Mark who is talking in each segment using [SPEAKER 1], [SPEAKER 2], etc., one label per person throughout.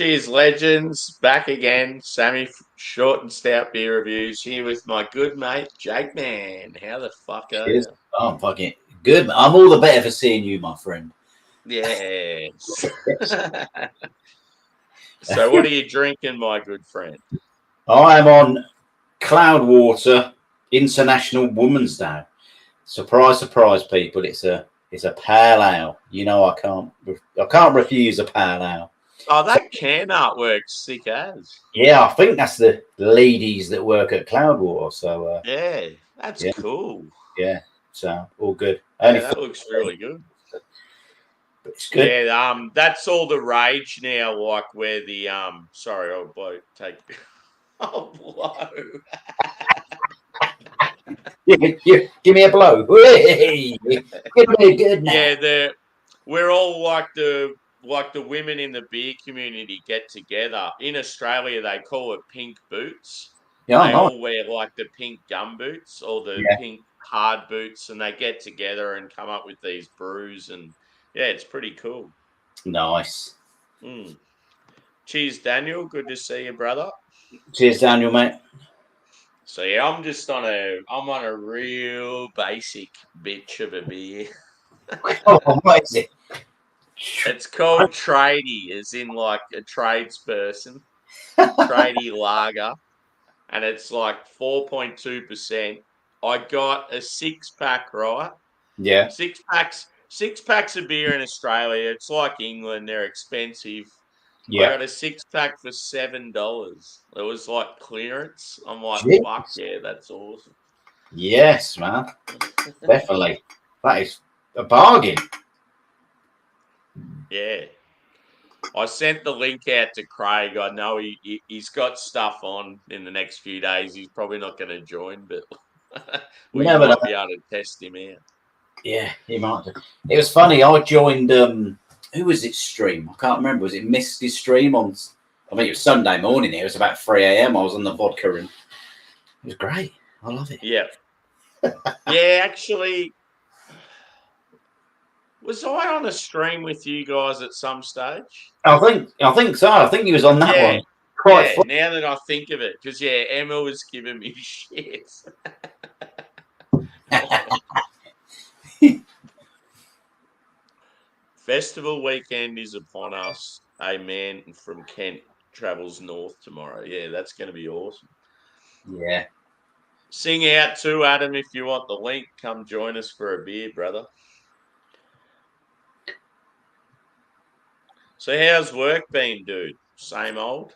[SPEAKER 1] Cheers, legends. Back again. Sammy Short and Stout Beer Reviews here with my good mate, Jake Man. How the fuck are
[SPEAKER 2] Cheers.
[SPEAKER 1] you?
[SPEAKER 2] Oh, I'm fucking good. I'm all the better for seeing you, my friend.
[SPEAKER 1] Yes. So, what are you drinking, my good friend?
[SPEAKER 2] I am on Cloudwater International Women's Day. Surprise, surprise, people! It's a pale ale. You know I can't refuse a pale ale.
[SPEAKER 1] Oh,
[SPEAKER 2] So,
[SPEAKER 1] that can artwork's sick as.
[SPEAKER 2] yeah, I think that's the ladies that work at Cloudwater. So
[SPEAKER 1] Yeah, that's
[SPEAKER 2] yeah,
[SPEAKER 1] cool.
[SPEAKER 2] yeah. So all good.
[SPEAKER 1] Yeah,
[SPEAKER 2] Only
[SPEAKER 1] that looks really good.
[SPEAKER 2] but it's good.
[SPEAKER 1] Yeah, that's all the rage now. Like where the sorry, I'll blow take. Oh, blow.
[SPEAKER 2] Give me a blow. Hey, give me a good now.
[SPEAKER 1] Yeah, we're all like the women in the beer community get together. In Australia, they call it pink boots.
[SPEAKER 2] Yeah,
[SPEAKER 1] They
[SPEAKER 2] nice.
[SPEAKER 1] all wear like the pink gum boots or the
[SPEAKER 2] Yeah,
[SPEAKER 1] pink hard boots, and they get together and come up with these brews. And yeah, it's pretty cool.
[SPEAKER 2] nice.
[SPEAKER 1] Mm. Cheers, Daniel. Good to see you, brother.
[SPEAKER 2] Cheers, Daniel, mate.
[SPEAKER 1] So yeah, I'm on a real basic bitch of a beer.
[SPEAKER 2] Oh, what is it?
[SPEAKER 1] It's called tradie, as in like a tradesperson. Tradie lager, and it's like 4.2%. I got a 6 pack, right?
[SPEAKER 2] Yeah,
[SPEAKER 1] Six packs of beer in Australia. It's like England, they're expensive. I
[SPEAKER 2] yeah.
[SPEAKER 1] got a 6 pack for $7. It was like clearance. I'm like, fuck
[SPEAKER 2] Jeez.
[SPEAKER 1] yeah, that's awesome.
[SPEAKER 2] Yes, man. Definitely. That is a bargain.
[SPEAKER 1] Yeah. I sent the link out to Craig. I know he's got stuff on in the next few days. He's probably not going to join, but
[SPEAKER 2] You
[SPEAKER 1] we
[SPEAKER 2] never know.
[SPEAKER 1] might be able to test him out.
[SPEAKER 2] Yeah, he might do. It was funny. I joined, who was it stream? I can't remember. Was it Misty's stream on, I think it was Sunday morning. It was about 3 a.m. I was on the vodka and it was great. I love it.
[SPEAKER 1] Yeah. Yeah, actually, was I on a stream with you guys at some stage?
[SPEAKER 2] I think so. I think he was on that
[SPEAKER 1] Yeah.
[SPEAKER 2] one. Quite
[SPEAKER 1] Yeah,
[SPEAKER 2] fun.
[SPEAKER 1] now that I think of it, because yeah, Emma was giving me shit. Festival weekend is upon us. A man from Kent travels north tomorrow. Yeah, that's going to be awesome.
[SPEAKER 2] Yeah.
[SPEAKER 1] Sing out too, Adam, if you want the link. Come join us for a beer, brother. So how's work been, dude? Same old?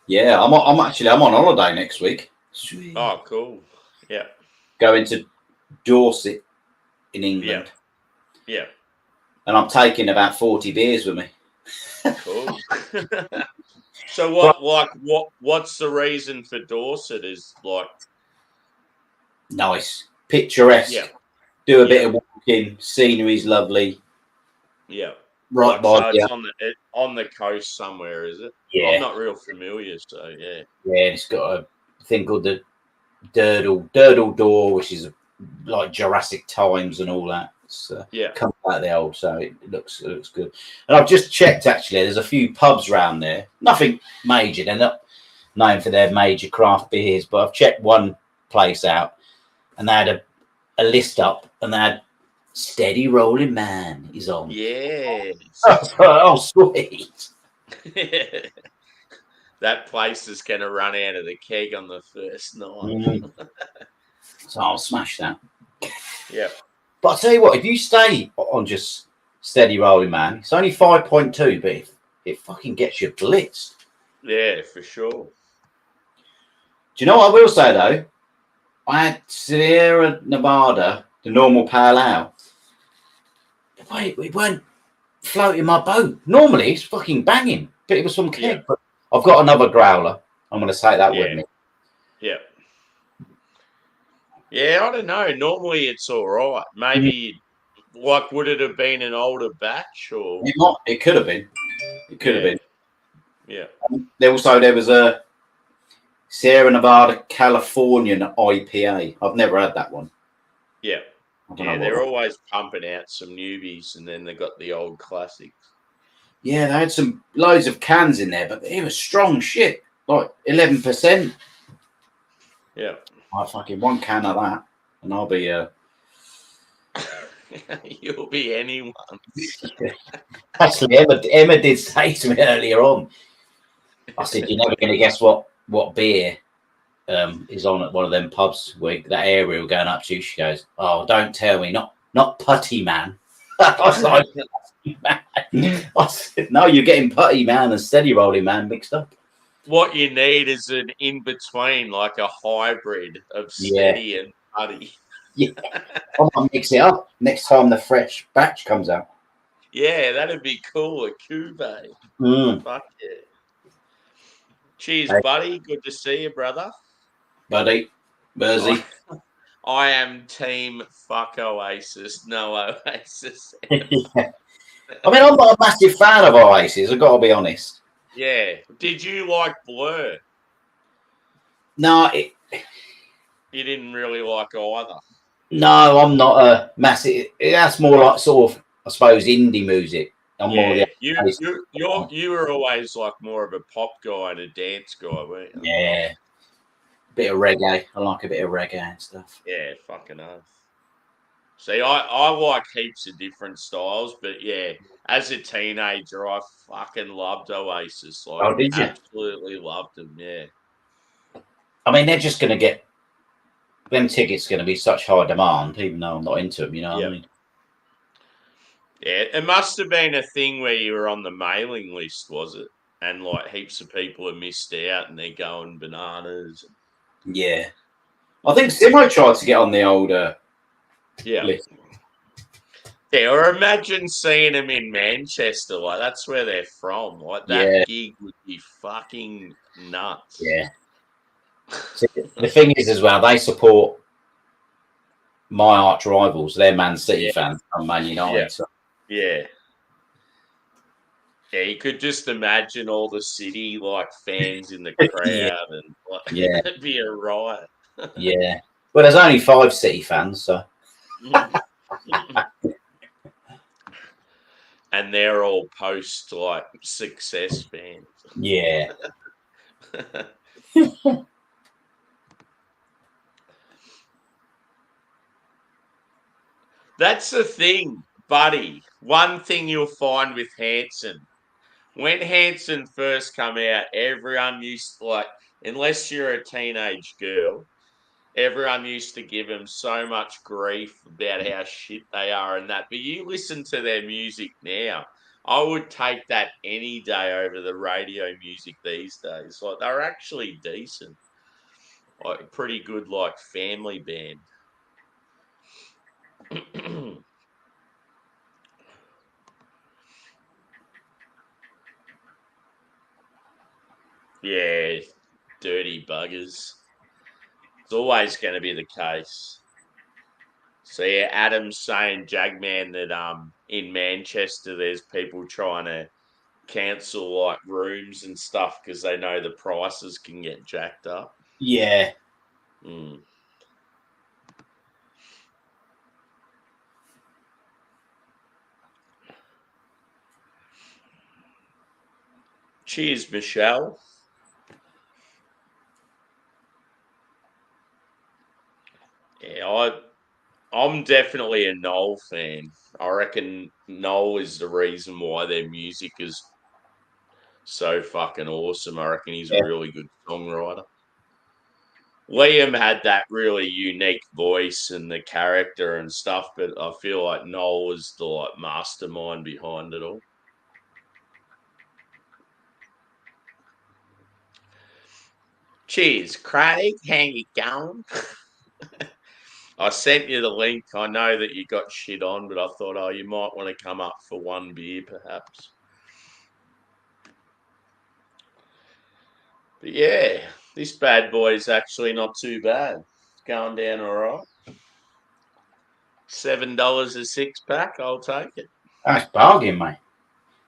[SPEAKER 2] Yeah. I'm on holiday next week. Sweet.
[SPEAKER 1] Oh, cool. Yeah.
[SPEAKER 2] Going to Dorset in
[SPEAKER 1] Yeah.
[SPEAKER 2] England.
[SPEAKER 1] Yeah.
[SPEAKER 2] And I'm taking about 40 beers with me.
[SPEAKER 1] Cool. So
[SPEAKER 2] But
[SPEAKER 1] what's the reason for Dorset is like
[SPEAKER 2] nice. Picturesque.
[SPEAKER 1] yeah.
[SPEAKER 2] Do a
[SPEAKER 1] Yeah.
[SPEAKER 2] bit of walking. Scenery's lovely.
[SPEAKER 1] Yeah.
[SPEAKER 2] Right
[SPEAKER 1] Like
[SPEAKER 2] by
[SPEAKER 1] so
[SPEAKER 2] yeah.
[SPEAKER 1] it's on the coast somewhere, is it? I'm
[SPEAKER 2] Yeah.
[SPEAKER 1] not real familiar, so yeah.
[SPEAKER 2] Yeah, it's got a thing called the Durdle Door, which is like Jurassic Times and all that. It's
[SPEAKER 1] Yeah.
[SPEAKER 2] come out the old, so it looks good. And I've just checked actually. There's a few pubs around there. Nothing major. They're not known for their major craft beers, but I've checked one place out, and they had a list up, and they had Steady Rolling Man is on.
[SPEAKER 1] Yes.
[SPEAKER 2] Oh, sweet.
[SPEAKER 1] That place is gonna run out of the keg on the first night.
[SPEAKER 2] Mm. So I'll smash that.
[SPEAKER 1] Yeah.
[SPEAKER 2] But I'll tell you what, if you stay on just Steady Rolling Man, it's only 5.2, but it fucking gets you blitzed.
[SPEAKER 1] Yeah, for sure.
[SPEAKER 2] Do you know what I will say though? I had Sierra Nevada, the normal pale ale. Wait, it weren't floating my boat. Normally it's fucking banging, but it was from keg.
[SPEAKER 1] Yeah.
[SPEAKER 2] But I've got another growler. I'm going to take that with
[SPEAKER 1] Yeah.
[SPEAKER 2] me.
[SPEAKER 1] Yeah. Yeah, I don't know. Normally it's all right. Maybe like would it have been an older batch or
[SPEAKER 2] It could have been. It could have
[SPEAKER 1] yeah.
[SPEAKER 2] been.
[SPEAKER 1] Yeah.
[SPEAKER 2] There was a Sierra Nevada Californian IPA. I've never had that one.
[SPEAKER 1] Yeah.
[SPEAKER 2] I don't
[SPEAKER 1] Yeah,
[SPEAKER 2] know
[SPEAKER 1] they're
[SPEAKER 2] what.
[SPEAKER 1] always pumping out some newbies and then they got the old classics.
[SPEAKER 2] Yeah, they had some loads of cans in there, but it was strong shit, like 11%.
[SPEAKER 1] Yeah.
[SPEAKER 2] I fucking one can of that, and I'll be
[SPEAKER 1] You'll be anyone's.
[SPEAKER 2] Actually, Emma did say to me earlier on. I said, "You're never going to guess what beer is on at one of them pubs that area we're going up to." She goes, "Oh, don't tell me, not Putty Man." I was like, I said, "No, you're getting Putty Man and Steady Rolling Man mixed up."
[SPEAKER 1] What you need is an in between, like a hybrid of
[SPEAKER 2] Yeah,
[SPEAKER 1] steady and putty.
[SPEAKER 2] yeah. I might mix it up next time the fresh batch comes out.
[SPEAKER 1] Yeah, that'd be cool. A cuvee.
[SPEAKER 2] Mm.
[SPEAKER 1] Fuck yeah. Cheers,
[SPEAKER 2] Hey,
[SPEAKER 1] buddy. Good to see you, brother.
[SPEAKER 2] buddy, Bursey.
[SPEAKER 1] I am team fuck Oasis, no Oasis.
[SPEAKER 2] Yeah. I mean, I'm not a massive fan of Oasis. I've got to be honest.
[SPEAKER 1] Yeah. Did you like Blur?
[SPEAKER 2] No,
[SPEAKER 1] You didn't really like either.
[SPEAKER 2] no, I'm not a massive. That's more like sort of, I suppose, indie music. I'm more
[SPEAKER 1] Yeah.
[SPEAKER 2] the
[SPEAKER 1] You were always like more of a pop guy and a dance guy, weren't you?
[SPEAKER 2] yeah, bit of reggae. I like a bit of reggae and stuff.
[SPEAKER 1] Yeah, fucking oath. See, I like heaps of different styles, but yeah, as a teenager, I fucking loved Oasis. Like,
[SPEAKER 2] Oh, did you?
[SPEAKER 1] absolutely loved them. Yeah.
[SPEAKER 2] I mean, they're just going to get them tickets. Going to be such high demand, even though I'm not into them. You know what I
[SPEAKER 1] Yeah.
[SPEAKER 2] mean?
[SPEAKER 1] Yeah. It must have been a thing where you were on the mailing list, was it? And like heaps of people have missed out and they're going bananas.
[SPEAKER 2] Yeah, I think Simo tried to get on the old
[SPEAKER 1] Yeah.
[SPEAKER 2] list.
[SPEAKER 1] Yeah, or imagine seeing them in Manchester. Like, that's where they're from. Like, that
[SPEAKER 2] Yeah,
[SPEAKER 1] gig would be fucking nuts.
[SPEAKER 2] yeah. See, the thing is, as well, they support my arch rivals. They're Man City
[SPEAKER 1] Yeah.
[SPEAKER 2] fans. I'm Man United.
[SPEAKER 1] Yeah.
[SPEAKER 2] So.
[SPEAKER 1] Yeah. Yeah, you could just imagine all the city like fans in the
[SPEAKER 2] Yeah,
[SPEAKER 1] crowd and like
[SPEAKER 2] yeah,
[SPEAKER 1] it'd be a riot.
[SPEAKER 2] yeah. Well, there's only 5 City fans, so
[SPEAKER 1] And they're all post like success fans.
[SPEAKER 2] yeah,
[SPEAKER 1] That's the thing, buddy. One thing you'll find with Hanson. When Hanson first come out, everyone used to like, unless you're a teenage girl, everyone used to give him so much grief about how shit they are and that. But you listen to their music now, I would take that any day over the radio music these days. Like, they're actually decent, like pretty good, like family band. Yeah, dirty buggers. It's always going to be the case. So yeah, Adam's saying, Jagman, that in Manchester there's people trying to cancel like rooms and stuff because they know the prices can get jacked up.
[SPEAKER 2] yeah.
[SPEAKER 1] Mm. Cheers, Michelle. Yeah, I'm definitely a Noel fan. I reckon Noel is the reason why their music is so fucking awesome. I reckon he's a
[SPEAKER 2] Yeah.
[SPEAKER 1] really good songwriter. Liam had that really unique voice and the character and stuff, but I feel like Noel was the like mastermind behind it all. Cheers, Craig. How you going? I sent you the link. I know that you got shit on, but I thought, oh, you might want to come up for one beer, perhaps. But yeah, this bad boy is actually not too bad. It's going down all right. $7 a 6-pack. I'll take it.
[SPEAKER 2] That's bargain, mate.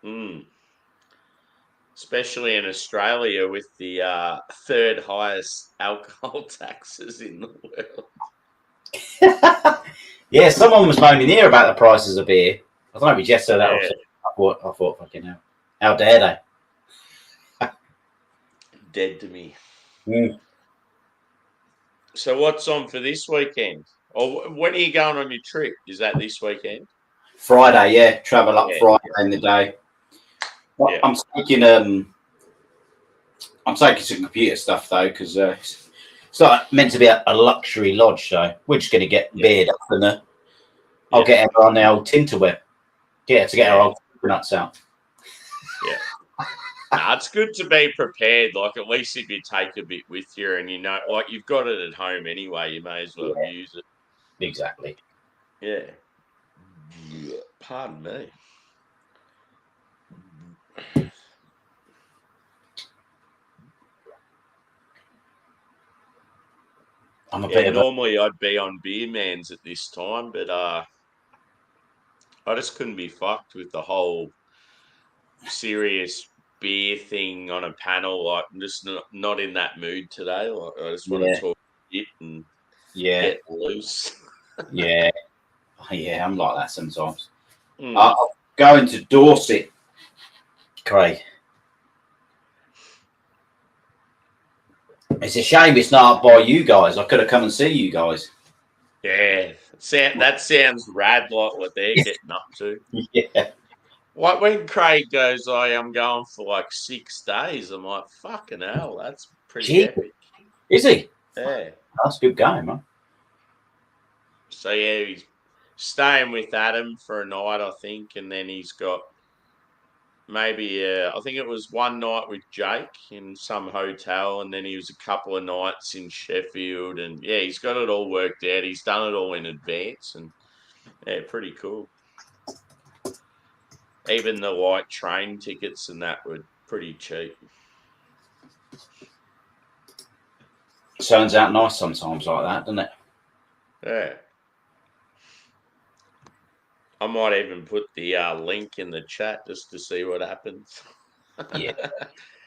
[SPEAKER 1] Mm. Especially in Australia with the third highest alcohol taxes in the world.
[SPEAKER 2] Yeah, someone was moaning here about the prices of beer. I don't know if it's yesterday or
[SPEAKER 1] Yeah.
[SPEAKER 2] I thought fucking hell. How dare
[SPEAKER 1] Dead to me.
[SPEAKER 2] they?
[SPEAKER 1] So what's on for this weekend? Or when are you going on your trip? Is that this weekend?
[SPEAKER 2] Friday, yeah. Travel up
[SPEAKER 1] Yeah.
[SPEAKER 2] Friday in the day. Well,
[SPEAKER 1] Yeah.
[SPEAKER 2] I'm taking some computer stuff though, because it's not meant to be a luxury lodge, so we're just going to get beard up and I'll get everyone the old Tinterweb. Get our old nuts out.
[SPEAKER 1] Yeah. Nah, it's good to be prepared. Like, at least if you take a bit with you and you know, like, you've got it at home anyway, you may as well use it.
[SPEAKER 2] Exactly.
[SPEAKER 1] Yeah. Pardon me. Normally I'd be on Beer Man's at this time, but I just couldn't be fucked with the whole serious beer thing on a panel. Like, I'm just not in that mood today. Like, I just want to talk shit and get loose.
[SPEAKER 2] Yeah, I'm like that sometimes. I'm going to Dorset, Craig. It's a shame it's not by you guys. I could have come and see you guys.
[SPEAKER 1] Yeah, that sounds rad, like what they're getting up to.
[SPEAKER 2] Yeah.
[SPEAKER 1] Like when Craig goes, I'm going for like 6 days. I'm like, fucking hell, that's pretty epic.
[SPEAKER 2] Is he?
[SPEAKER 1] Yeah.
[SPEAKER 2] That's a good game, man.
[SPEAKER 1] So yeah, he's staying with Adam for a night, I think, and then he's got maybe I think it was one night with Jake in some hotel, and then he was a couple of nights in Sheffield, and yeah, he's got it all worked out. He's done it all in advance, and yeah, pretty cool. Even the light train tickets and that were pretty cheap.
[SPEAKER 2] Turns out nice sometimes like that, doesn't it?
[SPEAKER 1] Yeah. I might even put the link in the chat just to see what happens.
[SPEAKER 2] Yeah.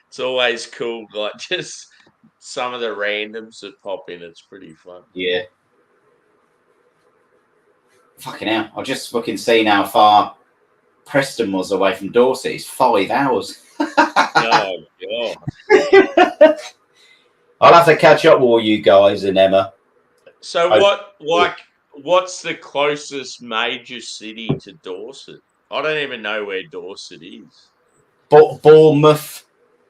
[SPEAKER 1] It's always cool, like just some of the randoms that pop in. It's pretty fun.
[SPEAKER 2] Yeah. Fucking hell. I just fucking seen how far Preston was away from Dorset. It's 5 hours.
[SPEAKER 1] Oh, God.
[SPEAKER 2] I'll have to catch up with all you guys and Emma.
[SPEAKER 1] So what's the closest major city to Dorset? I don't even know where Dorset is.
[SPEAKER 2] Bournemouth.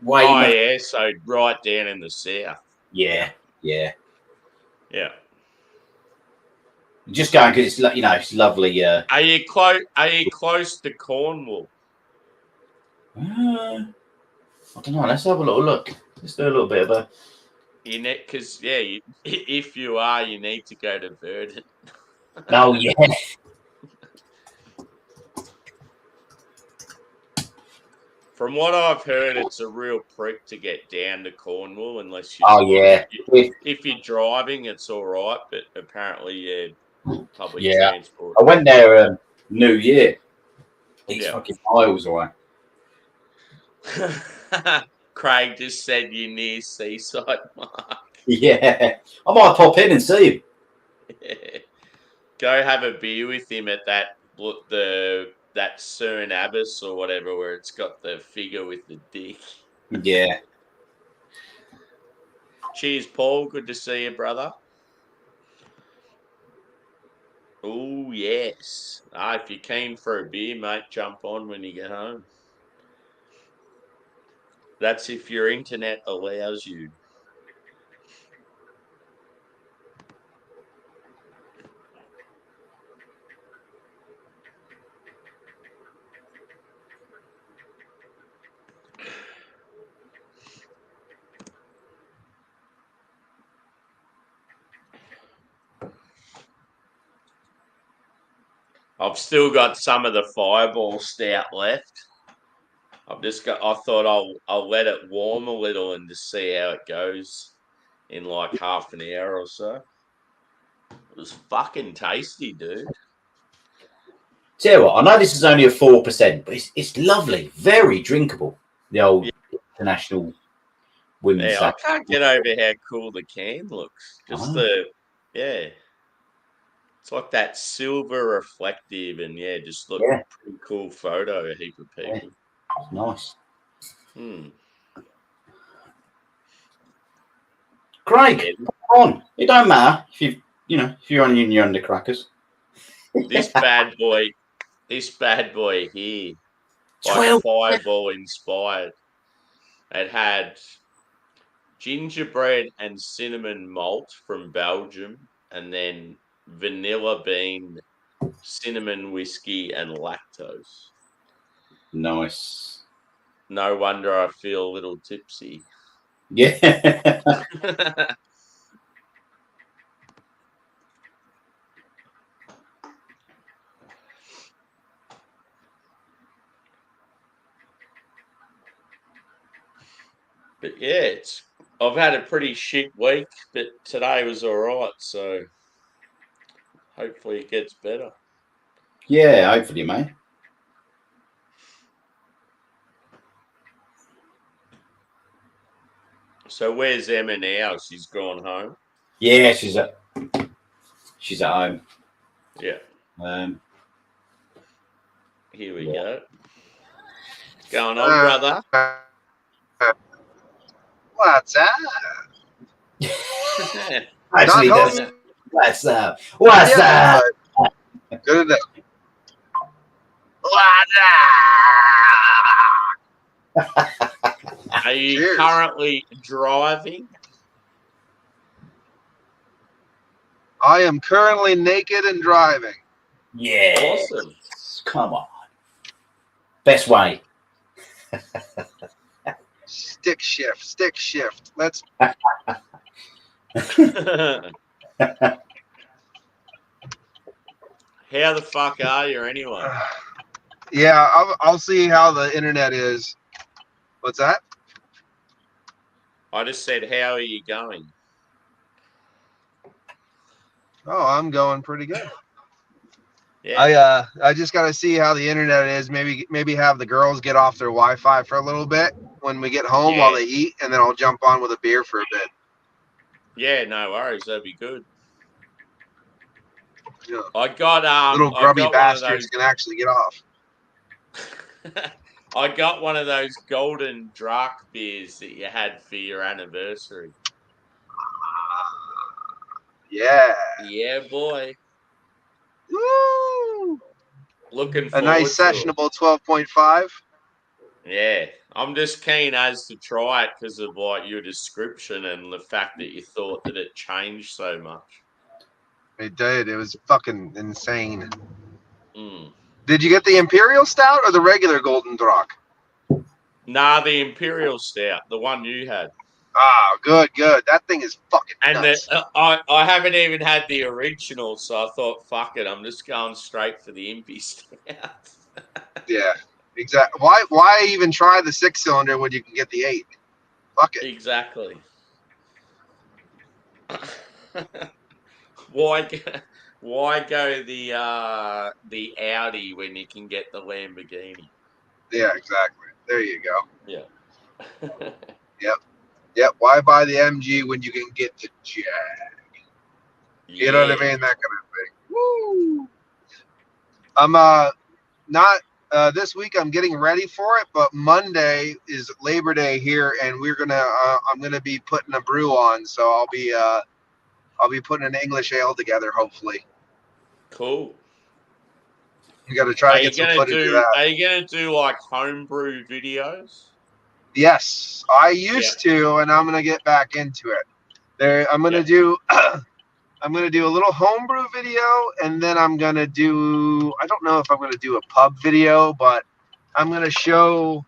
[SPEAKER 1] Oh, yeah, so right down in the south.
[SPEAKER 2] Yeah.
[SPEAKER 1] Yeah.
[SPEAKER 2] Just going because it's it's lovely.
[SPEAKER 1] Are you close to Cornwall?
[SPEAKER 2] I don't know. Let's have a little look. Let's do a little bit of a.
[SPEAKER 1] Because if you are, you need to go to Verdon.
[SPEAKER 2] Oh yeah.
[SPEAKER 1] From what I've heard, it's a real prick to get down to Cornwall unless you. If you're driving, it's all right, but apparently, public transport.
[SPEAKER 2] I went there New Year. It's fucking miles away.
[SPEAKER 1] Craig just said you're near Seaside, Mark.
[SPEAKER 2] Yeah, I might pop in and see him.
[SPEAKER 1] Yeah. Go have a beer with him at that Cern Abbas or whatever, where it's got the figure with the dick.
[SPEAKER 2] Yeah.
[SPEAKER 1] Cheers, Paul. Good to see you, brother. Oh, yes. If you're keen for a beer, mate, jump on when you get home. That's if your internet allows you. I've still got some of the Fireball Stout left. I thought I'll let it warm a little and just see how it goes in like half an hour or so. It was fucking tasty, dude.
[SPEAKER 2] Tell you what, I know this is only a 4%, but it's lovely, very drinkable. The old international women's.
[SPEAKER 1] Yeah, I can't get over how cool the can looks. Just it's like that silver reflective and just look pretty cool photo. A heap of people.
[SPEAKER 2] Nice. Craig, put on. It don't matter if if you're on your undercrackers.
[SPEAKER 1] This bad boy here, like
[SPEAKER 2] 12.
[SPEAKER 1] Fireball inspired. It had gingerbread and cinnamon malt from Belgium, and then vanilla bean, cinnamon whiskey, and lactose.
[SPEAKER 2] Nice.
[SPEAKER 1] No wonder I feel a little tipsy.
[SPEAKER 2] Yeah.
[SPEAKER 1] But yeah, I've had a pretty shit week, but today was all right, so hopefully it gets better.
[SPEAKER 2] Yeah, hopefully, mate.
[SPEAKER 1] So where's Emma now? She's gone home.
[SPEAKER 2] Yeah, she's at home.
[SPEAKER 1] Yeah. Here we go. What's going on, brother?
[SPEAKER 3] What's up?
[SPEAKER 2] Actually, what's up? What's up?
[SPEAKER 3] Good enough.
[SPEAKER 1] Are you currently driving?
[SPEAKER 3] I am currently naked and driving.
[SPEAKER 2] Yeah.
[SPEAKER 1] Awesome.
[SPEAKER 2] Come on. Best way.
[SPEAKER 3] Stick shift. Let's.
[SPEAKER 1] How the fuck are you anyway?
[SPEAKER 3] Yeah, I'll see how the internet is. What's that?
[SPEAKER 1] I just said, how are you going?
[SPEAKER 3] Oh, I'm going pretty good.
[SPEAKER 1] Yeah.
[SPEAKER 3] I just got to see how the internet is. Maybe have the girls get off their Wi-Fi for a little bit when we get home while they eat, and then I'll jump on with a beer for a bit.
[SPEAKER 1] Yeah, no worries. That'd be good.
[SPEAKER 3] Yeah.
[SPEAKER 1] I got
[SPEAKER 3] little grubby bastards can actually get off.
[SPEAKER 1] I got one of those golden Drac beers that you had for your anniversary.
[SPEAKER 3] Yeah.
[SPEAKER 1] Yeah, boy.
[SPEAKER 3] Woo!
[SPEAKER 1] Looking
[SPEAKER 3] a
[SPEAKER 1] forward
[SPEAKER 3] nice
[SPEAKER 1] to
[SPEAKER 3] sessionable 12.5.
[SPEAKER 1] Yeah, I'm just keen as to try it because of like your description and the fact that you thought that it changed so much.
[SPEAKER 3] It did. It was fucking insane.
[SPEAKER 1] Mm.
[SPEAKER 3] Did you get the Imperial Stout or the regular Golden Drac?
[SPEAKER 1] Nah, the Imperial Stout, the one you had.
[SPEAKER 3] Ah, good. That thing is fucking nuts.
[SPEAKER 1] I haven't even had the original, so I thought, fuck it, I'm just going straight for the Impy Stout.
[SPEAKER 3] Yeah, exactly. Why even try the 6-cylinder when you can get the 8? Fuck it.
[SPEAKER 1] Exactly. Why go the Audi when you can get the Lamborghini?
[SPEAKER 3] Yeah, exactly. There you go.
[SPEAKER 1] Yeah.
[SPEAKER 3] Yep. Why buy the MG when you can get the Jag? You know what I mean? That kind of thing. Woo! I'm not this week. I'm getting ready for it, but Monday is Labor Day here, and I'm gonna be putting a brew on. So I'll be putting an English ale together. Hopefully.
[SPEAKER 1] Cool.
[SPEAKER 3] You got to try to get some footage of that.
[SPEAKER 1] Are you gonna do like homebrew videos?
[SPEAKER 3] Yes, I used to, and I'm gonna get back into it. I'm gonna do I'm gonna do a little homebrew video, and then I'm gonna do. I don't know if I'm gonna do a pub video, but I'm gonna show.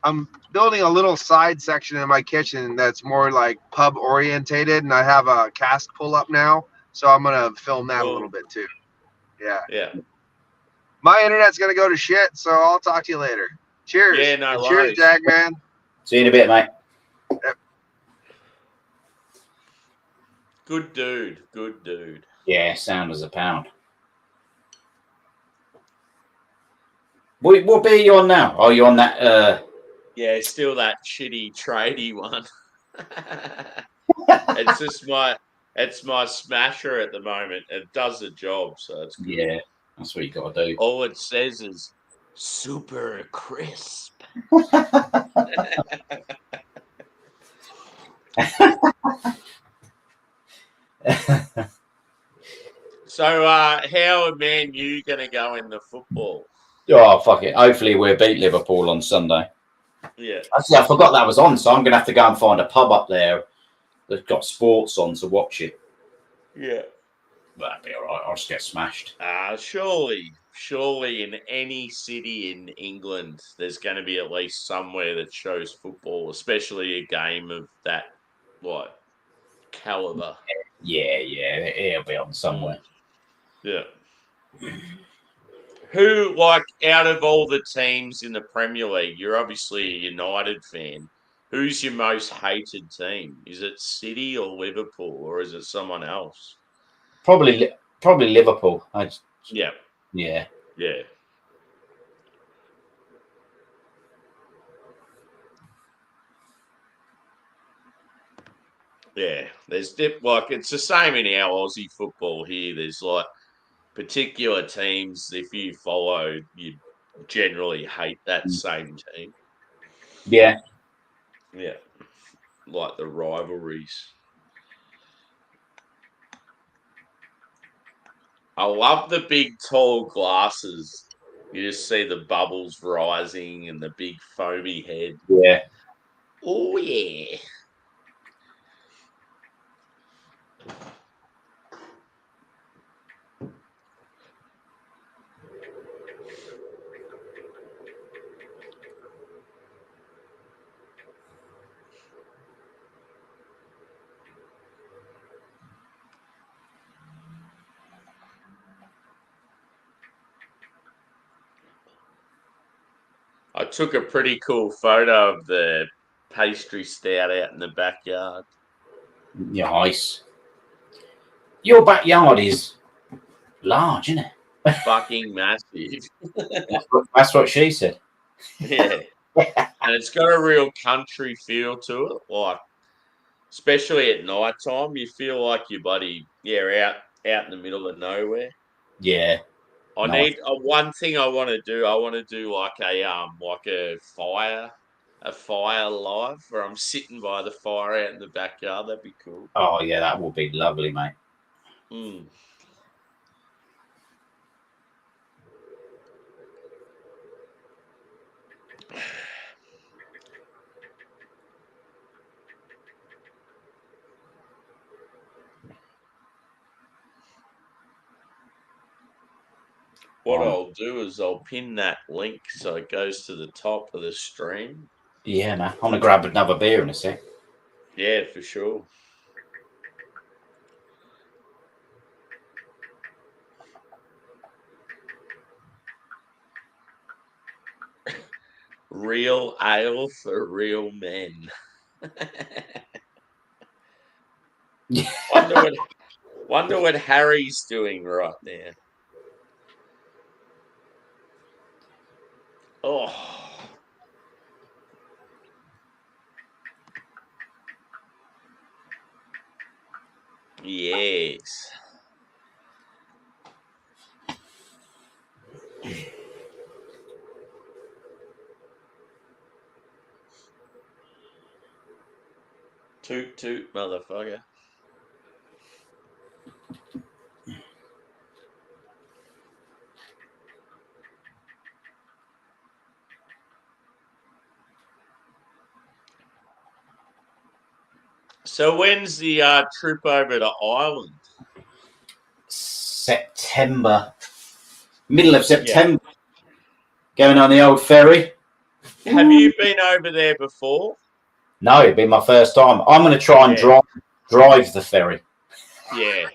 [SPEAKER 3] I'm building a little side section in my kitchen that's more like pub orientated, and I have a cask pull up now, so I'm gonna film that a little bit too. Yeah.
[SPEAKER 1] Yeah.
[SPEAKER 3] My internet's gonna go to shit, so I'll talk to you later. Cheers.
[SPEAKER 1] Yeah, no worries.
[SPEAKER 3] Cheers, Jag man.
[SPEAKER 2] See you in a bit, mate.
[SPEAKER 3] Yep.
[SPEAKER 1] Good dude.
[SPEAKER 2] Yeah, sound as a pound. What beer are you on now? Oh, you on that?
[SPEAKER 1] Yeah, still that shitty tradie one. It's my smasher at the moment. It does the job, so it's good.
[SPEAKER 2] Yeah, that's what you got to do.
[SPEAKER 1] All it says is super crisp. So, how are Man U going to go in the football?
[SPEAKER 2] Oh, fuck it. Hopefully we'll beat Liverpool on Sunday.
[SPEAKER 1] Yeah.
[SPEAKER 2] Actually, I forgot that was on, so I'm going to have to go and find a pub up there that's got sports on to watch it.
[SPEAKER 1] Yeah.
[SPEAKER 2] That'd be all right. I'll just get smashed.
[SPEAKER 1] Surely in any city in England, there's going to be at least somewhere that shows football, especially a game of that, caliber.
[SPEAKER 2] Yeah, it'll be on somewhere.
[SPEAKER 1] Yeah. Who, out of all the teams in the Premier League, you're obviously a United fan. Who's your most hated team? Is it City or Liverpool, or is it someone else?
[SPEAKER 2] Probably Liverpool.
[SPEAKER 1] Yeah.
[SPEAKER 2] Yeah.
[SPEAKER 1] Yeah. Yeah. There's it's the same in our Aussie football here. There's particular teams, if you follow, you generally hate that same team.
[SPEAKER 2] Yeah.
[SPEAKER 1] Yeah. Like the rivalries. I love the big tall glasses. You just see the bubbles rising and the big foamy head.
[SPEAKER 2] Yeah.
[SPEAKER 1] Oh, yeah. I took a pretty cool photo of the pastry stout out in the backyard.
[SPEAKER 2] Nice. Your backyard is large, isn't it?
[SPEAKER 1] Fucking massive.
[SPEAKER 2] That's what she said.
[SPEAKER 1] Yeah. And it's got a real country feel to it. Especially at night time, you feel like you're out in the middle of nowhere.
[SPEAKER 2] Yeah.
[SPEAKER 1] I need one thing I want to do. I want to do a fire live where I'm sitting by the fire out in the backyard. That'd be cool.
[SPEAKER 2] Oh yeah, that would be lovely, mate.
[SPEAKER 1] What I'll do is I'll pin that link so it goes to the top of the stream.
[SPEAKER 2] Yeah, man. I'm gonna grab another beer in a sec.
[SPEAKER 1] Yeah, for sure. Real ale for real men. Wonder what Harry's doing right now. Oh. Yes. Toot toot, motherfucker. So when's the trip over to Ireland?
[SPEAKER 2] September. Middle of September. Yeah. Going on the old ferry.
[SPEAKER 1] Have you been over there before?
[SPEAKER 2] No, it'd be my first time. I'm going to try and drive the ferry.
[SPEAKER 1] Yeah.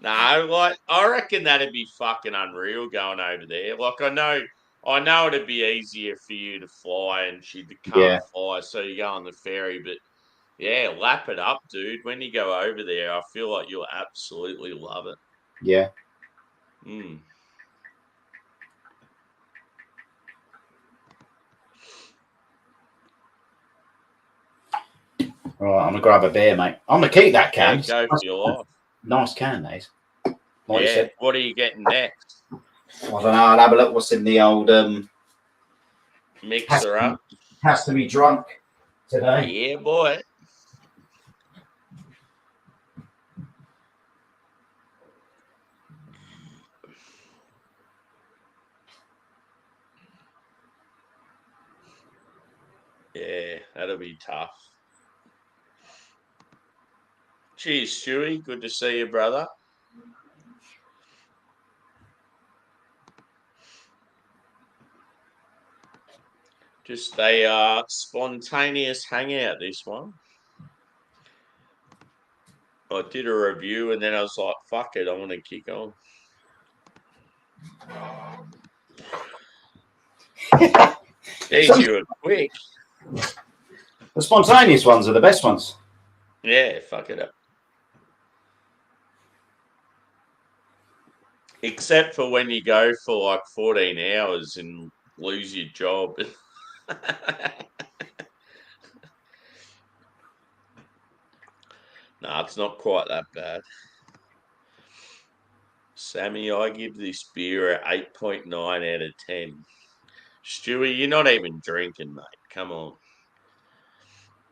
[SPEAKER 1] No, I reckon that'd be fucking unreal going over there. I know it'd be easier for you to fly and she can't fly, so you go on the ferry. But yeah, lap it up, dude. When you go over there, I feel like you'll absolutely love it.
[SPEAKER 2] Yeah. Right, I'm gonna grab a beer, mate. I'm gonna keep that can.
[SPEAKER 1] Yeah, go for your life.
[SPEAKER 2] Nice can, these.
[SPEAKER 1] What are you getting next?
[SPEAKER 2] I don't know. I'll have a look what's in the old
[SPEAKER 1] Mix her up.
[SPEAKER 2] Has to be drunk today.
[SPEAKER 1] Yeah, boy. Yeah, that'll be tough. Cheers, Stewie. Good to see you, brother. Just a spontaneous hangout, this one. I did a review and then I was like, fuck it, I want to kick on. Jeez, you were quick.
[SPEAKER 2] The spontaneous ones are the best ones.
[SPEAKER 1] Yeah, fuck it up. Except for when you go for like 14 hours and lose your job. Nah, it's not quite that bad. Sammy, I give this beer an 8.9 out of 10. Stewie, you're not even drinking, mate. Come on.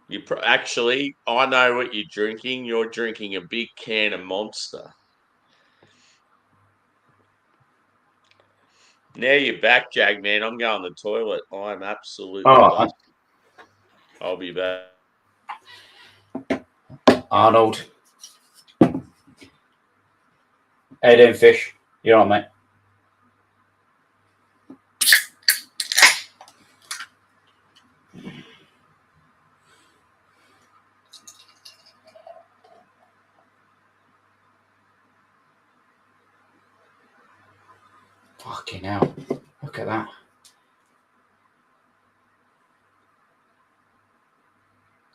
[SPEAKER 1] You actually, I know what you're drinking. You're drinking a big can of Monster. Now you're back, Jag, man. I'm going to the toilet. I'm absolutely busted. I'll be back.
[SPEAKER 2] Arnold. How you doing, Fish? You all right, mate? Fucking hell. Look at that.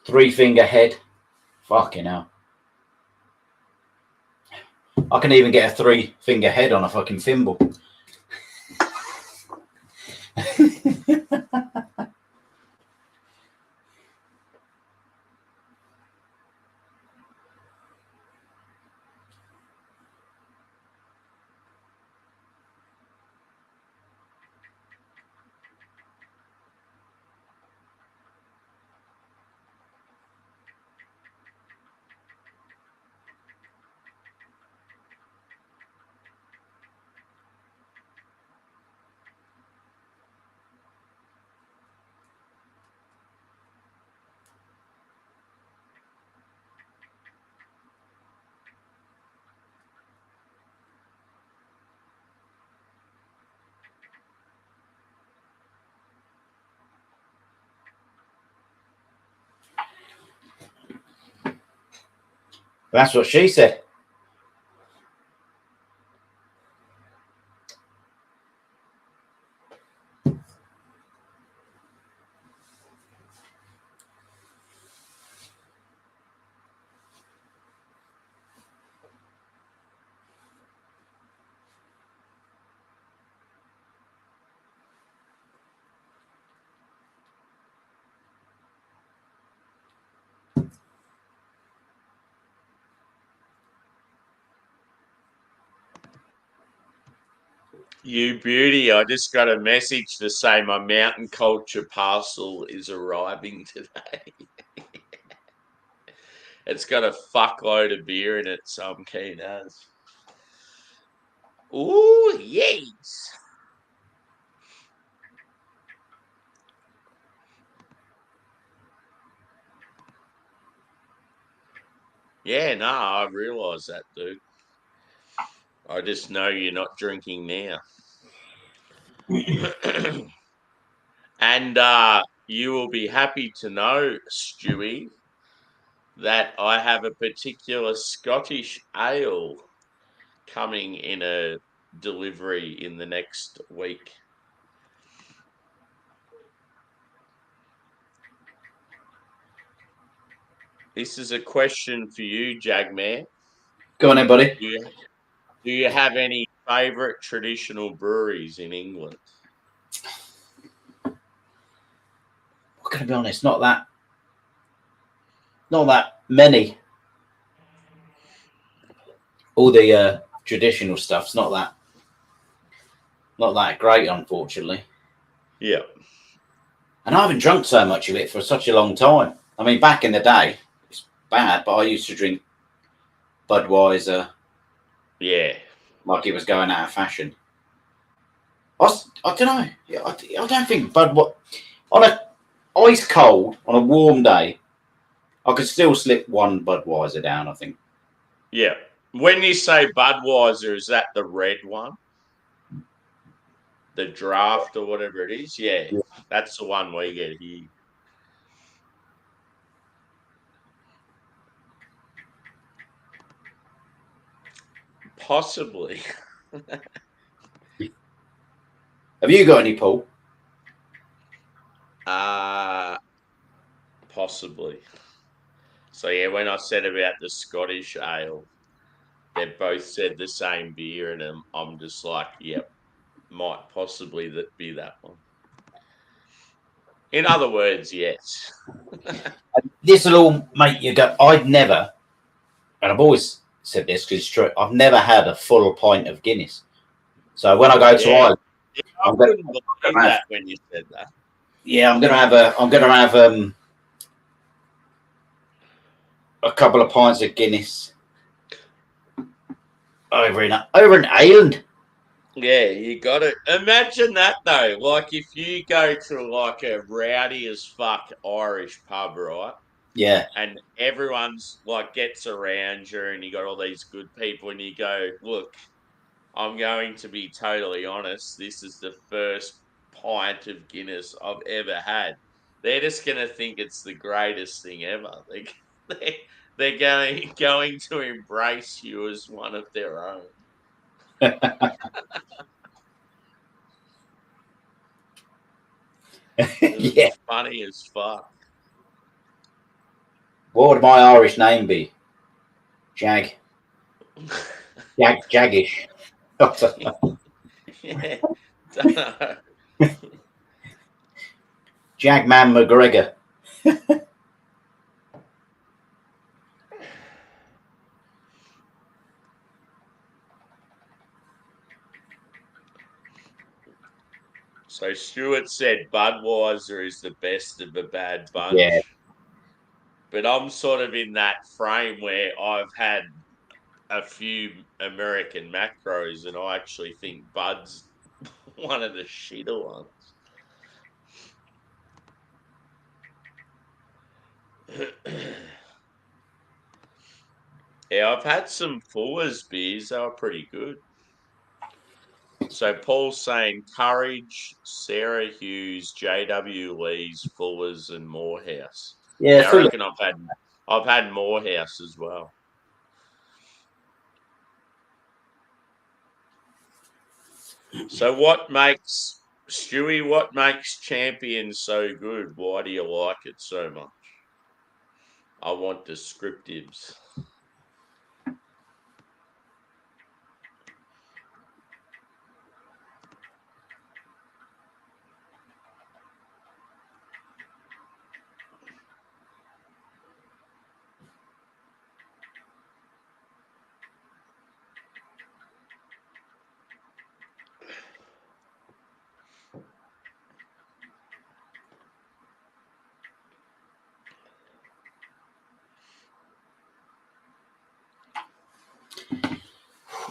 [SPEAKER 2] Three-finger head. Fucking hell. I can even get a three-finger head on a fucking thimble. That's what she said.
[SPEAKER 1] You beauty. I just got a message to say my mountain culture parcel is arriving today. It's got a fuckload of beer in it, so I'm keen as. Ooh, yes. Yeah, no, I realise that, dude. I just know you're not drinking now. And you will be happy to know, Stewie, that I have a particular Scottish ale coming in a delivery in the next week. This is a question for you, Jagman.
[SPEAKER 2] Go on then, buddy.
[SPEAKER 1] Do you have any favourite traditional breweries in England?
[SPEAKER 2] I'm gonna be honest, not that many. All the traditional stuff's not that great, unfortunately.
[SPEAKER 1] Yeah.
[SPEAKER 2] And I haven't drunk so much of it for such a long time. I mean, back in the day, it's bad, but I used to drink Budweiser.
[SPEAKER 1] Yeah.
[SPEAKER 2] Like it was going out of fashion. I don't know. I don't think on a ice cold on a warm day, I could still slip one Budweiser down. I think.
[SPEAKER 1] Yeah. When you say Budweiser, is that the red one? The draft or whatever it is? Yeah. That's the one we get here. Possibly.
[SPEAKER 2] Have you got any, Paul?
[SPEAKER 1] Possibly. So yeah, when I said about the Scottish ale, they both said the same beer, and I'm just like, yep, might possibly be that one. In other words, yes.
[SPEAKER 2] This will all make you go. I'd never, and I've always said this because it's true. I've never had a full pint of Guinness. So when I go to Ireland,
[SPEAKER 1] I couldn't believe that when you said that.
[SPEAKER 2] Yeah, I'm gonna have a couple of pints of Guinness over in Ireland.
[SPEAKER 1] Yeah, you got to imagine that though. Like if you go to like a rowdy as fuck Irish pub, right?
[SPEAKER 2] Yeah.
[SPEAKER 1] And everyone's like gets around you, and you got all these good people, and you go, look, I'm going to be totally honest. This is the first pint of Guinness I've ever had. They're just going to think it's the greatest thing ever. They're going to embrace you as one of their own.
[SPEAKER 2] Yeah.
[SPEAKER 1] Funny as fuck.
[SPEAKER 2] What would my Irish name be? Jaggish.
[SPEAKER 1] Yeah. Don't know.
[SPEAKER 2] Jagman McGregor.
[SPEAKER 1] So Stuart said Budweiser is the best of a bad bunch.
[SPEAKER 2] Yeah.
[SPEAKER 1] But I'm sort of in that frame where I've had a few American macros, and I actually think Bud's one of the shitter ones. Yeah, I've had some Fuller's beers. They were pretty good. So Paul's saying Courage, Sarah Hughes, J.W. Lee's, Fuller's, and Morehouse.
[SPEAKER 2] Yeah,
[SPEAKER 1] I reckon I've had Morehouse as well. So what makes Champion so good? Why do you like it so much? I want descriptives.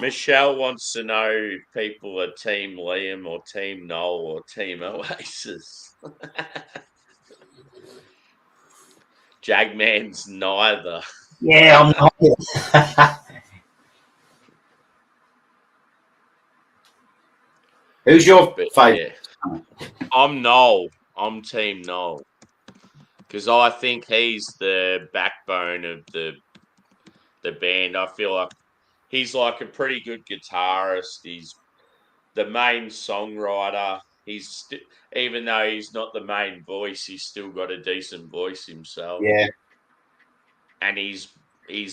[SPEAKER 1] Michelle wants to know if people are Team Liam or Team Noel or Team Oasis. Jagman's neither.
[SPEAKER 2] Yeah, I'm not. Who's your favourite?
[SPEAKER 1] Yeah. I'm Noel. I'm Team Noel. Because I think he's the backbone of the band. I feel like he's like a pretty good guitarist. He's the main songwriter. Even though he's not the main voice, he's still got a decent voice himself.
[SPEAKER 2] Yeah.
[SPEAKER 1] And he's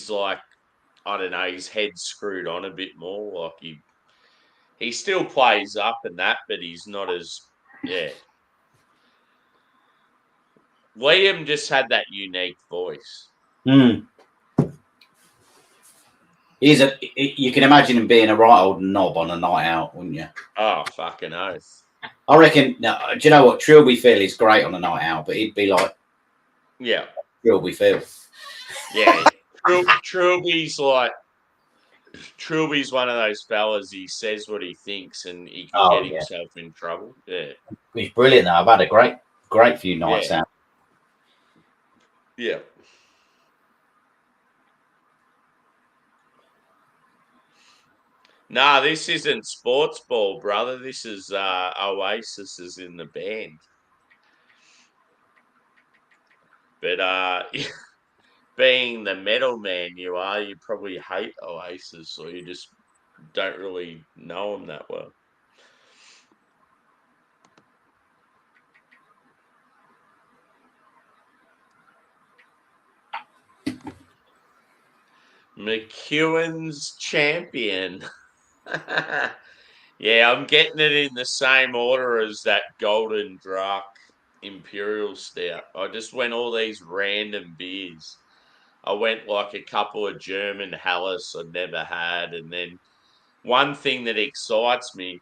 [SPEAKER 1] like, I don't know, his head's screwed on a bit more. Like he still plays up and that, but he's not as Liam just had that unique voice.
[SPEAKER 2] You can imagine him being a right old knob on a night out, wouldn't you?
[SPEAKER 1] Oh, fucking oath.
[SPEAKER 2] I reckon. No, do you know what? Trilby Phil is great on a night out, but he'd be like
[SPEAKER 1] Yeah.
[SPEAKER 2] Trilby Phil.
[SPEAKER 1] Yeah. Trilby's one of those fellas. He says what he thinks, and he can
[SPEAKER 2] Oh
[SPEAKER 1] get
[SPEAKER 2] yeah,
[SPEAKER 1] himself in trouble. Yeah.
[SPEAKER 2] he's brilliant. Though. I've had a great few nights out.
[SPEAKER 1] Yeah. Nah, this isn't sports ball, brother. This is Oasis is in the band. But being the metal man you probably hate Oasis, or you just don't really know them that well. McEwen's champion. Yeah, I'm getting it in the same order as that Golden Drak Imperial Stout. I just went all these random beers. I went like a couple of German Helles I'd never had. And then one thing that excites me,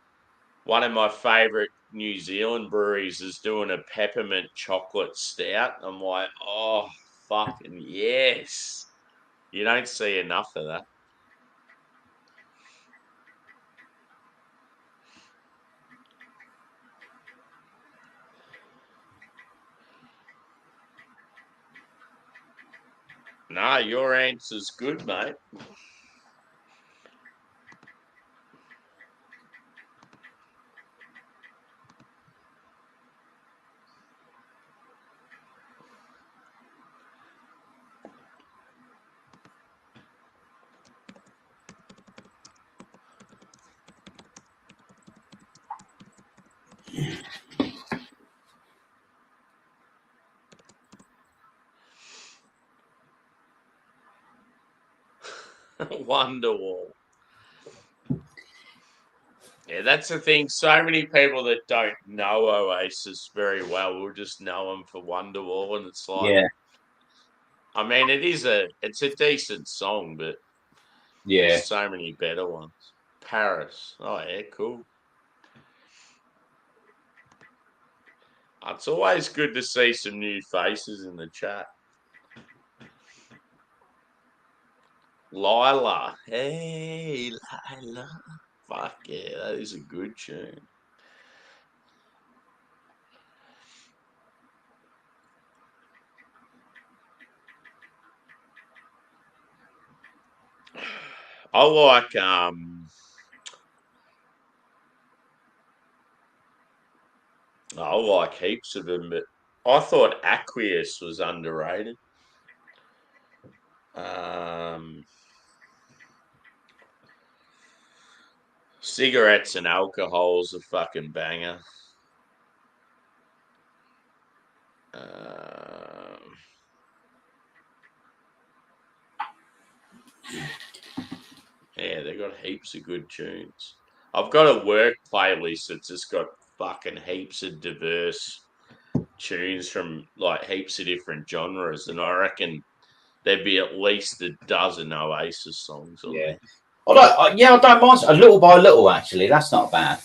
[SPEAKER 1] one of my favourite New Zealand breweries is doing a peppermint chocolate stout. I'm like, oh, fucking yes. You don't see enough of that. Nah, your answer's good, mate. Wonderwall. Yeah, that's the thing. So many people that don't know Oasis very well will just know them for Wonderwall, and it's like,
[SPEAKER 2] Yeah,
[SPEAKER 1] I mean, it's a decent song, but
[SPEAKER 2] yeah.
[SPEAKER 1] there's so many better ones. Paris. Oh yeah, cool. It's always good to see some new faces in the chat. Lila. Hey, Lila. Fuck yeah, that is a good tune. I like I like heaps of them, but I thought Aqueous was underrated. Cigarettes and alcohol's a fucking banger. Yeah, they got heaps of good tunes. I've got a work playlist that's just got fucking heaps of diverse tunes from like heaps of different genres, and I reckon there'd be at least a dozen Oasis songs on
[SPEAKER 2] Yeah.
[SPEAKER 1] there.
[SPEAKER 2] I don't mind a little by little. Actually, that's not bad.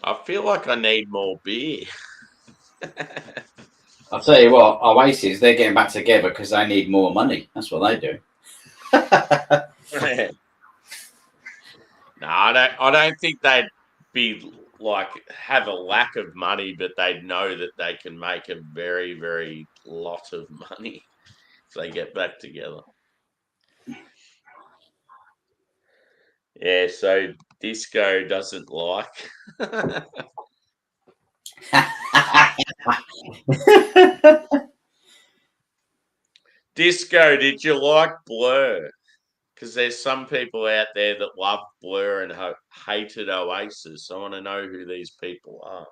[SPEAKER 1] I feel like I need more beer.
[SPEAKER 2] I'll tell you what, Oasis, they're getting back together because they need more money. That's what they do.
[SPEAKER 1] No, I don't think they'd be like have a lack of money, but they'd know that they can make a very, very lot of money if they get back together. Yeah, so Disco doesn't like. Disco, did you like Blur? Because there's some people out there that love Blur and hated Oasis. I want to know who these people are.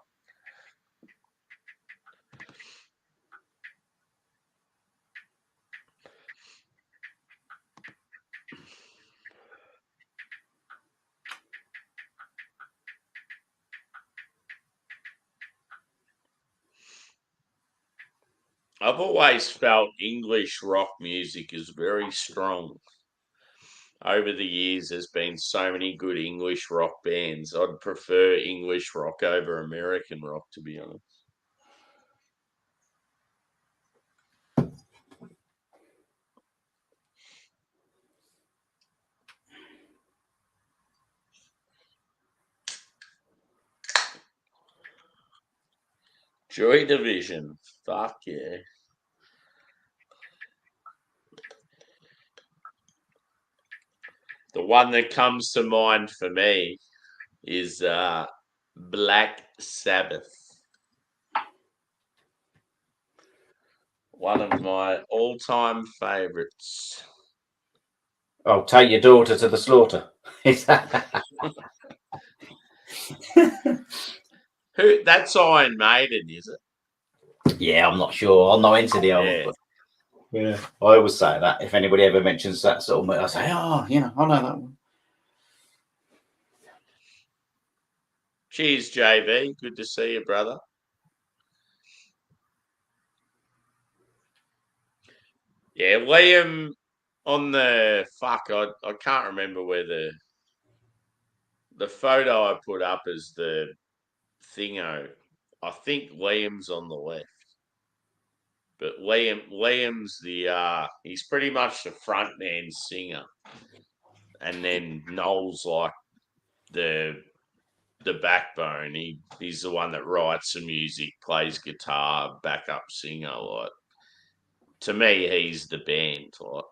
[SPEAKER 1] I've always felt English rock music is very strong. over the years, there's been so many good English rock bands. I'd prefer English rock over American rock, to be honest. Joy Division. Fuck yeah. The one that comes to mind for me is Black Sabbath. One of my all-time favourites.
[SPEAKER 2] Oh, take your daughter to the slaughter.
[SPEAKER 1] Who? That's Iron Maiden, is it?
[SPEAKER 2] Yeah, I'm not sure. I'm not into the old.
[SPEAKER 1] Yeah.
[SPEAKER 2] But yeah, I always say that if anybody ever mentions that sort of, I say, oh, you know, I know that one.
[SPEAKER 1] Cheers, JV. Good to see you, brother. Yeah, Liam on the I can't remember where the photo I put up as the thingo. I think Liam's on the left. But Liam's the he's pretty much the frontman singer. And then Noel's like the backbone. He's the one that writes the music, plays guitar, backup singer. Like, to me, he's the band. Like,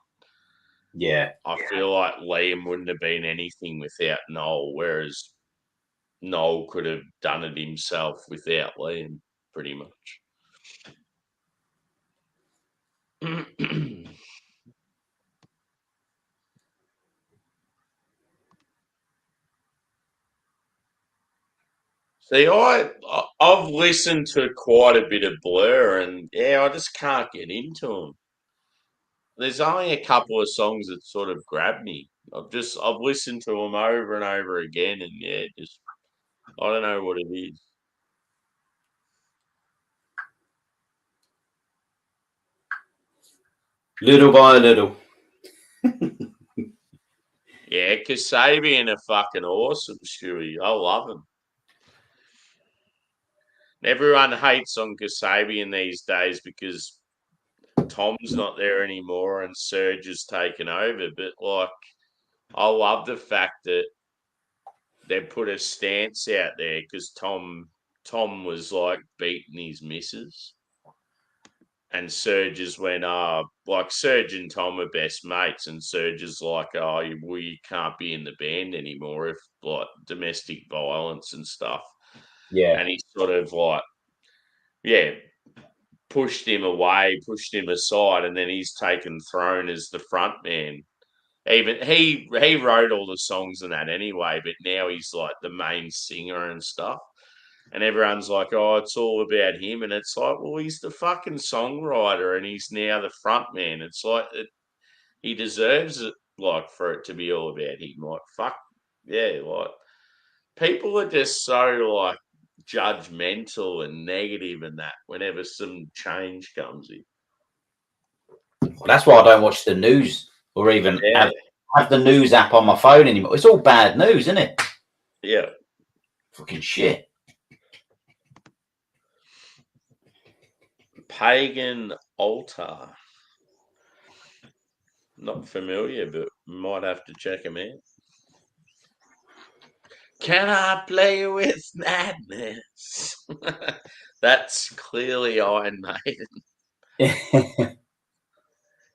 [SPEAKER 2] Yeah.
[SPEAKER 1] I feel like Liam wouldn't have been anything without Noel, whereas Noel could have done it himself without Liam, pretty much. See, I've listened to quite a bit of Blur, and yeah, I just can't get into them. There's only a couple of songs that sort of grab me. I've listened to them over and over again, and yeah, just I don't know what it is.
[SPEAKER 2] Little by little.
[SPEAKER 1] Yeah, Kasabian are fucking awesome, Stewie. I love them. Everyone hates on Kasabian these days because Tom's not there anymore and Serge has taken over. But like, I love the fact that they put a stance out there because Tom was like beating his missus. And Serge just went, like Serge and Tom are best mates, and Serge is like, you can't be in the band anymore if like domestic violence and stuff.
[SPEAKER 2] Yeah.
[SPEAKER 1] And he sort of like, yeah, pushed him away, pushed him aside, and then he's taken throne as the front man. Even he wrote all the songs and that anyway, but now he's like the main singer and stuff. And everyone's like, oh, it's all about him. And it's like, well, he's the fucking songwriter and he's now the front man. It's like, he deserves it, like, for it to be all about him. Like, fuck, yeah, like, people are just so, like, judgmental and negative and that whenever some change comes in.
[SPEAKER 2] Well, that's why I don't watch the news or even
[SPEAKER 1] Yeah.
[SPEAKER 2] have the news app on my phone anymore. It's all bad news, isn't it?
[SPEAKER 1] Yeah.
[SPEAKER 2] Fucking shit.
[SPEAKER 1] Pagan altar. Not familiar, but might have to check him out. Can I play with madness? That's clearly Iron Maiden.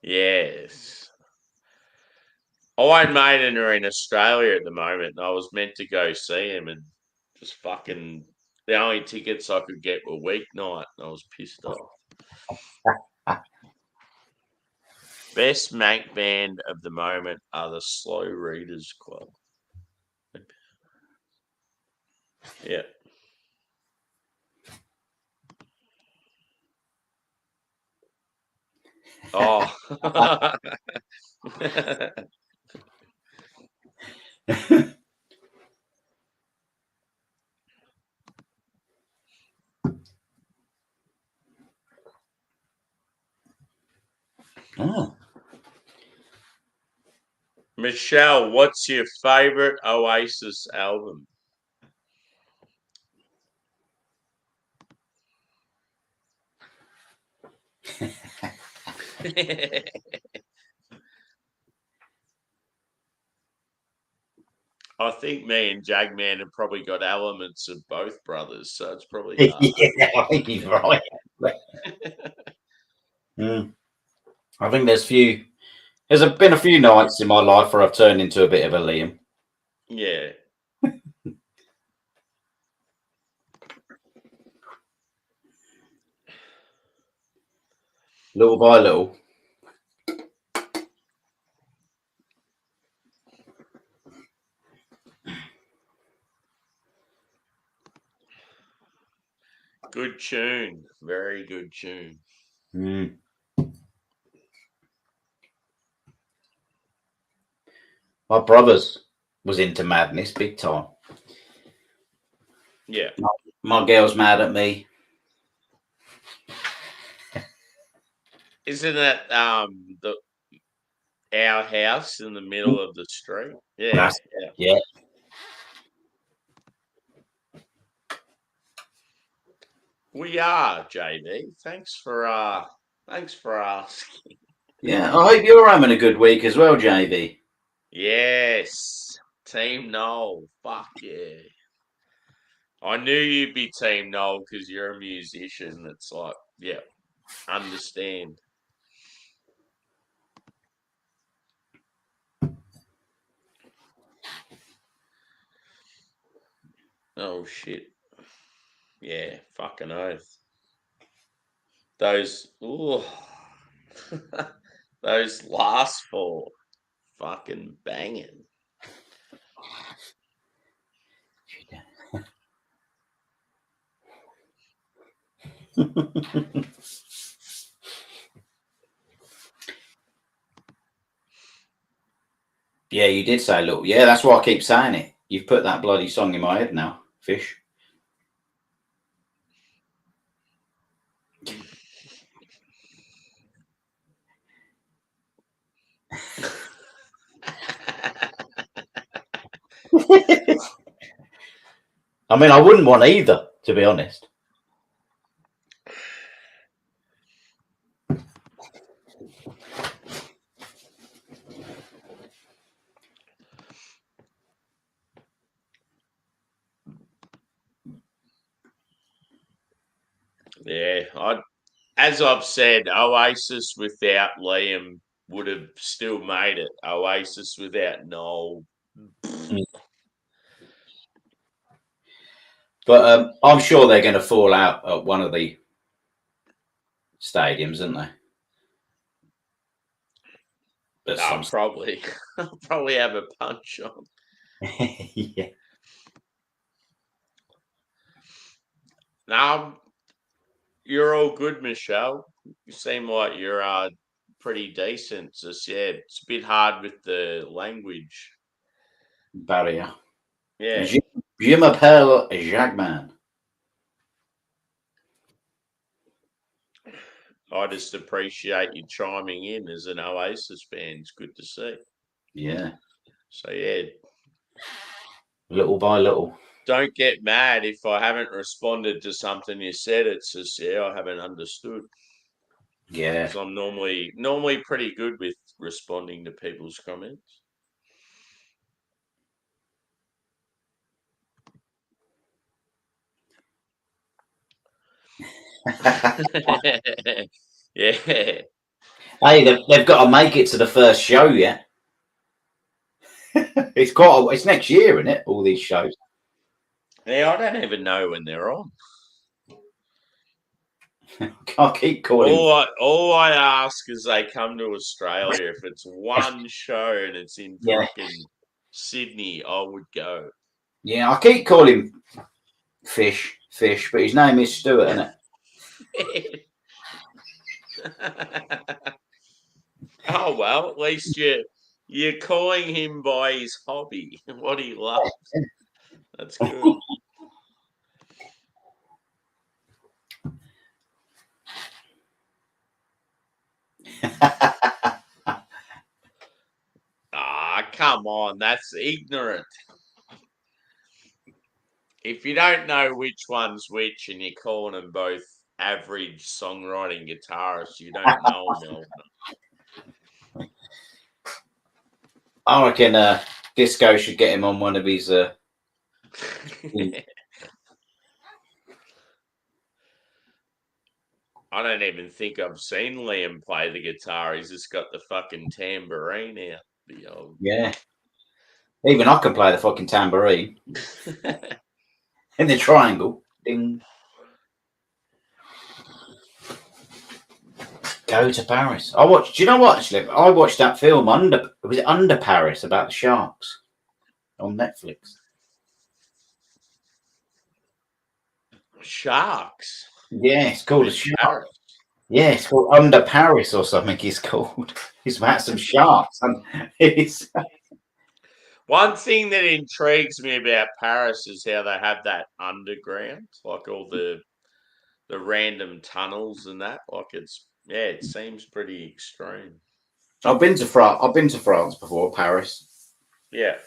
[SPEAKER 1] Yes. Iron Maiden are in Australia at the moment, and I was meant to go see them, and just fucking the only tickets I could get were weeknight, and I was pissed off. Best Mank band of the moment are the Slow Readers Club. Yeah. Oh.
[SPEAKER 2] Oh.
[SPEAKER 1] Michelle, what's your favorite Oasis album? I think me and Jagman have probably got elements of both brothers, so it's probably
[SPEAKER 2] Yeah, I think he's right. I think there's been a few nights in my life where I've turned into a bit of a Liam.
[SPEAKER 1] Yeah.
[SPEAKER 2] Little by little.
[SPEAKER 1] Good tune. Very good tune.
[SPEAKER 2] My brothers was into Madness big time.
[SPEAKER 1] Yeah.
[SPEAKER 2] My girl's mad at me.
[SPEAKER 1] Isn't that our house in the middle of the street? Yeah.
[SPEAKER 2] Yeah.
[SPEAKER 1] We are, JB. Thanks for asking.
[SPEAKER 2] Yeah. I hope you're having a good week as well, JB.
[SPEAKER 1] Yes. Team Noel. Fuck yeah. I knew you'd be Team Noel because you're a musician. It's like, yeah, understand. Oh shit. Yeah, fucking oath. Those those last four fucking banging.
[SPEAKER 2] Yeah, you did say little. Yeah, that's why I keep saying it. You've put that bloody song in my head now, Fish. I mean, I wouldn't want either, to be honest.
[SPEAKER 1] Yeah, as I've said, Oasis without Liam would have still made it. Oasis without Noel.
[SPEAKER 2] But I'm sure they're going to fall out at one of the stadiums, aren't they?
[SPEAKER 1] I'll probably have a punch on.
[SPEAKER 2] Yeah.
[SPEAKER 1] Now, you're all good, Michelle. You seem like you're pretty decent. Just yeah, it's a bit hard with the language.
[SPEAKER 2] Barrier.
[SPEAKER 1] Yeah.
[SPEAKER 2] Je m'appelle Jagman.
[SPEAKER 1] I just appreciate you chiming in as an Oasis fan. It's good to see.
[SPEAKER 2] Yeah.
[SPEAKER 1] So yeah,
[SPEAKER 2] little by little.
[SPEAKER 1] Don't get mad if I haven't responded to something you said. It's just I haven't understood.
[SPEAKER 2] Yeah.
[SPEAKER 1] Because I'm normally pretty good with responding to people's comments. Yeah.
[SPEAKER 2] Hey, they've got to make it to the first show yet. It's next year, isn't it? All these shows.
[SPEAKER 1] Yeah, I don't even know when they're on.
[SPEAKER 2] I keep calling.
[SPEAKER 1] All I ask is they come to Australia. If it's one show and it's in fucking Sydney, I would go.
[SPEAKER 2] Yeah, I keep calling Fish, but his name is Stuart, isn't it?
[SPEAKER 1] Oh well, at least you're calling him by his hobby, what he loves. That's good. come on, that's ignorant. If you don't know which one's which and you're calling them both average songwriting guitarists, you don't know them well.
[SPEAKER 2] I reckon Disco should get him on one of his.
[SPEAKER 1] I don't even think I've seen Liam play the guitar. He's just got the fucking tambourine out. The old...
[SPEAKER 2] Yeah. Even I can play the fucking tambourine in the triangle. Ding. Go to Paris. I watched. Do you know what? Actually, I watched that film Was it Under Paris about the sharks on Netflix?
[SPEAKER 1] Sharks.
[SPEAKER 2] Yeah, it's called a shark.
[SPEAKER 1] Paris.
[SPEAKER 2] Yeah, it's called Under Paris or something. It's called. It's about some sharks. And it's
[SPEAKER 1] one thing that intrigues me about Paris is how they have that underground, like all the random tunnels and that. Like it seems pretty extreme.
[SPEAKER 2] I've been to France. I've been to France before, Paris.
[SPEAKER 1] Yeah.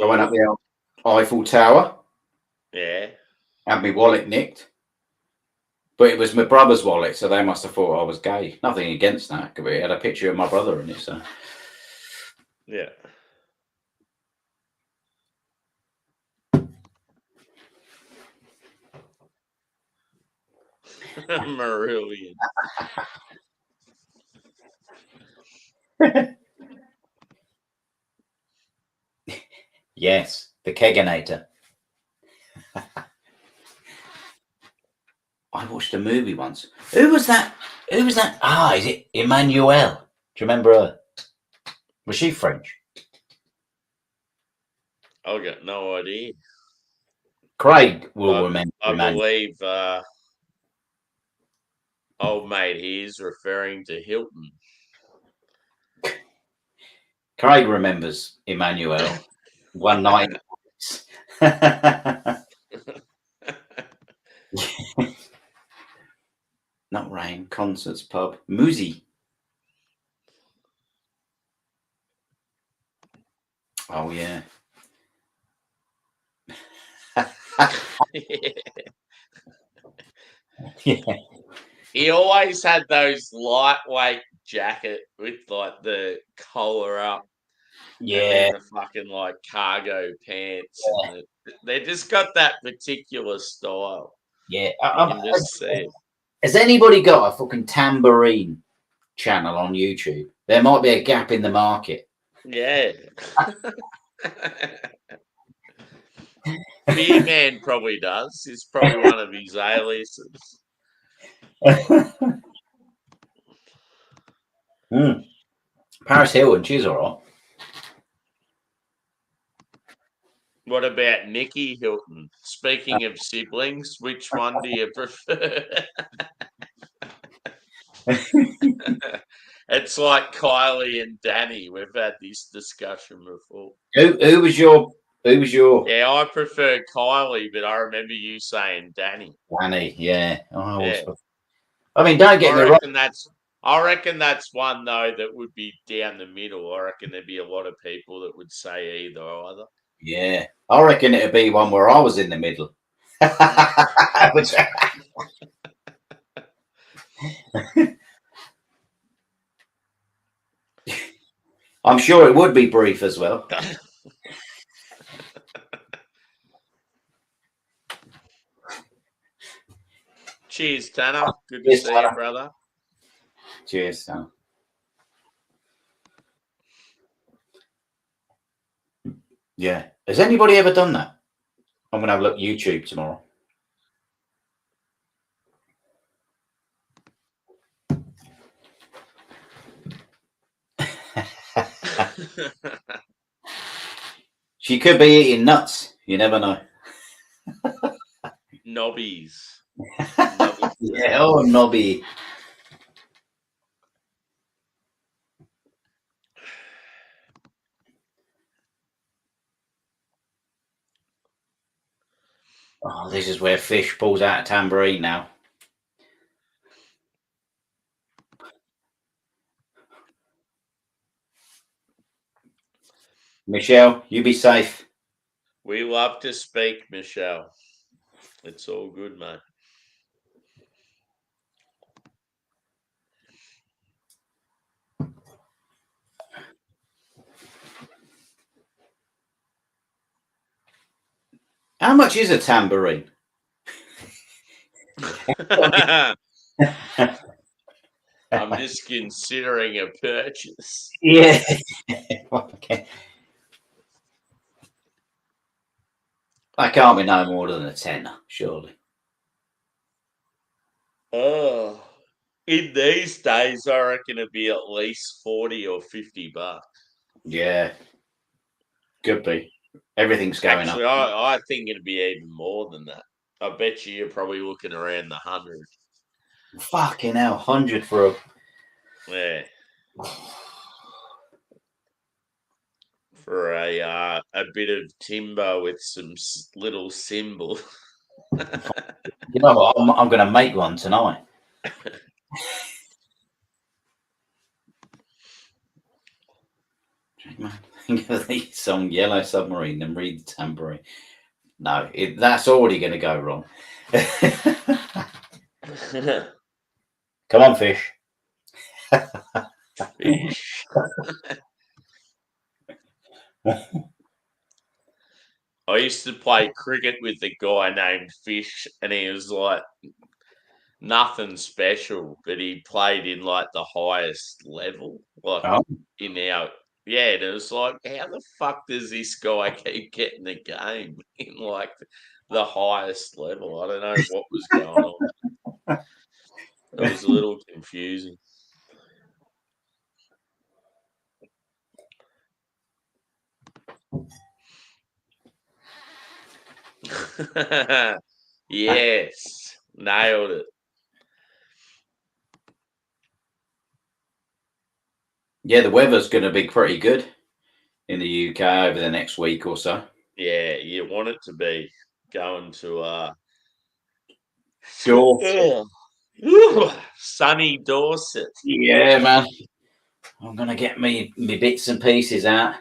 [SPEAKER 2] I went up the Eiffel Tower.
[SPEAKER 1] Yeah.
[SPEAKER 2] Had my wallet nicked. But it was my brother's wallet, so they must have thought I was gay. Nothing against that, because it had a picture of my brother in it. So,
[SPEAKER 1] yeah. Marillion.
[SPEAKER 2] Yes, the Keganator. I watched a movie once. Who was that? Is it Emmanuel? Do you remember her? Was she French?
[SPEAKER 1] I got no idea.
[SPEAKER 2] Craig will remember.
[SPEAKER 1] I believe old mate here is referring to Hilton.
[SPEAKER 2] Craig remembers Emmanuel. One night. Not Rain, concerts, pub, Muzi. Oh yeah. Yeah.
[SPEAKER 1] He always had those lightweight jacket with like the collar up.
[SPEAKER 2] Yeah.
[SPEAKER 1] And then the fucking like cargo pants.
[SPEAKER 2] Yeah.
[SPEAKER 1] And they just got that particular style.
[SPEAKER 2] Yeah.
[SPEAKER 1] You can just see it.
[SPEAKER 2] Has anybody got a fucking tambourine channel on YouTube? There might be a gap in the market.
[SPEAKER 1] Yeah. Beer Man probably does. It's probably one of his aliases.
[SPEAKER 2] Paris Hilton, she's all right.
[SPEAKER 1] What about Nikki Hilton? Speaking of siblings, which one do you prefer? It's like Kylie and Danny. We've had this discussion before.
[SPEAKER 2] Who was your?
[SPEAKER 1] Yeah, I prefer Kylie, but I remember you saying Danny.
[SPEAKER 2] Danny, yeah. I mean, don't get me wrong.
[SPEAKER 1] I reckon that's one though that would be down the middle. I reckon there'd be a lot of people that would say either.
[SPEAKER 2] Yeah, I reckon it'd be one where I was in the middle. I'm sure it would be brief as well.
[SPEAKER 1] Cheers, Tanner. Good to see you, brother.
[SPEAKER 2] Cheers, Tanner. Yeah. Has anybody ever done that? I'm going to have a look at YouTube tomorrow. She could be eating nuts. You never know.
[SPEAKER 1] Nobbies.
[SPEAKER 2] Yeah, oh, Nobby. Oh, this is where Fish pulls out a tambourine now. Michelle, you be safe.
[SPEAKER 1] We love to speak, Michelle. It's all good, mate.
[SPEAKER 2] How much is a tambourine?
[SPEAKER 1] I'm just considering a purchase.
[SPEAKER 2] Yeah. Okay. That can't be no more than a tenner, surely.
[SPEAKER 1] Oh, in these days, I reckon it'd be at least 40 or 50 bucks.
[SPEAKER 2] Yeah. Could be. Everything's going
[SPEAKER 1] Actually,
[SPEAKER 2] up.
[SPEAKER 1] I think it'd be even more than that. I bet you're probably looking around the 100.
[SPEAKER 2] Fucking hell, 100 for a.
[SPEAKER 1] Yeah. For a bit of timber with some little symbol.
[SPEAKER 2] You know what? I'm going to make one tonight. Think of the song Yellow Submarine and read the tambourine. No, that's already going to go wrong. Come on, fish.
[SPEAKER 1] Fish. I used to play cricket with a guy named Fish, and he was like nothing special, but he played in like the highest level, like in our. Yeah, and it was like, how the fuck does this guy keep getting the game in like the highest level? I don't know what was going on. It was a little confusing. Yes, nailed it.
[SPEAKER 2] Yeah, the weather's going to be pretty good in the UK over the next week or so.
[SPEAKER 1] Yeah, you want it to be going to sunny Dorset.
[SPEAKER 2] Yeah, man. I'm going to get me bits and pieces out.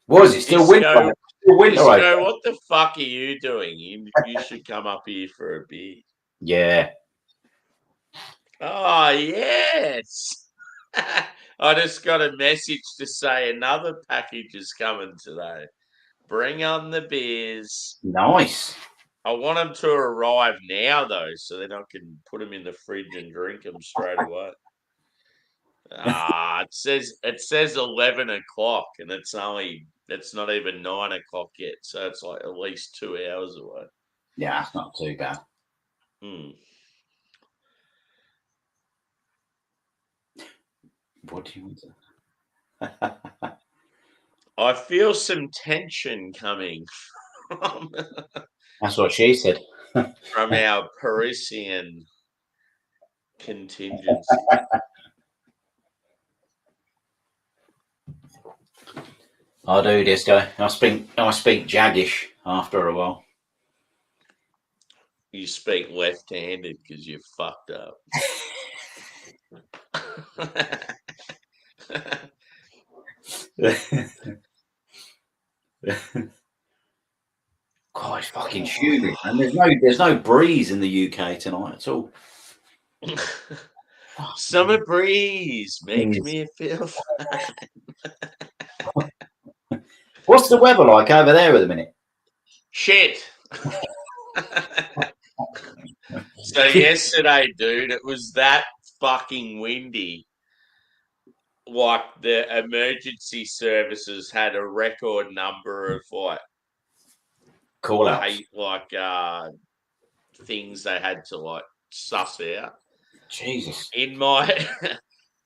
[SPEAKER 2] Was it still winter?
[SPEAKER 1] Disco, what the fuck are you doing? You should come up here for a beer.
[SPEAKER 2] Yeah.
[SPEAKER 1] Oh, yes. I just got a message to say another package is coming today. Bring on the beers.
[SPEAKER 2] Nice.
[SPEAKER 1] I want them to arrive now, though, so then I can put them in the fridge and drink them straight away. It says 11 o'clock, and it's not even 9 o'clock yet, so it's like at least 2 hours away.
[SPEAKER 2] Yeah, that's not too bad. What do you want to?
[SPEAKER 1] I feel some tension coming from.
[SPEAKER 2] That's what she said.
[SPEAKER 1] From our Parisian contingency.
[SPEAKER 2] I'll do this, guy. I speak Jaggish after a while.
[SPEAKER 1] You speak left-handed because you're fucked up.
[SPEAKER 2] God, it's fucking humid, and there's no breeze in the UK tonight at all.
[SPEAKER 1] Summer breeze makes me feel fine.
[SPEAKER 2] What's the weather like over there at the minute?
[SPEAKER 1] Shit. So yesterday, dude, it was that fucking windy. Like the emergency services had a record number of
[SPEAKER 2] Call out.
[SPEAKER 1] Things they had to like suss out.
[SPEAKER 2] Jesus.
[SPEAKER 1] In my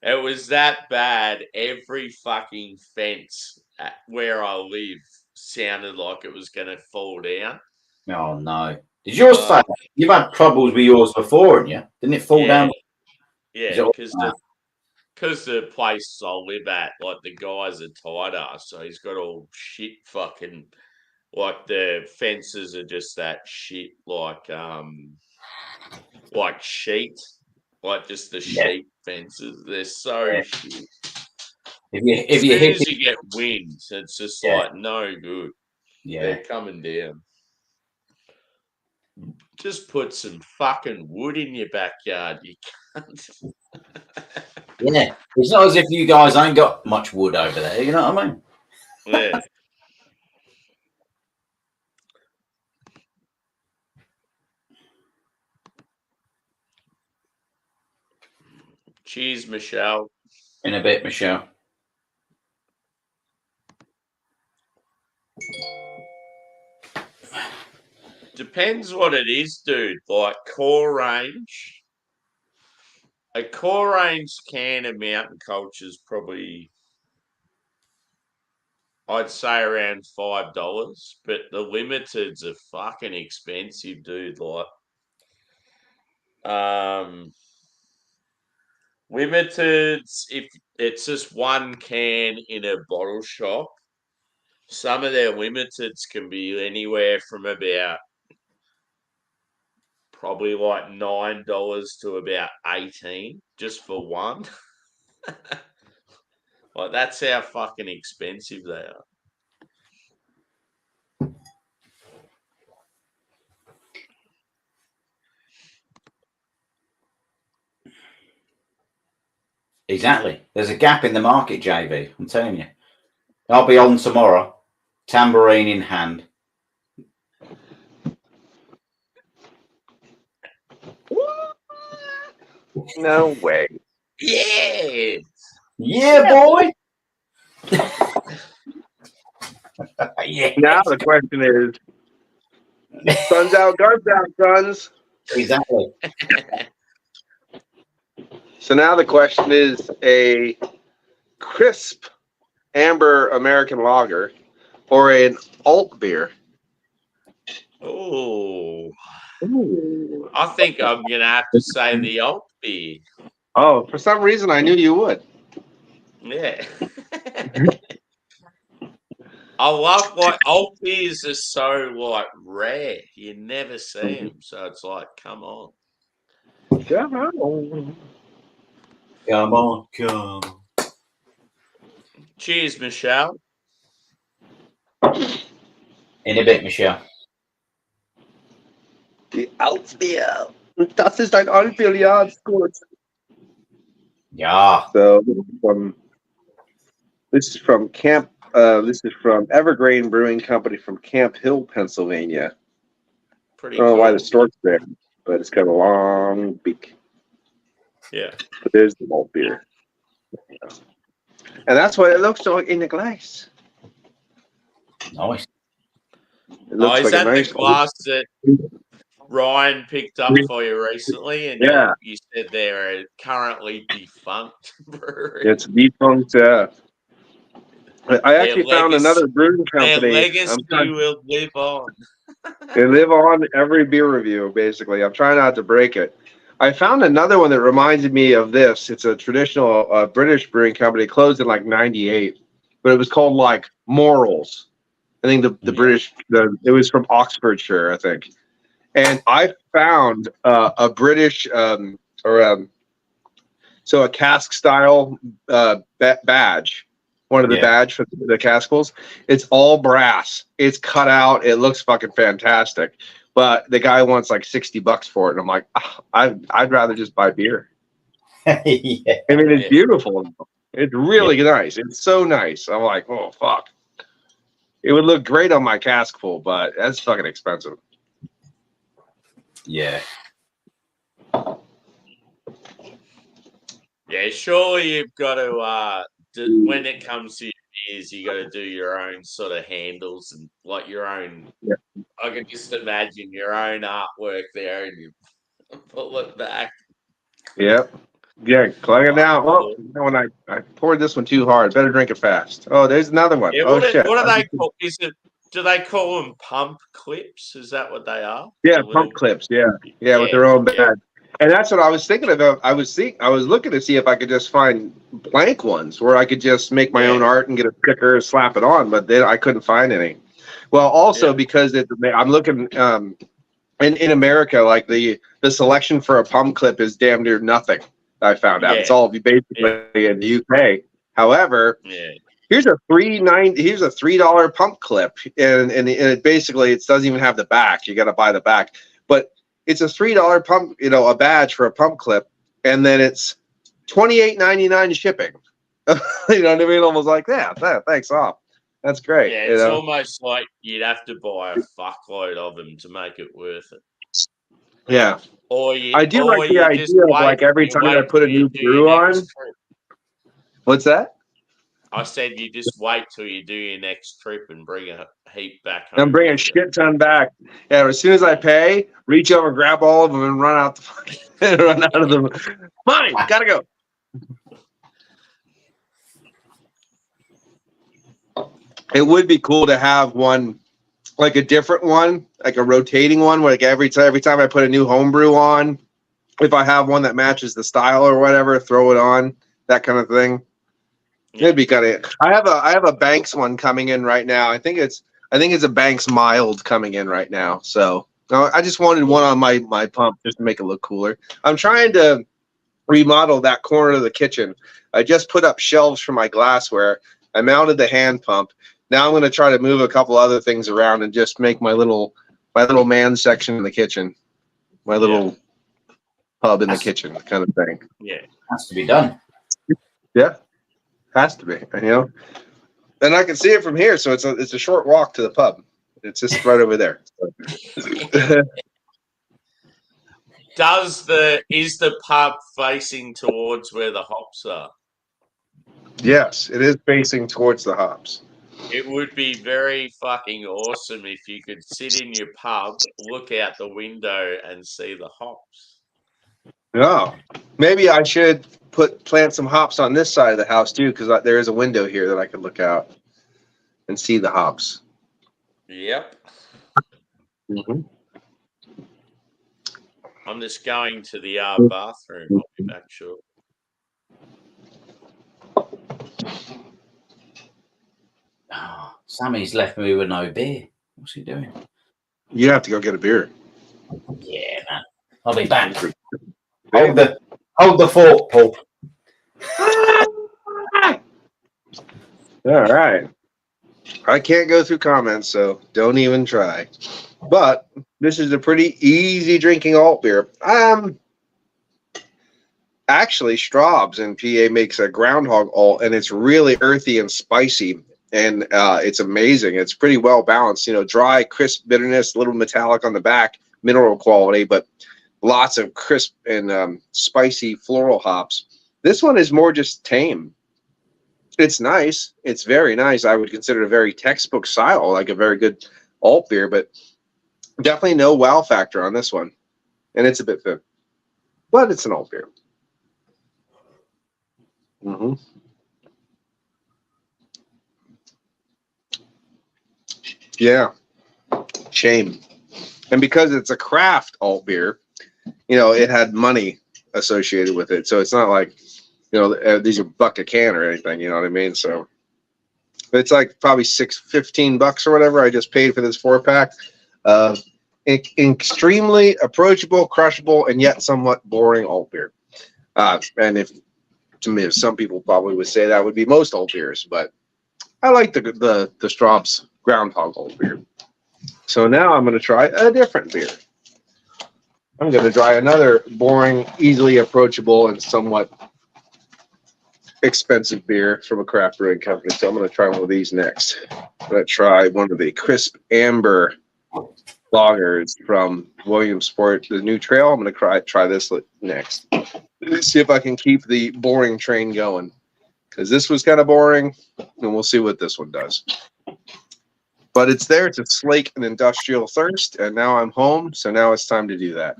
[SPEAKER 1] it was that bad. Every fucking fence where I live sounded like it was gonna fall down.
[SPEAKER 2] Oh no. Did yours fail? You've had troubles with yours before, haven't you? Didn't it fall down?
[SPEAKER 1] Yeah, because the place I live at, like the guy's a tighter, so he's got all shit fucking like the fences are just that shit like sheet. Like just the sheep fences. They're so shit.
[SPEAKER 2] If
[SPEAKER 1] As
[SPEAKER 2] you
[SPEAKER 1] soon
[SPEAKER 2] hit
[SPEAKER 1] as
[SPEAKER 2] it,
[SPEAKER 1] you get wind, it's just
[SPEAKER 2] yeah,
[SPEAKER 1] like no good.
[SPEAKER 2] yeah,
[SPEAKER 1] They're coming down. Just put some fucking wood in your backyard, you cunt.
[SPEAKER 2] yeah. It's not as if you guys ain't got much wood over there. You know what I mean?
[SPEAKER 1] Yeah. Cheers, Michelle.
[SPEAKER 2] In a bit, Michelle.
[SPEAKER 1] Depends what it is, dude. Like core range. A core range can of mountain culture is probably, I'd say, around $5, but the limiteds are fucking expensive, dude. Like, limiteds, if it's just one can in a bottle shop, some of their limiteds can be anywhere from about probably like $9 to about 18 just for one. Like that's how fucking expensive they are.
[SPEAKER 2] Exactly. There's a gap in the market, JV. I'm telling you. I'll be on tomorrow, tambourine in hand.
[SPEAKER 3] No way.
[SPEAKER 1] Yeah.
[SPEAKER 2] Yeah, boy. Yeah.
[SPEAKER 3] Now the question is, sun's out, guns out, sons.
[SPEAKER 2] Exactly.
[SPEAKER 3] So now the question is a crisp amber American lager or an alt beer.
[SPEAKER 1] Oh, I think I'm gonna have to say the alt beer.
[SPEAKER 3] Oh, for some reason I knew you would.
[SPEAKER 1] Yeah. I love like alt beers are so like rare. You never see them, so it's like, come on.
[SPEAKER 3] Come on.
[SPEAKER 2] Come on, come.
[SPEAKER 1] Cheers, Michelle.
[SPEAKER 2] In a bit, Michelle.
[SPEAKER 3] Die Altbier. Das ist ein Altbier, ja, it's good.
[SPEAKER 2] Yeah.
[SPEAKER 3] So this is from Camp. This is from Evergreen Brewing Company from Camp Hill, Pennsylvania.
[SPEAKER 1] Pretty
[SPEAKER 3] I don't know
[SPEAKER 1] cool.
[SPEAKER 3] why the stork's there, but it's got a long beak.
[SPEAKER 1] Yeah.
[SPEAKER 3] But there's the malt beer. And that's what it looks like in the glass.
[SPEAKER 2] Nice.
[SPEAKER 3] It looks
[SPEAKER 1] Is
[SPEAKER 3] like
[SPEAKER 1] that
[SPEAKER 3] a nice
[SPEAKER 1] the glass that Ryan picked up for you recently? And
[SPEAKER 3] yeah,
[SPEAKER 1] you said they're a currently defunct brewery.
[SPEAKER 3] it's defunct. I actually found another brewing
[SPEAKER 1] Their
[SPEAKER 3] company.
[SPEAKER 1] legacy will live on.
[SPEAKER 3] They live on every beer review, basically. I'm trying not to break it. I found another one that reminded me of this. It's a traditional British brewing company, closed in like '98, but it was called like Morals. I think the British, it was from Oxfordshire, I think. And I found a British so a cask style badge, one of the badge for the caskals. It's all brass. It's cut out. It looks fucking fantastic. But the guy wants like $60 for it, and I'm like, I'd rather just buy beer.
[SPEAKER 2] Yeah.
[SPEAKER 3] I mean, it's beautiful. It's really nice. It's so nice. I'm like, oh fuck. It would look great on my cask full, but that's fucking expensive.
[SPEAKER 2] Yeah.
[SPEAKER 1] Yeah, surely you've got to, when it comes to your beers, you got to do your own sort of handles and like your own.
[SPEAKER 3] Yeah.
[SPEAKER 1] I can just imagine your own artwork there, and you pull it back.
[SPEAKER 3] Yep. Yeah, clang it down. Oh, when I poured this one too hard. Better drink it fast. Oh, there's another one.
[SPEAKER 1] Yeah,
[SPEAKER 3] oh shit.
[SPEAKER 1] What do they call? Do they call them pump clips? Is that what they are?
[SPEAKER 3] Yeah, pump clips. Yeah, with their own badge. And that's what I was thinking about. I was looking to see if I could just find blank ones where I could just make my own art and get a sticker and slap it on, but then I couldn't find any. Well, also because I'm looking in America, like the selection for a pump clip is damn near nothing. I found out it's all basically in the UK. However,
[SPEAKER 1] Yeah.
[SPEAKER 3] here's a $3 pump clip, and it basically it doesn't even have the back. You got to buy the back, but it's a $3 pump, a badge for a pump clip, and then it's $28.99 shipping. You know what I mean? Almost like that. Thanks off. That's great.
[SPEAKER 1] Yeah, it's almost like you'd have to buy a fuckload of them to make it worth it.
[SPEAKER 3] Yeah.
[SPEAKER 1] Or
[SPEAKER 3] I do like the idea of like every time I put a new brew on.
[SPEAKER 1] Trip.
[SPEAKER 3] What's that?
[SPEAKER 1] I said you just wait till you do your next trip and bring a heap back home.
[SPEAKER 3] I'm bringing a shit ton back. Yeah, as soon as I pay, reach over, grab all of them, and run out run out of them. Mine, gotta go. It would be cool to have one, like a different one, like a rotating one, where like every time I put a new homebrew on, if I have one that matches the style or whatever, throw it on, that kind of thing. Yeah. It'd be kind of. I have a Banks one coming in right now. I think it's a Banks mild coming in right now. So I just wanted one on my pump just to make it look cooler. I'm trying to remodel that corner of the kitchen. I just put up shelves for my glassware. I mounted the hand pump. Now I'm going to try to move a couple other things around and just make my little man section in the kitchen, my little pub in the kitchen kind of thing.
[SPEAKER 1] Yeah,
[SPEAKER 2] has to be done.
[SPEAKER 3] Yeah, has to be. And I can see it from here, so it's a short walk to the pub. It's just right over there.
[SPEAKER 1] Is the pub facing towards where the hops are?
[SPEAKER 3] Yes, it is facing towards the hops.
[SPEAKER 1] It would be very fucking awesome if you could sit in your pub, look out the window, and see the hops.
[SPEAKER 3] Oh, maybe I should plant some hops on this side of the house too, because there is a window here that I could look out and see the hops.
[SPEAKER 1] Yep.
[SPEAKER 3] Mm-hmm.
[SPEAKER 1] I'm just going to the bathroom. I'll be back shortly.
[SPEAKER 2] Oh, Sammy's left me with no beer. What's he doing?
[SPEAKER 3] You have to go get a beer.
[SPEAKER 2] Yeah, man. I'll be back. Hold the fort, Paul.
[SPEAKER 3] All right. I can't go through comments, so don't even try. But this is a pretty easy drinking alt beer. Actually, Straub's in PA makes a groundhog alt, and it's really earthy and spicy, and it's amazing. It's pretty well balanced. Dry, crisp bitterness, a little metallic on the back, mineral quality, but lots of crisp and spicy floral hops. This one is more just tame. It's nice. It's very nice. I would consider it a very textbook style, like a very good alt beer, but definitely no wow factor on this one. And it's a bit thin, but it's an alt beer. Mm-hmm. Yeah. Shame. And because it's a craft alt beer, it had money associated with it. So it's not like, these are $1 a can or anything, you know what I mean? So it's like probably $15 or whatever I just paid for this 4-pack. Extremely approachable, crushable, and yet somewhat boring alt beer. And some people probably would say that would be most alt beers, but I like the Straub's Groundhog alt beer. So now I'm going to try a different beer. I'm going to try another boring, easily approachable, and somewhat expensive beer from a craft brewing company. So I'm going to try one of these next. I'm going to try one of the crisp amber lagers from Williamsport, the New Trail. I'm going to try this next. Let's see if I can keep the boring train going, because this was kind of boring, and we'll see what this one does. But it's there to slake an industrial thirst, and now I'm home, so now it's time to do that.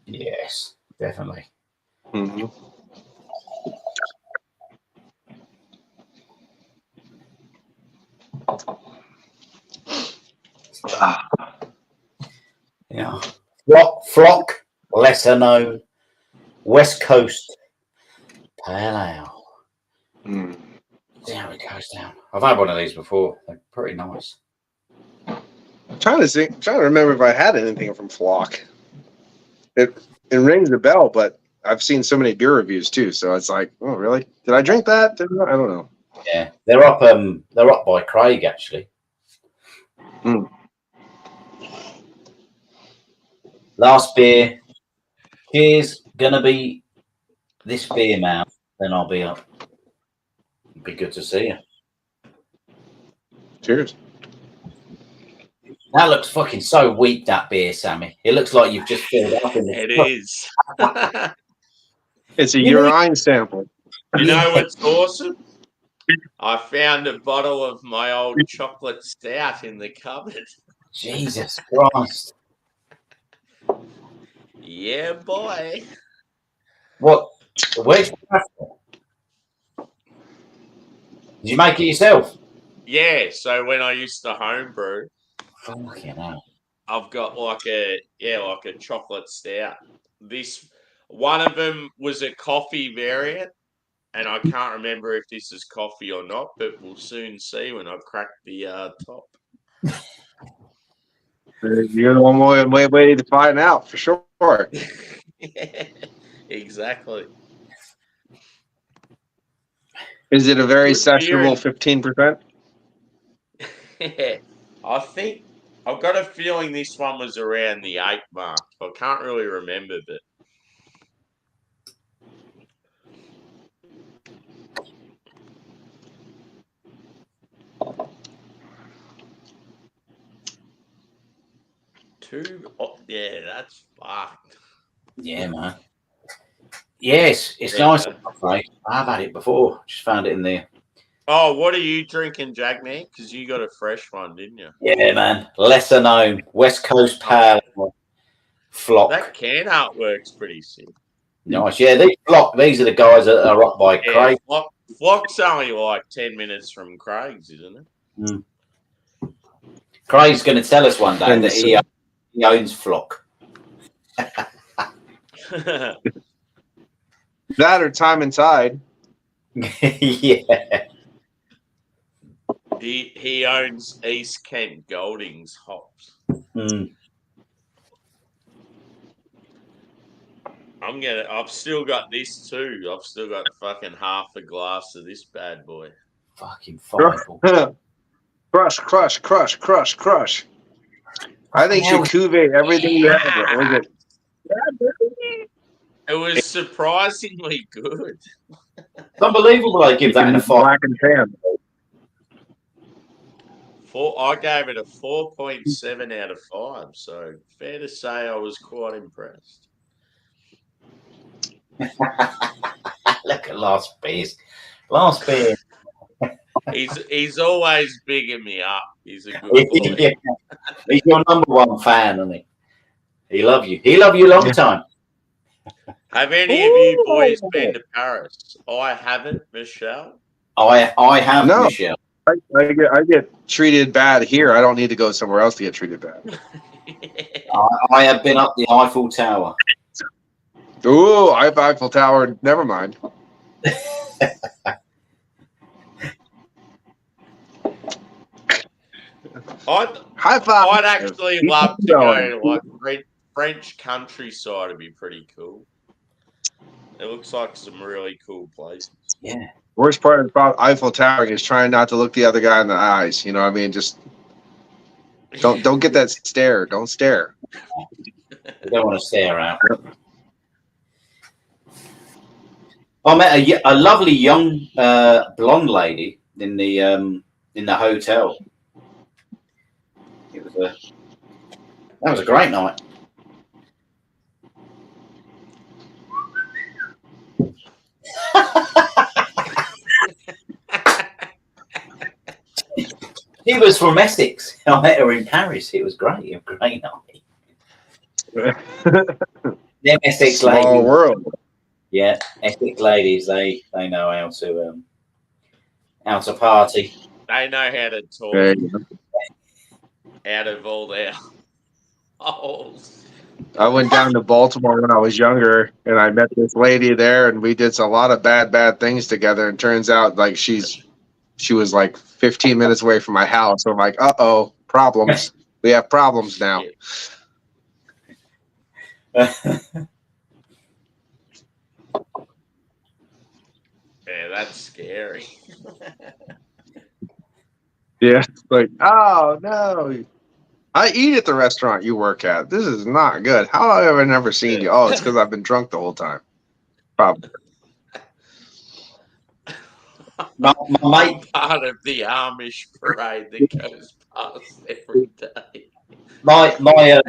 [SPEAKER 2] Yes, definitely.
[SPEAKER 3] Mm-hmm.
[SPEAKER 2] Yeah. Flock, lesser known, West Coast Pale Ale.
[SPEAKER 3] Mm.
[SPEAKER 2] See how it goes down. I've had one of these before. They're pretty nice.
[SPEAKER 3] I'm trying to remember if I had anything from Flock. It rings a bell, but I've seen so many beer reviews too, so it's like, oh really? Did I drink that? I don't know.
[SPEAKER 2] Yeah, they're up by Craig actually. Last beer. Cheers. Gonna be this beer now. Then I'll be up. It'd be good to see you.
[SPEAKER 3] Cheers.
[SPEAKER 2] That looks fucking so weak, that beer, Sammy. It looks like you've just filled up in the
[SPEAKER 1] It is.
[SPEAKER 3] It's a urine sample.
[SPEAKER 1] You know what's awesome? I found a bottle of my old chocolate stout in the cupboard.
[SPEAKER 2] Jesus Christ.
[SPEAKER 1] Yeah, boy.
[SPEAKER 2] What? Where'd you have it? Did you make it yourself?
[SPEAKER 1] Yeah, so when I used to homebrew,
[SPEAKER 2] Fucking hell.
[SPEAKER 1] I've got like a chocolate stout. This one of them was a coffee variant, and I can't remember if this is coffee or not, but we'll soon see when I've cracked the top.
[SPEAKER 3] You're the one way to find out for sure.
[SPEAKER 1] Yeah, exactly.
[SPEAKER 3] Is it a very
[SPEAKER 1] Good beer.
[SPEAKER 3] sessionable 15%?
[SPEAKER 1] I think I've got a feeling this one was around the 8 mark. I can't really remember, but yeah, that's fucked.
[SPEAKER 2] Yeah, man. Yes, it's nice. Right? I've had it before. Just found it in there.
[SPEAKER 1] Oh, what are you drinking, Jack, man? Because you got a fresh one, didn't you?
[SPEAKER 2] Yeah, man. Lesser known. West Coast Pale Flock.
[SPEAKER 1] That can artwork's pretty sick.
[SPEAKER 2] Nice. Yeah, these are the guys that are up by Craig.
[SPEAKER 1] Flock's only like 10 minutes from Craig's, isn't it?
[SPEAKER 2] Mm. Craig's going to tell us one day that he owns Flock.
[SPEAKER 3] That or Time and Tide.
[SPEAKER 2] Yeah.
[SPEAKER 1] He owns East Kent Goldings hops.
[SPEAKER 2] Mm.
[SPEAKER 1] I've still got this too. I've still got fucking half a glass of this bad boy.
[SPEAKER 2] Fucking fireball.
[SPEAKER 3] Crush. I think you cuvee everything you have.
[SPEAKER 1] It was surprisingly good.
[SPEAKER 2] It's unbelievable I give that in a 5.
[SPEAKER 3] Black and tan.
[SPEAKER 1] I gave it a 4.7 out of 5. So fair to say I was quite impressed.
[SPEAKER 2] Look at Last Beer.
[SPEAKER 1] He's always bigging me up. He's a good boy.
[SPEAKER 2] Yeah. He's your number one fan, isn't he? He love you. He love you a long time.
[SPEAKER 1] Have any of you boys been to Paris? I haven't, Michelle.
[SPEAKER 2] I have,
[SPEAKER 3] no.
[SPEAKER 2] Michelle.
[SPEAKER 3] I get treated bad here. I don't need to go somewhere else to get treated bad.
[SPEAKER 2] I have been up the Eiffel Tower.
[SPEAKER 3] Ooh, Eiffel Tower. Never mind. High five.
[SPEAKER 1] I'd actually love to go to like French countryside. It'd be pretty cool. It looks like some really cool places.
[SPEAKER 2] Yeah.
[SPEAKER 3] Worst part about Eiffel Tower is trying not to look the other guy in the eyes. You know what I mean? Just don't get that stare. Don't stare.
[SPEAKER 2] You don't want to stare out. I met a lovely young blonde lady in the hotel. That was a great night. She was from Essex. I met her in Paris. It was great. A great night. Them Essex ladies.
[SPEAKER 3] Small world.
[SPEAKER 2] Yeah, Essex ladies. They know how to party.
[SPEAKER 1] They know how to talk out of all their holes.
[SPEAKER 3] I went down to Baltimore when I was younger, and I met this lady there, and we did a lot of bad things together. And turns out, like she was like 15 minutes away from my house. So I'm like, uh-oh, problems. We have problems now.
[SPEAKER 1] That's scary.
[SPEAKER 3] Yeah, like, oh no. I eat at the restaurant you work at. This is not good. How have I never seen you? Oh, it's because I've been drunk the whole time. Probably.
[SPEAKER 2] My
[SPEAKER 1] I'm
[SPEAKER 2] mate,
[SPEAKER 1] part of the Amish parade that goes past every day.
[SPEAKER 2] my mate,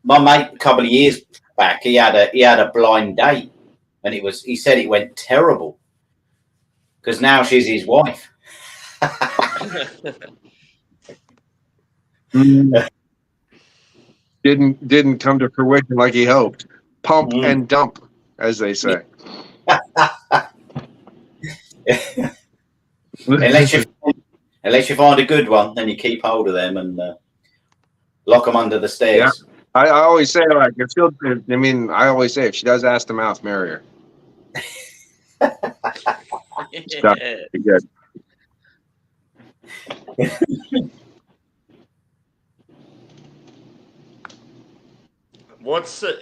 [SPEAKER 2] my mate, a couple of years back, he had a blind date, and he said it went terrible because now she's his wife.
[SPEAKER 3] Didn't come to fruition like he hoped. Pump and dump, as they say.
[SPEAKER 2] unless you find a good one, then you keep hold of them and lock them under the stairs.
[SPEAKER 3] Yeah. I always say, like, I always say, if she does ass to mouth, marry her. Stuff good.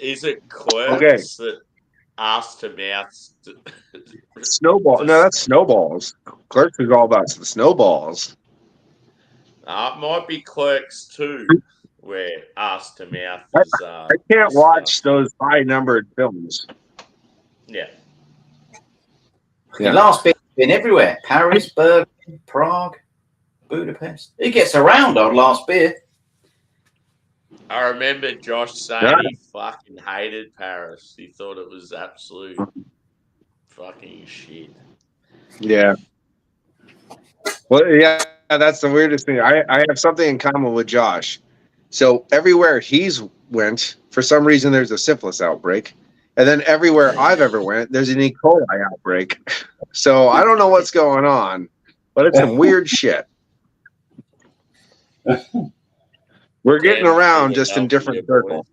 [SPEAKER 1] Is it Clerks that ass to mouth?
[SPEAKER 3] Snowball. No, that's Snowballs. Clerks is all about the snowballs.
[SPEAKER 1] It might be Clerks too, where ass to mouth is.
[SPEAKER 3] I can't watch those high-numbered films.
[SPEAKER 1] Yeah.
[SPEAKER 2] The last bit's been everywhere: Paris, Berlin, Prague, Budapest. He gets around on last bit.
[SPEAKER 1] I remember Josh saying he fucking hated Paris. He thought it was absolute fucking shit.
[SPEAKER 3] Yeah. Well, yeah, that's the weirdest thing. I have something in common with Josh. So everywhere he's went, for some reason, there's a syphilis outbreak. And then everywhere I've ever went, there's an E. coli outbreak. So I don't know what's going on, but it's some weird shit. We're getting around just in different circles.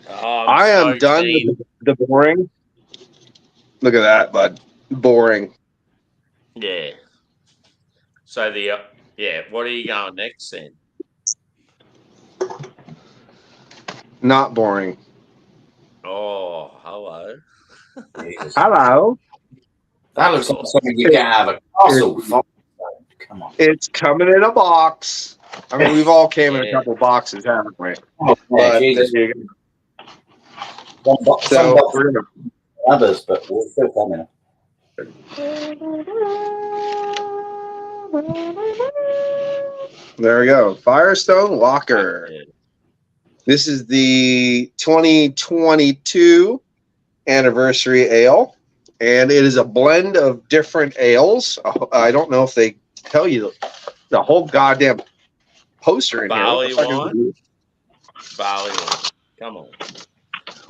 [SPEAKER 3] I am done with the boring. Look at that, bud. Boring.
[SPEAKER 1] Yeah. So what are you going next then?
[SPEAKER 3] Not boring.
[SPEAKER 1] Oh, hello.
[SPEAKER 3] Hello.
[SPEAKER 2] That looks like something you get out of a castle. Come on.
[SPEAKER 3] It's coming in a box. I mean, we've all came in a couple boxes, haven't we?
[SPEAKER 2] Oh, yeah, Jesus. Some others, but we're still coming.
[SPEAKER 3] There we go. Firestone Walker. This is the 2022 anniversary ale, and it is a blend of different ales. I don't know if they tell you the whole goddamn poster in
[SPEAKER 1] Barley
[SPEAKER 3] here.
[SPEAKER 1] wine? Barley wine. Come on.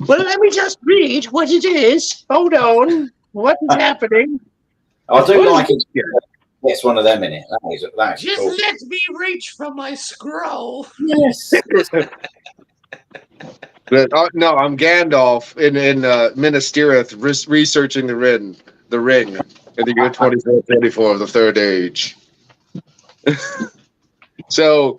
[SPEAKER 3] Well, let me just read what it is. Hold on. What is happening?
[SPEAKER 2] I do like it. Yes, one of them in it. That is
[SPEAKER 1] just
[SPEAKER 2] cool.
[SPEAKER 1] let me reach for my scroll.
[SPEAKER 2] Yes.
[SPEAKER 3] But, no, I'm Gandalf in Minas Tirith researching the ring in the year 2444 of the Third Age. So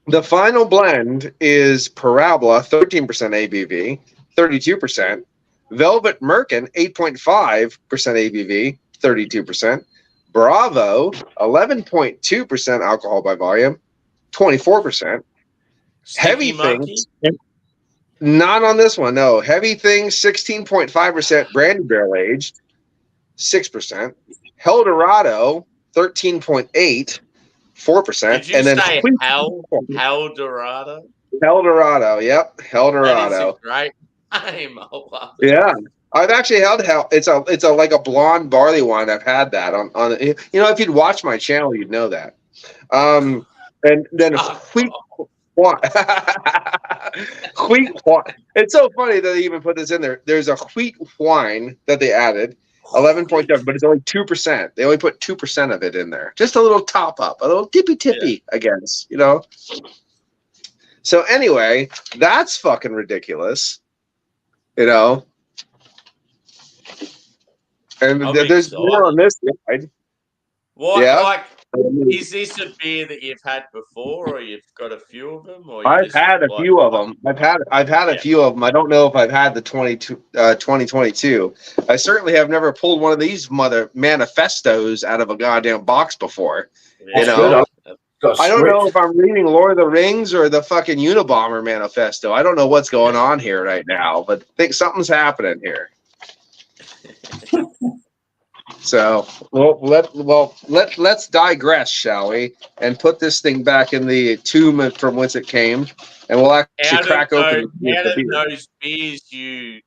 [SPEAKER 3] the final blend is Parabola, 13% ABV, 32%. Velvet Merkin, 8.5% ABV, 32%. Bravo, 11.2% alcohol by volume, 24%. Heavy Things, not on this one, no. Heavy Things, 16.5% brandy barrel aged, 6%. Eldorado, 13.8%, 4%.
[SPEAKER 1] Did you say Eldorado?
[SPEAKER 3] Eldorado, yep. Eldorado.
[SPEAKER 1] That is a great name. I love it.
[SPEAKER 3] Yeah. I've actually held it's a like a blonde barley wine. I've had that on if you'd watch my channel, you'd know that. And then wheat wine. Wheat wine. It's so funny that they even put this in there. There's a wheat wine that they added, 11.7, but it's only 2%. They only put 2% of it in there. Just a little top up, a little tippy, I guess, So anyway, that's fucking ridiculous, And there's more on this side.
[SPEAKER 1] What?
[SPEAKER 3] Yeah.
[SPEAKER 1] Like, Is this a beer that you've had before, or you've got a few of them, or you
[SPEAKER 3] I've
[SPEAKER 1] just
[SPEAKER 3] had a
[SPEAKER 1] like
[SPEAKER 3] few of them. I've had a
[SPEAKER 1] Yeah.
[SPEAKER 3] few of them. I don't know if I've had the 2022. I certainly have never pulled one of these mother manifestos out of a goddamn box before.
[SPEAKER 1] Yeah.
[SPEAKER 3] You
[SPEAKER 2] That's good.
[SPEAKER 3] know,
[SPEAKER 2] I've got a
[SPEAKER 3] I don't know
[SPEAKER 2] script.
[SPEAKER 3] if I'm reading Lord of the Rings or the fucking Unabomber manifesto. I don't know what's going on here right now, but I think something's happening here. So, let's digress, shall we? And put this thing back in the tomb from whence it came, and we'll actually crack open
[SPEAKER 1] Out
[SPEAKER 3] the
[SPEAKER 1] of
[SPEAKER 3] beer.
[SPEAKER 1] those beers you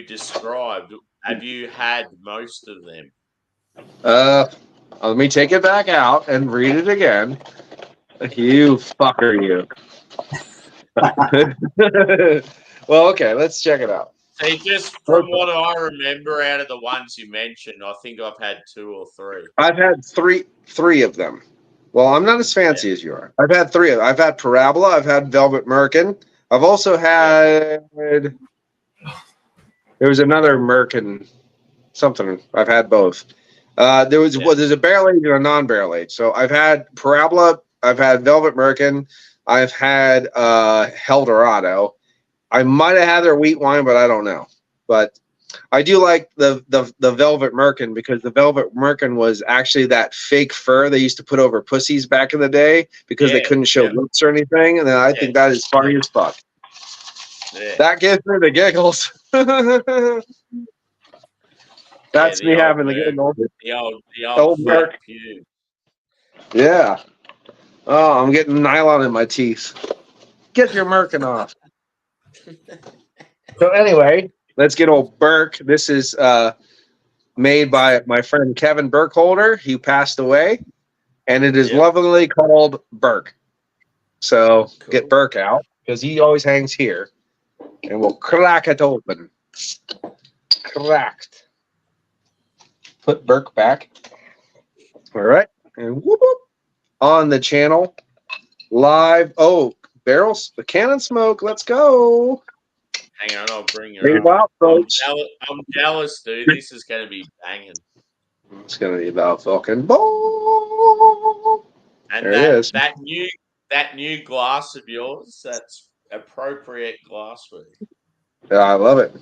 [SPEAKER 1] described, have you had most of them?
[SPEAKER 3] Let me take it back out and read it again. You fucker, you. Well, okay, let's check it out.
[SPEAKER 1] So just from what I remember out of the ones you mentioned, I think I've had 2 or 3.
[SPEAKER 3] I've had three of them. Well, I'm not as fancy as you are. I've had 3 of them. I've had Parabola. I've had Velvet Merkin. I've also had. There was another Merkin something. I've had both. There's a barrel age and a non-barrel age. So I've had Parabola. I've had Velvet Merkin. I've had Eldorado. I might have had their wheat wine, but I don't know. But I do like the Velvet Merkin because the Velvet Merkin was actually that fake fur they used to put over pussies back in the day because they couldn't show lips or anything. And then I think that is funny as fuck.
[SPEAKER 1] Yeah.
[SPEAKER 3] That gives me the giggles. That's me having the giggles.
[SPEAKER 1] The old
[SPEAKER 3] Merc.
[SPEAKER 1] pew.
[SPEAKER 3] Yeah. Oh, I'm getting nylon in my teeth. Get your Merkin off. So anyway, let's get old Burke. This is made by my friend Kevin Burkholder. He passed away, and it is lovingly called Burke. So get Burke out because he always hangs here, and we'll crack it open. Cracked. Put Burke back. All right, and whoop, whoop, on the channel live. Oh, barrels, the cannon smoke. Let's go.
[SPEAKER 1] Hang on, I'll bring her up. I'm jealous, dude. This is going to be banging.
[SPEAKER 3] It's going to be about fucking ball.
[SPEAKER 1] And
[SPEAKER 3] there it is.
[SPEAKER 1] That new glass of yours, that's appropriate glassware.
[SPEAKER 3] Yeah, I love it.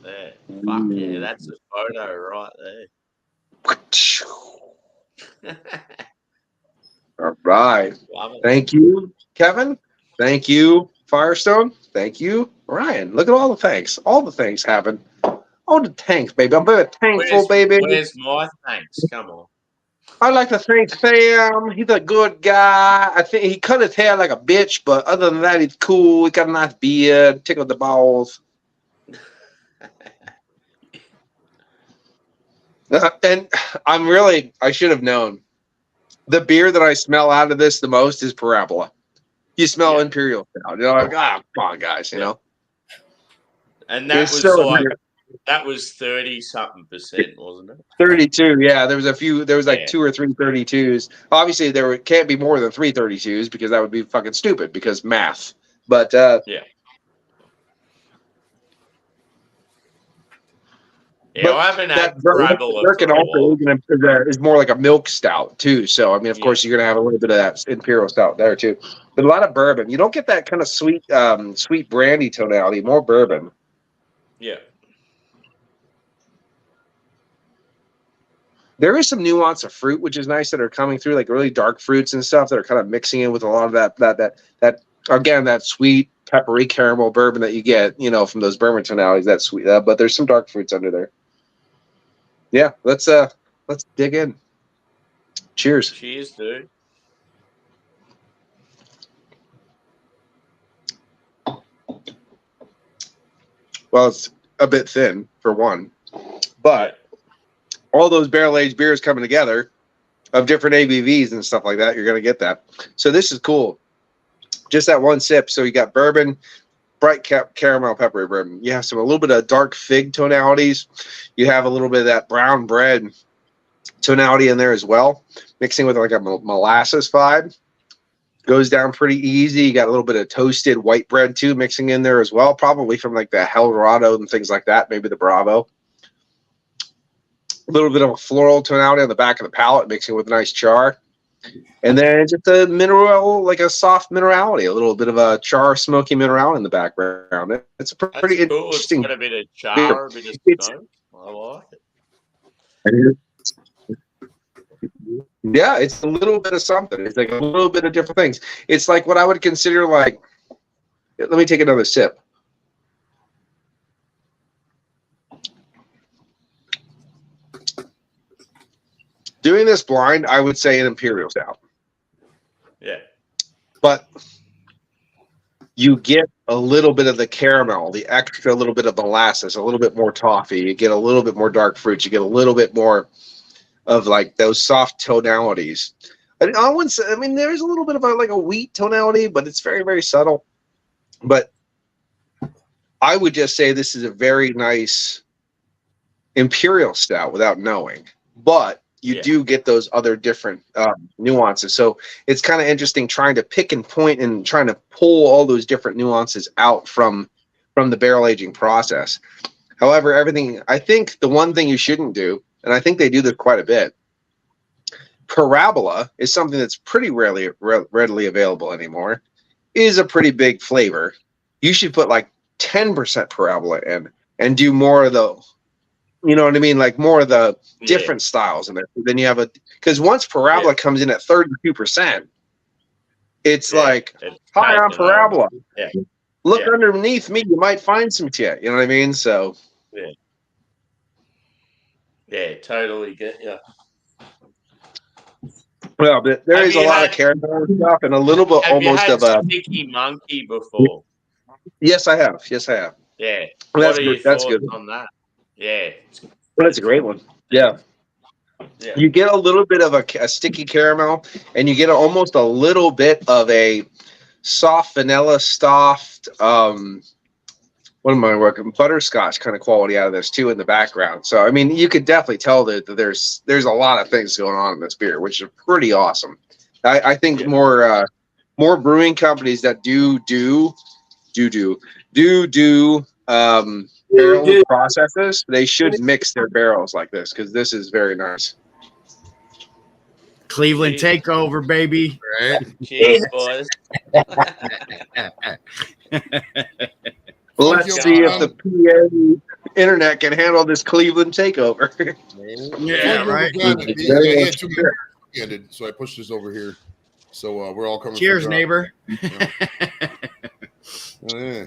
[SPEAKER 1] There. Fuck yeah, that's a photo right there.
[SPEAKER 3] All right. Thank you, Kevin. Thank you, Firestone. Thank you, Ryan. Look at all the thanks. All the thanks happen. All the thanks, baby. I'm very thankful, baby.
[SPEAKER 1] Where's my thanks? Come on.
[SPEAKER 3] I'd like to thank Sam. He's a good guy. I think he cut his hair like a bitch, but other than that, he's cool. He got a nice beard. Tickled the balls. And I should have known. The beer that I smell out of this the most is Parabola. You smell Imperial Stout. You're like, come on, guys, you know.
[SPEAKER 1] And that was 30-something%, wasn't it?
[SPEAKER 3] 32, yeah. There was a few. There was like 2 or 3 32s. Obviously, can't be more than 3 32s because that would be fucking stupid because math. But
[SPEAKER 1] yeah. Yeah, I haven't had Parabola.
[SPEAKER 3] Birkin also is more like a milk stout too. So I mean, of course, you're gonna have a little bit of that Imperial Stout there too. But a lot of bourbon. You don't get that kind of sweet brandy tonality. More bourbon.
[SPEAKER 1] Yeah.
[SPEAKER 3] There is some nuance of fruit, which is nice that are coming through, like really dark fruits and stuff that are kind of mixing in with a lot of that sweet peppery caramel bourbon that you get, from those bourbon tonalities. That sweet, but there's some dark fruits under there. Yeah, let's dig in. Cheers.
[SPEAKER 1] Cheers, dude.
[SPEAKER 3] Well, it's a bit thin for one, but all those barrel-aged beers coming together of different ABVs and stuff like that, you're going to get that. So this is cool. Just that one sip. So you got bourbon, bright caramel peppery bourbon. You have a little bit of dark fig tonalities. You have a little bit of that brown bread tonality in there as well, mixing with like a molasses vibe. Goes down pretty easy. You got a little bit of toasted white bread too mixing in there as well, probably from like the Eldorado and things like that, maybe the Bravo. A little bit of a floral tonality on the back of the palate, mixing with a nice char. And then just a mineral, like a soft minerality, a little bit of a char, smoky minerality in the background. It's a pretty
[SPEAKER 1] That's cool.
[SPEAKER 3] interesting.
[SPEAKER 1] It's got a bit of char, a bit of smoke. I like it.
[SPEAKER 3] Yeah, it's a little bit of something. It's like a little bit of different things. It's like what I would consider like. Let me take another sip. Doing this blind, I would say an imperial stout.
[SPEAKER 1] Yeah.
[SPEAKER 3] But you get a little bit of the caramel, the extra little bit of molasses, a little bit more toffee. You get a little bit more dark fruits. You get a little bit more of like those soft tonalities. I wouldn't say, I mean, there's a little bit of like a wheat tonality, but it's very, very subtle. But I would just say this is a very nice imperial stout without knowing. But you do get those other different nuances. So it's kind of interesting trying to pick and point and trying to pull all those different nuances out from the barrel aging process. However, I think the one thing you shouldn't do, and I think they do this quite a bit, parabola is something that's pretty readily available anymore, is a pretty big flavor. You should put like 10% parabola in and do more of the, you know what I mean? Like more of the different styles in there. Then you have because once parabola comes in at 32%, it's like, hi, I'm parabola. Look underneath me, you might find some shit. You know what I mean? So yeah,
[SPEAKER 1] totally get you.
[SPEAKER 3] Well, but there is a lot of caramel stuff and a little bit almost of a
[SPEAKER 1] sticky monkey before.
[SPEAKER 3] Yes, I have. Yes, I have.
[SPEAKER 1] Yeah.
[SPEAKER 3] Well, that's good. That's good
[SPEAKER 1] on that. Yeah.
[SPEAKER 3] Well, that's a great one. Yeah. You get a little bit of a sticky caramel, and you get almost a little bit of a soft vanilla, soft, what am I working? Butterscotch kind of quality out of this too in the background. So I mean, you could definitely tell that there's a lot of things going on in this beer, which is pretty awesome. I think more brewing companies that do barrel processes, they should mix their barrels like this because this is very nice.
[SPEAKER 4] Cleveland takeover, baby.
[SPEAKER 1] Right. Cheers, boys.
[SPEAKER 3] Let's see if the PA internet can handle this Cleveland takeover.
[SPEAKER 4] Yeah, right.
[SPEAKER 5] So I pushed this over here. So we're all coming.
[SPEAKER 4] Cheers, neighbor.
[SPEAKER 5] Yeah.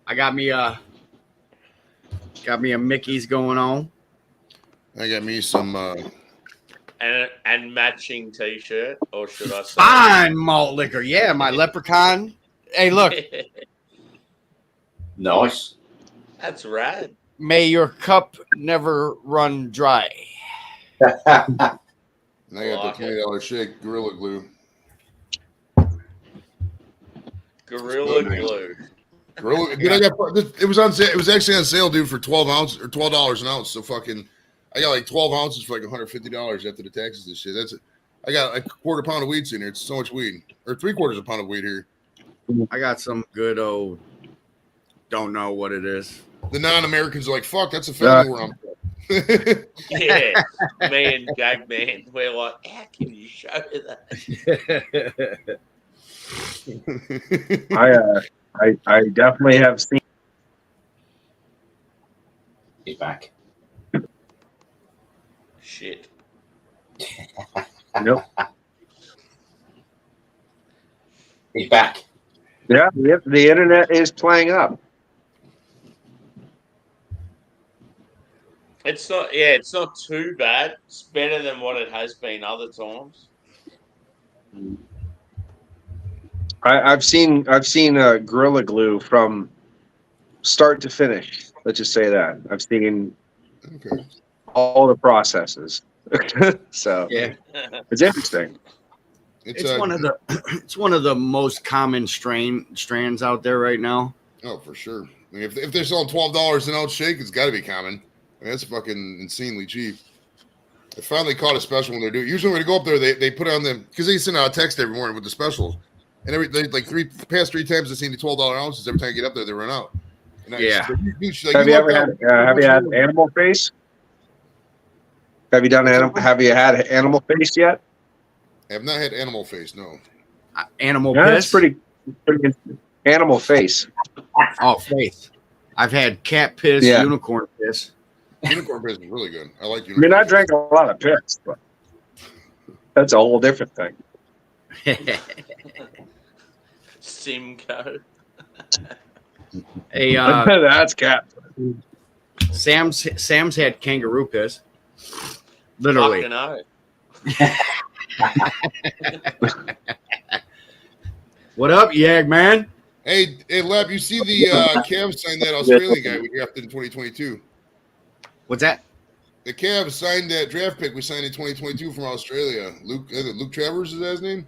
[SPEAKER 4] I got me a Mickey's going on.
[SPEAKER 5] I got me some
[SPEAKER 1] and matching t-shirt, or should I say
[SPEAKER 4] fine malt liquor? Yeah, my leprechaun. Hey, look.
[SPEAKER 2] Nice.
[SPEAKER 1] That's rad.
[SPEAKER 4] May your cup never run dry.
[SPEAKER 5] And I got the $20 shake Gorilla Glue.
[SPEAKER 1] Gorilla Glue.
[SPEAKER 5] Gorilla. Dude, it was on sale. It was actually on sale, dude, for $12 an ounce. So fucking, I got like 12 ounces for like $150 after the taxes and shit. I got like a quarter pound of weeds in here. It's so much weed, or 3/4 pound of weed here.
[SPEAKER 4] I got some good old. Don't know what it is.
[SPEAKER 5] The non-Americans are like, fuck, that's a family where I'm from.
[SPEAKER 1] Yeah, me and Gag Man, we're like, how can you show that?
[SPEAKER 3] I definitely have seen.
[SPEAKER 2] He's back.
[SPEAKER 1] Shit.
[SPEAKER 3] Nope.
[SPEAKER 2] He's back.
[SPEAKER 3] Yeah, the internet is playing up.
[SPEAKER 1] It's not too bad. It's better than what it has been other times.
[SPEAKER 3] I've seen Gorilla Glue from start to finish. Let's just say that I've seen all the processes. So
[SPEAKER 4] yeah,
[SPEAKER 3] it's interesting.
[SPEAKER 4] It's one of the most common strands out there right now.
[SPEAKER 5] Oh, for sure. I mean, if they're selling $12 an ounce shake, it's got to be common. I mean, that's fucking insanely cheap. I finally caught a special when they're doing. Usually when they go up there, they put on them because they send out a text every morning with the specials. And past three times I've seen the $12 ounces. Every time I get up there, they run out.
[SPEAKER 3] Have you had Animal Face? Have you had Animal Face yet?
[SPEAKER 5] I have not had animal face. No.
[SPEAKER 4] Animal
[SPEAKER 3] Yeah,
[SPEAKER 4] piss.
[SPEAKER 3] that's pretty interesting. Animal face.
[SPEAKER 4] Oh, face. I've had cat piss,
[SPEAKER 3] Yeah.
[SPEAKER 4] unicorn piss.
[SPEAKER 5] Unicorn piss is really good. I like
[SPEAKER 3] I
[SPEAKER 5] unicorn.
[SPEAKER 3] mean, I
[SPEAKER 5] piss.
[SPEAKER 3] drank a lot of piss, but that's a whole different thing.
[SPEAKER 1] Simcoe.
[SPEAKER 4] Hey,
[SPEAKER 3] That's cat.
[SPEAKER 4] Sam's had kangaroo piss. Literally.
[SPEAKER 1] Fucking hell.
[SPEAKER 4] What up, Yag man?
[SPEAKER 5] Hey, Lab, you see the Cavs signed that Australian guy we drafted in 2022?
[SPEAKER 4] What's that?
[SPEAKER 5] The Cavs signed that draft pick we signed in 2022 from Australia. Luke Travers is that his name?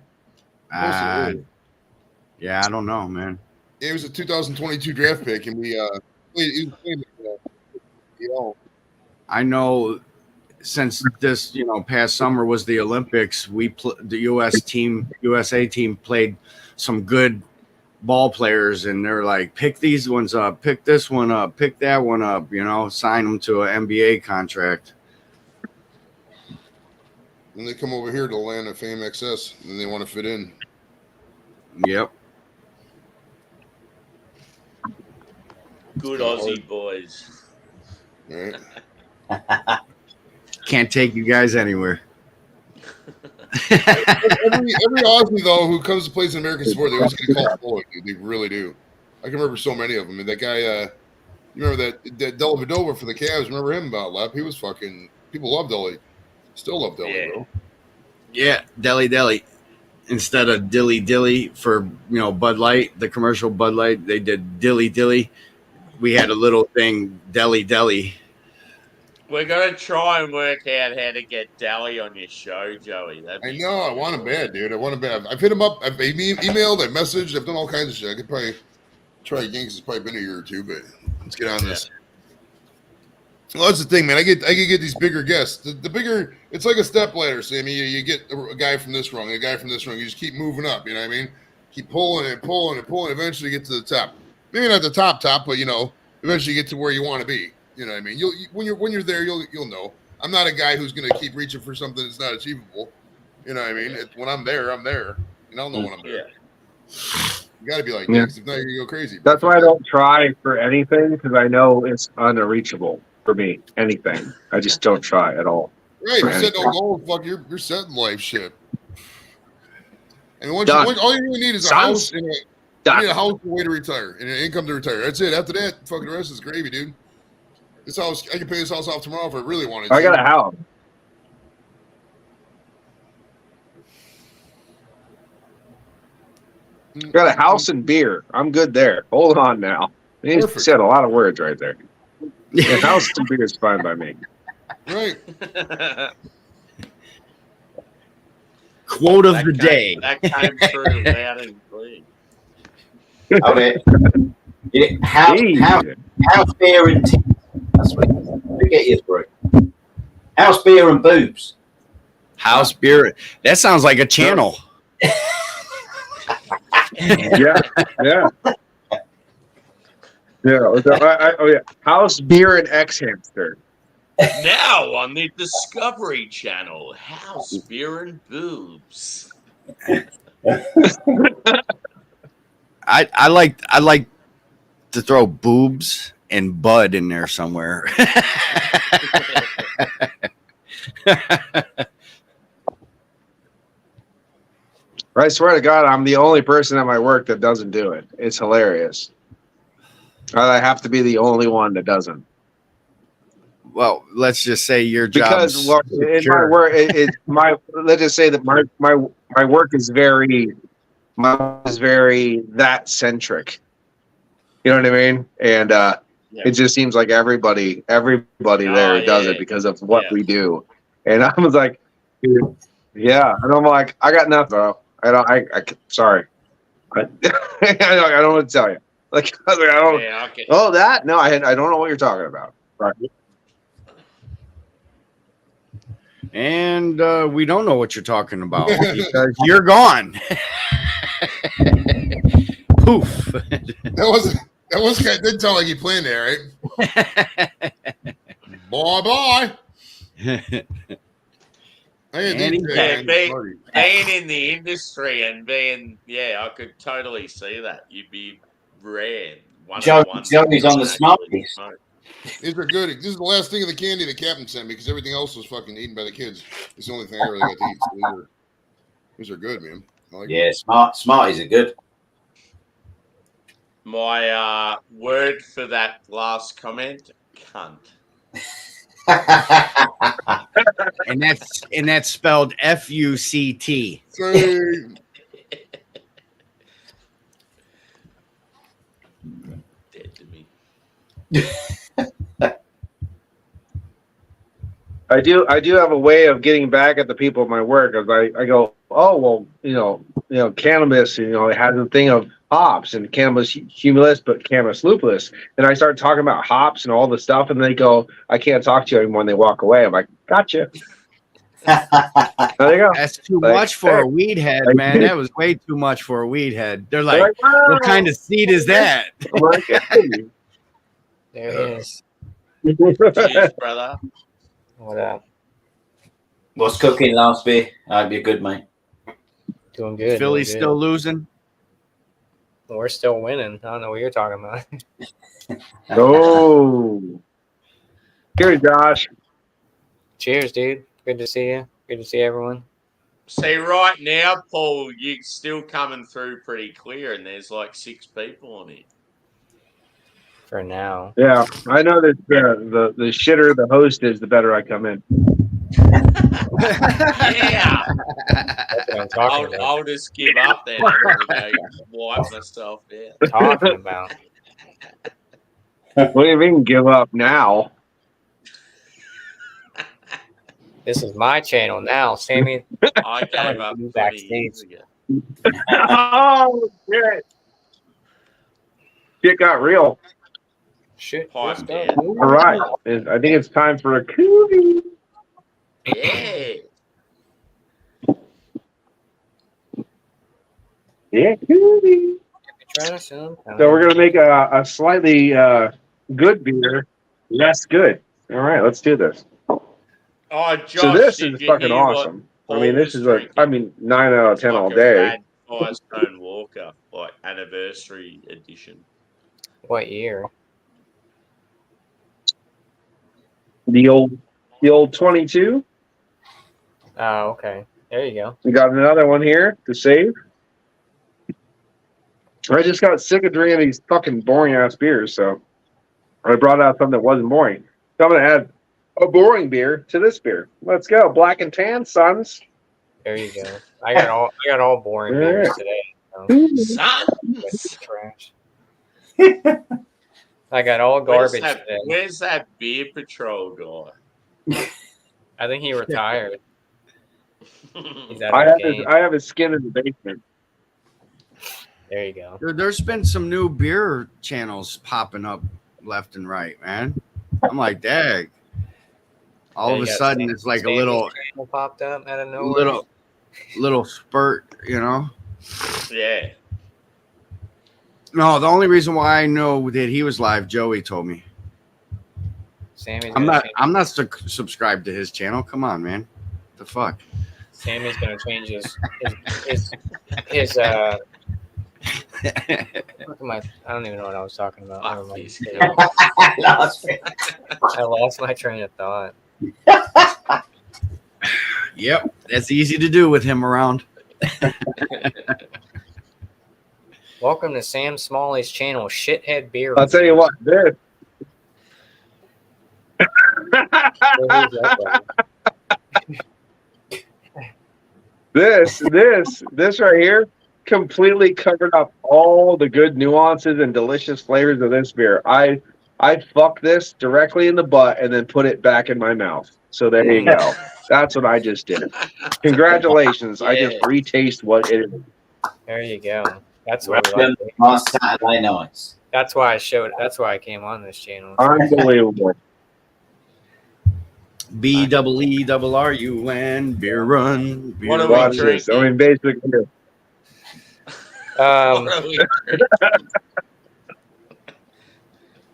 [SPEAKER 4] Yeah, I don't know, man.
[SPEAKER 5] Yeah, it was a 2022 draft pick, and he was playing,
[SPEAKER 4] I know since this, past summer was the Olympics, the USA team played some good ball players, and they're like, pick these ones up, pick this one up, pick that one up, sign them to an NBA contract.
[SPEAKER 5] and they come over here to land a Fame XS, and they want to fit in.
[SPEAKER 4] Yep.
[SPEAKER 1] Good Aussie boys.
[SPEAKER 5] All right.
[SPEAKER 4] Can't take you guys anywhere.
[SPEAKER 5] Every Aussie though who comes to play an American sport, they always get called Floyd, dude. They really do. I can remember so many of them. And that guy, you remember that Dellavedova for the Cavs? Remember him about Lap? He was fucking. People love Delly. Still love Delly,
[SPEAKER 1] Yeah.
[SPEAKER 5] bro.
[SPEAKER 4] Yeah, Deli. Instead of Dilly for Bud Light, the commercial Bud Light, they did Dilly. We had a little thing, Deli.
[SPEAKER 1] We're going to try and work out how to get Dally on your show, Joey.
[SPEAKER 5] I know. I want him bad, dude. I want him bad. I've hit him up. I've emailed. I've messaged. I've done all kinds of shit. I could probably try again because it's probably been a year or two. But let's get on this. Well, that's the thing, man. I can get these bigger guests. The bigger, it's like a step ladder, Sammy. You get a guy from this rung, a guy from this rung. You just keep moving up. You know what I mean? Keep pulling and pulling and pulling. Eventually, get to the top. Maybe not the top, but eventually get to where you want to be. You know what I mean? When you're there, you'll know. I'm not a guy who's going to keep reaching for something that's not achievable. You know what I mean? When I'm there, I'm there. And I'll know when I'm there. You got to be like that, 'cause if not, you're going to go crazy.
[SPEAKER 3] That's why I don't try for anything, because I know it's unreachable for me. Anything. I just don't try at all.
[SPEAKER 5] Right.
[SPEAKER 3] For
[SPEAKER 5] You set no
[SPEAKER 3] anything.
[SPEAKER 5] goals. Fuck, you're setting life shit. And all you really need is a
[SPEAKER 3] Sounds
[SPEAKER 5] house and you
[SPEAKER 3] done.
[SPEAKER 5] need a house and a way to retire and an income to retire. That's it. After that, fucking the rest is gravy, dude. This house, I can pay this house off tomorrow if I really wanted to.
[SPEAKER 3] I got a house. Got a house and beer. I'm good there. Hold on now. You
[SPEAKER 5] Perfect.
[SPEAKER 3] said a lot of words right there. Yeah, house and beer is fine by me.
[SPEAKER 5] Right.
[SPEAKER 4] Quote of the day.
[SPEAKER 1] That came through loud and clear.
[SPEAKER 2] Okay. House, beer, and tea. That's what forget you through. House, beer, and boobs.
[SPEAKER 4] House beer. That sounds like a channel.
[SPEAKER 3] Yeah. House, beer, and ex-hamster.
[SPEAKER 1] Now on the Discovery Channel, House, Beer, and Boobs.
[SPEAKER 4] I like to throw boobs and bud in there somewhere.
[SPEAKER 3] I swear to God, I'm the only person at my work that doesn't do it. It's hilarious. I have to be the only one that doesn't.
[SPEAKER 4] Well, let's just say your job
[SPEAKER 3] Because in my work, let's just say that my work is very that centric. You know what I mean? And it just seems like everybody there does it because of what we do. And I was like, dude, yeah. And I'm like, I got nothing, bro. Sorry. I don't want to tell you. Like, I don't.
[SPEAKER 1] Yeah, okay.
[SPEAKER 3] Oh, that? No, I don't know what you're talking about. Right.
[SPEAKER 4] and we don't know what you're talking about because you're gone. Poof.
[SPEAKER 5] That didn't sound like you planned there, right? Bye. Andy,
[SPEAKER 1] Yeah, being in the industry and I could totally see that. You'd be rare. One of the ones that
[SPEAKER 2] Joey's on the
[SPEAKER 1] doesn't actually
[SPEAKER 2] Smarties.
[SPEAKER 1] smoke.
[SPEAKER 5] These are good. This is the last thing of the candy the captain sent me because everything else was fucking eaten by the kids. It's the only thing I really got to eat. So these are good, man. I like them.
[SPEAKER 2] Smarties are good.
[SPEAKER 1] My word for that last comment, cunt.
[SPEAKER 4] And that's spelled F-U-C-T.
[SPEAKER 5] Say,
[SPEAKER 1] Dead to me.
[SPEAKER 3] I do have a way of getting back at the people at my work. As I go, oh well, cannabis, it has a thing of hops and cannabis humulus, but cannabis lupulus. And I start talking about hops and all the stuff, and they go, I can't talk to you anymore. And they walk away. I'm like, gotcha. There you go.
[SPEAKER 4] That's too much for a weed head, man. That was way too much for a weed head. They're like, what kind of seed is that?
[SPEAKER 6] There it is.
[SPEAKER 1] Cheers, brother.
[SPEAKER 6] What up?
[SPEAKER 2] What's cooking, last beer? I hope you're good, mate.
[SPEAKER 6] Doing good.
[SPEAKER 4] Philly's
[SPEAKER 6] doing
[SPEAKER 4] still
[SPEAKER 6] good.
[SPEAKER 4] losing.
[SPEAKER 6] We're still winning. I don't know what you're talking about.
[SPEAKER 3] Oh. Cheers, Josh.
[SPEAKER 6] Cheers, dude. Good to see you. Good to see everyone.
[SPEAKER 1] See, right now, Paul, you're still coming through pretty clear, and there's like 6 people on it.
[SPEAKER 6] For now.
[SPEAKER 3] Yeah, I know that the shitter the host is, the better I come in.
[SPEAKER 1] Yeah.
[SPEAKER 6] That's what I'm talking about.
[SPEAKER 1] I'll just give up then. I'm gonna go wipe myself down.
[SPEAKER 6] Talking about.
[SPEAKER 3] What do you mean give up now?
[SPEAKER 6] This is my channel now, Sammy.
[SPEAKER 1] I gave up 20 years ago.
[SPEAKER 3] Oh, shit. Shit got real.
[SPEAKER 6] Shit.
[SPEAKER 1] Pipe down.
[SPEAKER 3] All right. I think it's time for a cookie.
[SPEAKER 1] Yeah.
[SPEAKER 3] Yeah, cookie. So we're going to make a slightly good beer less good. All right, let's do this.
[SPEAKER 1] Oh, Josh,
[SPEAKER 3] So this
[SPEAKER 1] did
[SPEAKER 3] is
[SPEAKER 1] you
[SPEAKER 3] fucking
[SPEAKER 1] hear
[SPEAKER 3] awesome.
[SPEAKER 1] what
[SPEAKER 3] I mean,
[SPEAKER 1] Paul
[SPEAKER 3] this is
[SPEAKER 1] was
[SPEAKER 3] like,
[SPEAKER 1] drinking?
[SPEAKER 3] 9 out of 10
[SPEAKER 1] It's
[SPEAKER 3] all
[SPEAKER 1] like
[SPEAKER 3] day.
[SPEAKER 1] a Rad Firestone Walker, like anniversary edition.
[SPEAKER 6] What year?
[SPEAKER 3] The old 22.
[SPEAKER 6] Oh, okay. There you go.
[SPEAKER 3] We got another one here to save. I just got sick of drinking these fucking boring ass beers, so I brought out something that wasn't boring. So I'm gonna add a boring beer to this beer. Let's go, black and tan, sons.
[SPEAKER 6] There you go. I got all boring
[SPEAKER 3] All
[SPEAKER 6] beers
[SPEAKER 3] right.
[SPEAKER 6] today. So.
[SPEAKER 1] Sons!
[SPEAKER 6] Trash. I got all garbage today.
[SPEAKER 1] Where's that beer patrol guy?
[SPEAKER 6] I think he retired. He's out
[SPEAKER 3] I
[SPEAKER 6] of the game.
[SPEAKER 3] have his skin in the basement.
[SPEAKER 6] There you go.
[SPEAKER 4] There's been some new beer channels popping up left and right, man. I'm like, dang. All of a sudden, it's like a little
[SPEAKER 6] popped up out of nowhere.
[SPEAKER 4] Little spurt, you know.
[SPEAKER 1] Yeah.
[SPEAKER 4] No, the only reason why I know that he was live, Joey told me.
[SPEAKER 6] Sammy's
[SPEAKER 4] I'm not subscribed to his channel. Come on, man. The fuck.
[SPEAKER 6] Sammy's gonna change his I don't even know what I was talking about. Never mind. I lost my train of thought.
[SPEAKER 4] Yep, that's easy to do with him around.
[SPEAKER 6] Welcome to Sam Smalley's channel, Shithead Beer.
[SPEAKER 3] I'll tell you what, this right here completely covered up all the good nuances and delicious flavors of this beer. I fucked this directly in the butt and then put it back in my mouth. So there you go. That's what I just did. Congratulations. Yeah. I just retaste what it is.
[SPEAKER 6] There you go. That's why
[SPEAKER 2] last Saturday nights.
[SPEAKER 6] That's why I showed. That's why I came on this channel.
[SPEAKER 3] Unbelievable.
[SPEAKER 4] BEERRUN beer run. Beer
[SPEAKER 1] what are
[SPEAKER 3] Watch
[SPEAKER 1] we drinking?
[SPEAKER 3] this. I mean, basically.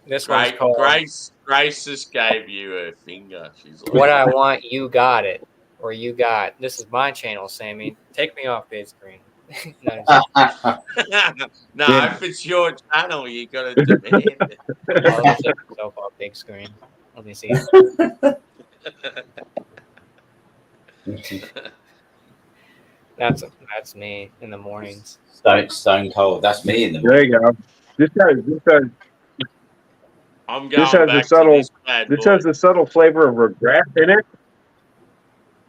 [SPEAKER 6] This one's called
[SPEAKER 1] Grace just gave you a finger. She's like,
[SPEAKER 6] What I Want, You Got It. or you got this is my channel, Sammy. Take me off big screen. No,
[SPEAKER 1] No,
[SPEAKER 3] Yeah.
[SPEAKER 1] if it's your channel, you got to demand it.
[SPEAKER 6] let me take myself off big screen. Let me see. That's me in the mornings.
[SPEAKER 2] Stone cold. That's me in the
[SPEAKER 3] There
[SPEAKER 2] morning.
[SPEAKER 3] you go. This
[SPEAKER 1] I'm
[SPEAKER 3] has
[SPEAKER 1] going
[SPEAKER 3] a
[SPEAKER 1] back
[SPEAKER 3] subtle.
[SPEAKER 1] to this bad
[SPEAKER 3] This
[SPEAKER 1] boy.
[SPEAKER 3] has a subtle flavor of regret in it.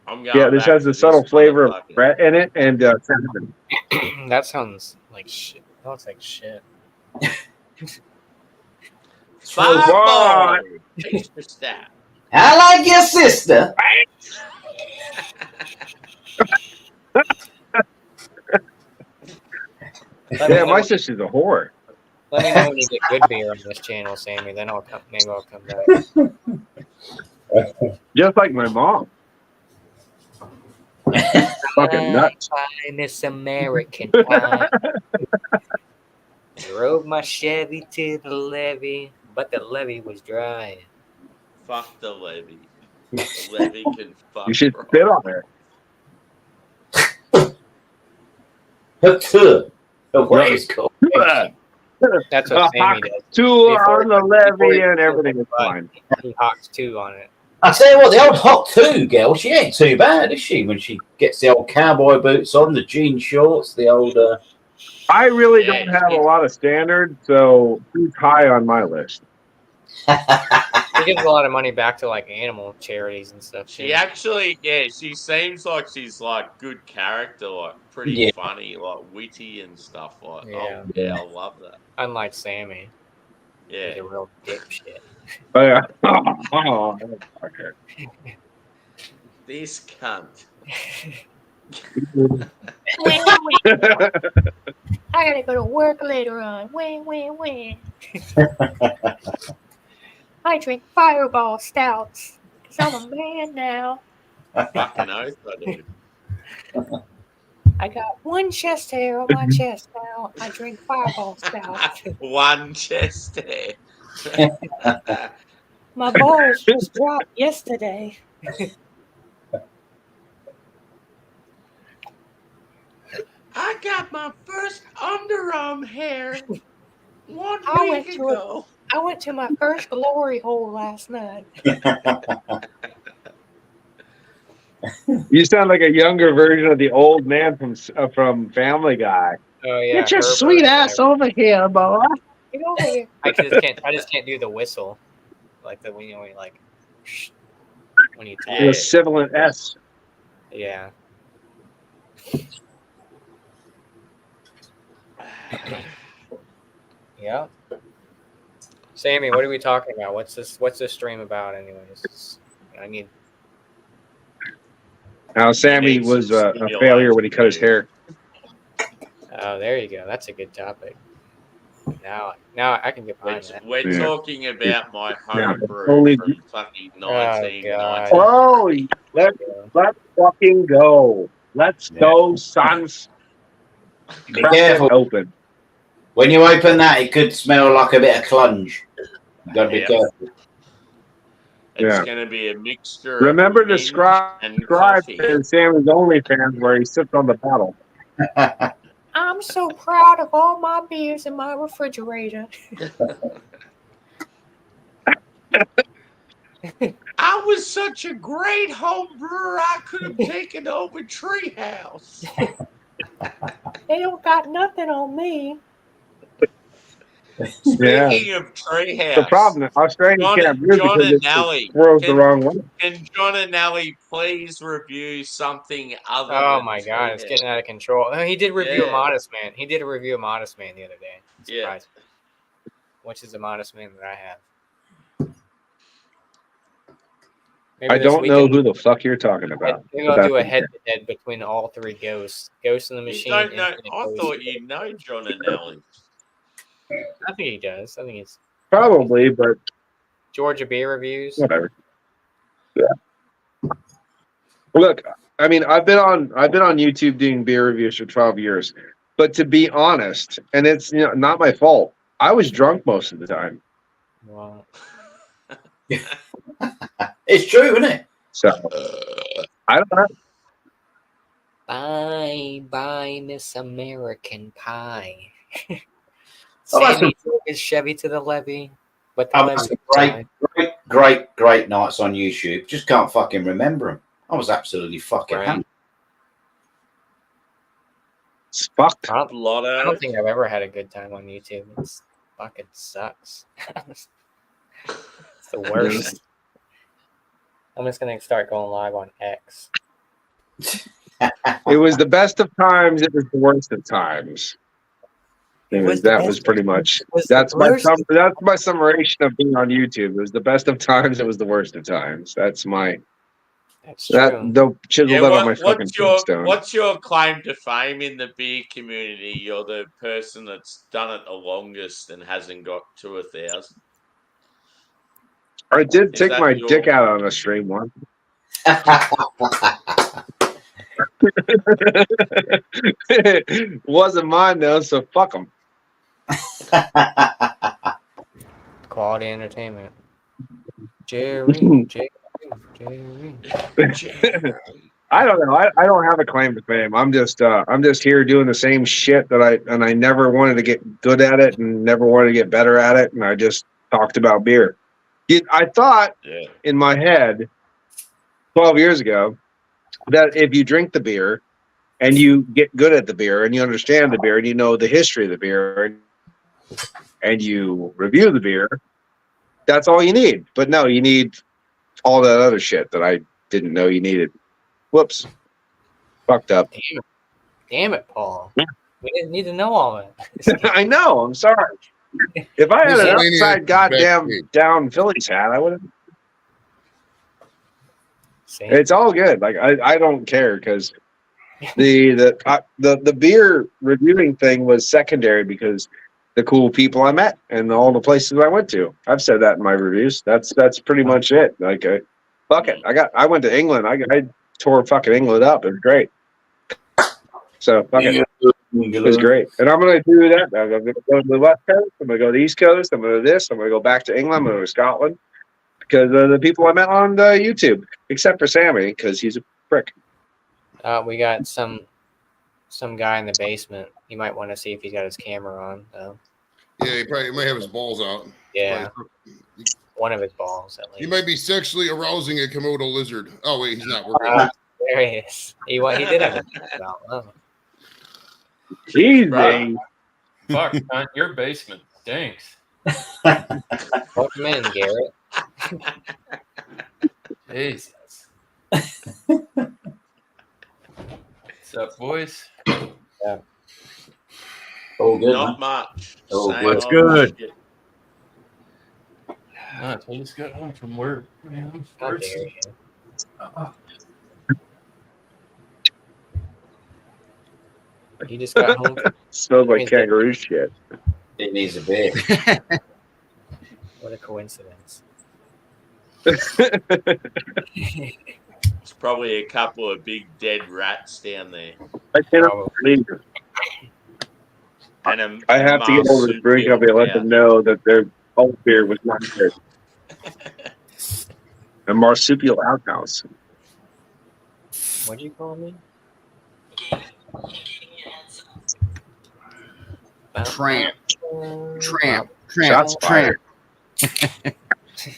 [SPEAKER 1] I'm
[SPEAKER 3] Yeah,
[SPEAKER 1] going
[SPEAKER 3] this
[SPEAKER 1] back
[SPEAKER 3] has
[SPEAKER 1] to
[SPEAKER 3] a
[SPEAKER 1] this
[SPEAKER 3] subtle flavor of
[SPEAKER 1] motherfucker.
[SPEAKER 3] regret in it, and cinnamon.
[SPEAKER 6] That sounds like shit. That looks like shit.
[SPEAKER 1] Fireball! Thanks for stat.
[SPEAKER 2] I like your sister.
[SPEAKER 3] Yeah, my sister's a whore.
[SPEAKER 6] Let me know when you get good beer on this channel, Sammy. Then maybe I'll come back.
[SPEAKER 3] Just like my mom. Fucking nuts.
[SPEAKER 6] Hi, Miss American Pie. Drove my Chevy to the levee, but the levee was dry.
[SPEAKER 1] Fuck the levy. The levy can fuck
[SPEAKER 3] You should
[SPEAKER 1] right.
[SPEAKER 3] spit on her.
[SPEAKER 2] What is called?
[SPEAKER 6] That's what Sammy does.
[SPEAKER 3] Two on the levee and everything is fine.
[SPEAKER 6] He hawks 2 on it.
[SPEAKER 2] I tell you what, the old Hot 2 girl, she ain't too bad, is she? When she gets the old cowboy boots on, the jean shorts, the old...
[SPEAKER 3] I really don't have a lot of standards, so she's high on my list.
[SPEAKER 6] He gives a lot of money back to like animal charities and stuff.
[SPEAKER 1] She actually, she seems like she's like good character, like pretty
[SPEAKER 2] Yeah.
[SPEAKER 1] funny, like witty and stuff. Like,
[SPEAKER 6] Yeah.
[SPEAKER 1] oh yeah, I love that.
[SPEAKER 6] Unlike Sammy.
[SPEAKER 1] Yeah.
[SPEAKER 6] He's a real dipshit.
[SPEAKER 3] Oh, yeah. Oh, okay.
[SPEAKER 1] This cunt.
[SPEAKER 7] I gotta go to work later on. Wing. I drink Fireball stouts because I'm a man now.
[SPEAKER 1] Fucking oath, I do.
[SPEAKER 7] I got one chest hair on my chest now. I drink Fireball stouts.
[SPEAKER 1] One chest hair.
[SPEAKER 7] My balls just dropped yesterday.
[SPEAKER 1] I got my first underarm hair 1
[SPEAKER 7] I
[SPEAKER 1] week ago.
[SPEAKER 7] I went to my first glory hole last night.
[SPEAKER 3] You sound like a younger version of the old man from Family Guy.
[SPEAKER 6] Oh yeah.
[SPEAKER 3] Get your
[SPEAKER 6] Herbert
[SPEAKER 3] sweet
[SPEAKER 6] and
[SPEAKER 3] ass over here, boy.
[SPEAKER 7] Get over here.
[SPEAKER 6] I just can't do the whistle, like the when you like when you talk.
[SPEAKER 3] The sibilant S.
[SPEAKER 6] Yeah. Yeah. Sammy, what are we talking about? What's this stream about, anyways? I need.
[SPEAKER 3] Now, Sammy was a failure when he cut his hair.
[SPEAKER 6] Oh, there you go. That's a good topic. Now I can get behind that.
[SPEAKER 1] We're talking about my homebrew
[SPEAKER 3] Only-
[SPEAKER 1] from fucking 1990.
[SPEAKER 3] Oh, let's fucking go. Let's go, sons.
[SPEAKER 2] Be careful.
[SPEAKER 3] Open.
[SPEAKER 2] When you open that, it could smell like a bit of clunge. You got to be careful.
[SPEAKER 1] It's going to be a mixture.
[SPEAKER 3] Remember
[SPEAKER 1] of
[SPEAKER 3] to subscribe to Sammy's OnlyFans where he sips on the bottle.
[SPEAKER 7] I'm so proud of all my beers in my refrigerator.
[SPEAKER 1] I was such a great home brewer, I could have taken over Treehouse.
[SPEAKER 7] They don't got nothing on me.
[SPEAKER 1] Speaking of Treehouse,
[SPEAKER 3] The problem, Australia can't brew
[SPEAKER 1] John
[SPEAKER 3] because
[SPEAKER 1] and
[SPEAKER 3] it
[SPEAKER 1] Nelly,
[SPEAKER 3] throws the wrong way.
[SPEAKER 1] Can John and Nelly please review something other
[SPEAKER 6] Oh
[SPEAKER 1] than
[SPEAKER 6] my god, it's
[SPEAKER 1] Treehouse?
[SPEAKER 6] getting out of control. He did review
[SPEAKER 1] Yeah.
[SPEAKER 6] a Modest Man. He did a review of Modest Man the other day.
[SPEAKER 1] Yeah.
[SPEAKER 6] Which is a Modest Man that I have.
[SPEAKER 3] I don't know who the fuck you're talking about.
[SPEAKER 6] Maybe I'll do a head-to-head between all 3 ghosts. Ghost in the
[SPEAKER 1] You
[SPEAKER 6] Machine.
[SPEAKER 1] don't know.
[SPEAKER 6] Infinite
[SPEAKER 1] I
[SPEAKER 6] Ghost.
[SPEAKER 1] thought you know John and Nelly.
[SPEAKER 6] I think he does. I think it's
[SPEAKER 3] Probably, but
[SPEAKER 6] Georgia Beer Reviews.
[SPEAKER 3] whatever. Yeah. Look, I mean, I've been on YouTube doing beer reviews for 12 years, but to be honest, and it's not my fault. I was drunk most of the time.
[SPEAKER 6] Wow.
[SPEAKER 2] It's true, isn't it?
[SPEAKER 3] So I don't know.
[SPEAKER 6] Bye, Miss American Pie.
[SPEAKER 2] Oh, that's
[SPEAKER 6] Sammy took his Chevy to the levee, but the
[SPEAKER 2] some
[SPEAKER 6] levee
[SPEAKER 2] great nights on YouTube. Just can't fucking remember them. I was absolutely fucking
[SPEAKER 6] Right.
[SPEAKER 2] hammered.
[SPEAKER 3] It's fucked.
[SPEAKER 6] I
[SPEAKER 1] Lotto.
[SPEAKER 6] don't think I've ever had a good time on YouTube. It's fucking sucks. It's the worst. I'm just gonna start going live on X.
[SPEAKER 3] It was the best of times. It was the worst of times. That was pretty much. That's my summation of being on YouTube. It was the best of times. It was the worst of times. That's my.
[SPEAKER 6] That's true.
[SPEAKER 3] They'll chisel that on my fucking tombstone.
[SPEAKER 1] What's your claim to fame in the beer community? You're the person that's done it the longest and hasn't got to 1,000.
[SPEAKER 3] I did
[SPEAKER 1] Is
[SPEAKER 3] take
[SPEAKER 1] that
[SPEAKER 3] my
[SPEAKER 1] your-
[SPEAKER 3] dick out on a stream once. It wasn't mine though, so fuck them.
[SPEAKER 6] Quality entertainment. Jerry.
[SPEAKER 3] I don't know. I don't have a claim to fame. I'm just here doing the same shit that I never wanted to get good at it and never wanted to get better at it, and I just talked about beer. I thought in my head 12 years ago that if you drink the beer and you get good at the beer and you understand the beer and you know the history of the beer and you review the beer, that's all you need. But no, you need all that other shit that I didn't know you needed. Whoops. Fucked up.
[SPEAKER 6] Damn it, Paul. We didn't need to know all that.
[SPEAKER 3] I know. I'm sorry. If I had an upside goddamn down Phillies hat, I would have. It's all good. Like I don't care because the beer reviewing thing was secondary because the cool people I met and all the places I went to. I've said that in my reviews. That's pretty much it. Like fuck it. I went to England. I tore fucking England up. It was great. So fuck it. It was great. And I'm gonna do that. I'm gonna go to the West Coast. I'm gonna go to the East Coast. I'm gonna do this. I'm gonna go back to England. I'm gonna go to Scotland. Because of the people I met on YouTube, except for Sammy, because he's a prick.
[SPEAKER 6] We got some guy in the basement. You might want to see if he's got his camera on, though.
[SPEAKER 5] Yeah, he might have his balls out.
[SPEAKER 6] Yeah, one of his balls at least.
[SPEAKER 5] He might be sexually arousing a Komodo lizard. Oh wait, he's not. We're good.
[SPEAKER 6] There he is. He did have a about. Oh.
[SPEAKER 3] Easy.
[SPEAKER 8] Fuck, man, your basement stinks.
[SPEAKER 6] Welcome in, Garrett.
[SPEAKER 8] Jesus. What's up, boys?
[SPEAKER 6] Yeah.
[SPEAKER 2] All good.
[SPEAKER 1] Not much.
[SPEAKER 2] Oh,
[SPEAKER 1] Same
[SPEAKER 4] what's
[SPEAKER 1] old
[SPEAKER 4] good?
[SPEAKER 1] shit.
[SPEAKER 8] I just got home from work, man.
[SPEAKER 6] How dare you? You just got home.
[SPEAKER 3] Smells like kangaroo shit.
[SPEAKER 2] It needs a beer.
[SPEAKER 6] What a coincidence.
[SPEAKER 1] It's probably a couple of big dead rats down there.
[SPEAKER 3] I cannot believe it.
[SPEAKER 1] And
[SPEAKER 3] I have to get over to the brewing company and let them know that their old beer was not good. A marsupial outhouse.
[SPEAKER 6] What'd you call me?
[SPEAKER 4] Tramp.
[SPEAKER 3] Shots fired.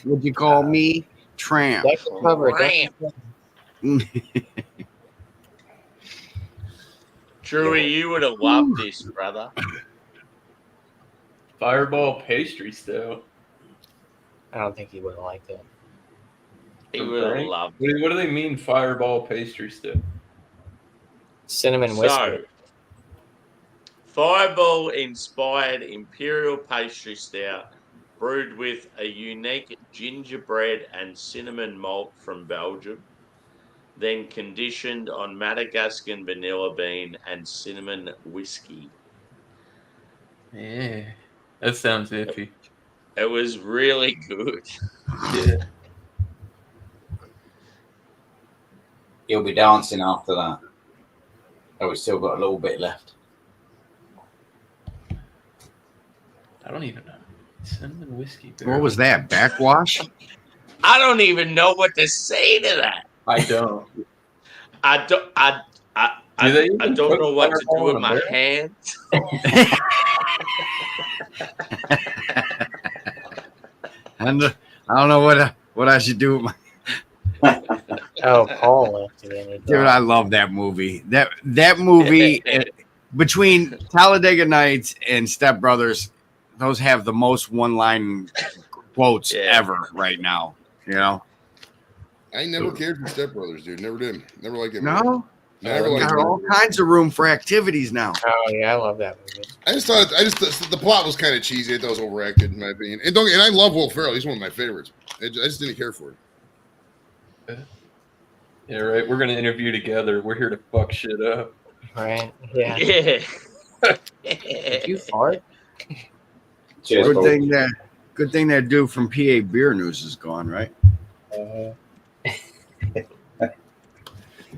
[SPEAKER 4] What'd you call me? Tramp.
[SPEAKER 6] Deck the cover.
[SPEAKER 1] Drewy, you would have loved this, brother.
[SPEAKER 8] Fireball pastry still.
[SPEAKER 6] I don't think he would have liked it.
[SPEAKER 1] He would have loved it.
[SPEAKER 8] What do they mean, fireball pastry still?
[SPEAKER 6] Cinnamon whisker.
[SPEAKER 1] So, Fireball-inspired imperial pastry stout, brewed with a unique gingerbread and cinnamon malt from Belgium, then conditioned on Madagascan vanilla bean and cinnamon whiskey.
[SPEAKER 8] Yeah, that sounds iffy.
[SPEAKER 1] It was really good.
[SPEAKER 8] Yeah.
[SPEAKER 2] You'll be dancing after that. Oh, we've still got a little bit left.
[SPEAKER 8] I don't even know. Cinnamon whiskey.
[SPEAKER 4] What was that? Backwash?
[SPEAKER 1] I don't even know what to say to that.
[SPEAKER 8] I don't.
[SPEAKER 1] I don't.
[SPEAKER 8] Do they
[SPEAKER 1] I
[SPEAKER 8] even
[SPEAKER 1] don't
[SPEAKER 8] cook
[SPEAKER 1] know what to do
[SPEAKER 8] Fireball
[SPEAKER 1] with
[SPEAKER 8] in
[SPEAKER 1] my
[SPEAKER 8] America?
[SPEAKER 1] hands.
[SPEAKER 4] And I don't know what I should do with my
[SPEAKER 6] Oh, Paul left again.
[SPEAKER 4] dude. I love that movie. That movie between Talladega Nights and Step Brothers, those have the most one-line quotes
[SPEAKER 1] Yeah.
[SPEAKER 4] ever right now. You know?
[SPEAKER 5] I never cared for Step Brothers, dude. Never did. Never liked it. Movie.
[SPEAKER 4] No,
[SPEAKER 5] Never liked
[SPEAKER 4] got
[SPEAKER 5] it.
[SPEAKER 4] all kinds of room for activities now.
[SPEAKER 6] Oh yeah, I love that movie.
[SPEAKER 5] I just thought the plot was kind of cheesy. I thought it was overacted in my opinion. And I love Will Ferrell. He's one of my favorites. I just didn't care for it.
[SPEAKER 8] Yeah, right. We're gonna interview together. We're here to fuck shit up.
[SPEAKER 6] Right? Yeah.
[SPEAKER 1] Yeah.
[SPEAKER 6] Did you fart?
[SPEAKER 2] Cheers,
[SPEAKER 4] Good
[SPEAKER 2] Paul.
[SPEAKER 4] thing that dude from PA Beer News is gone, right?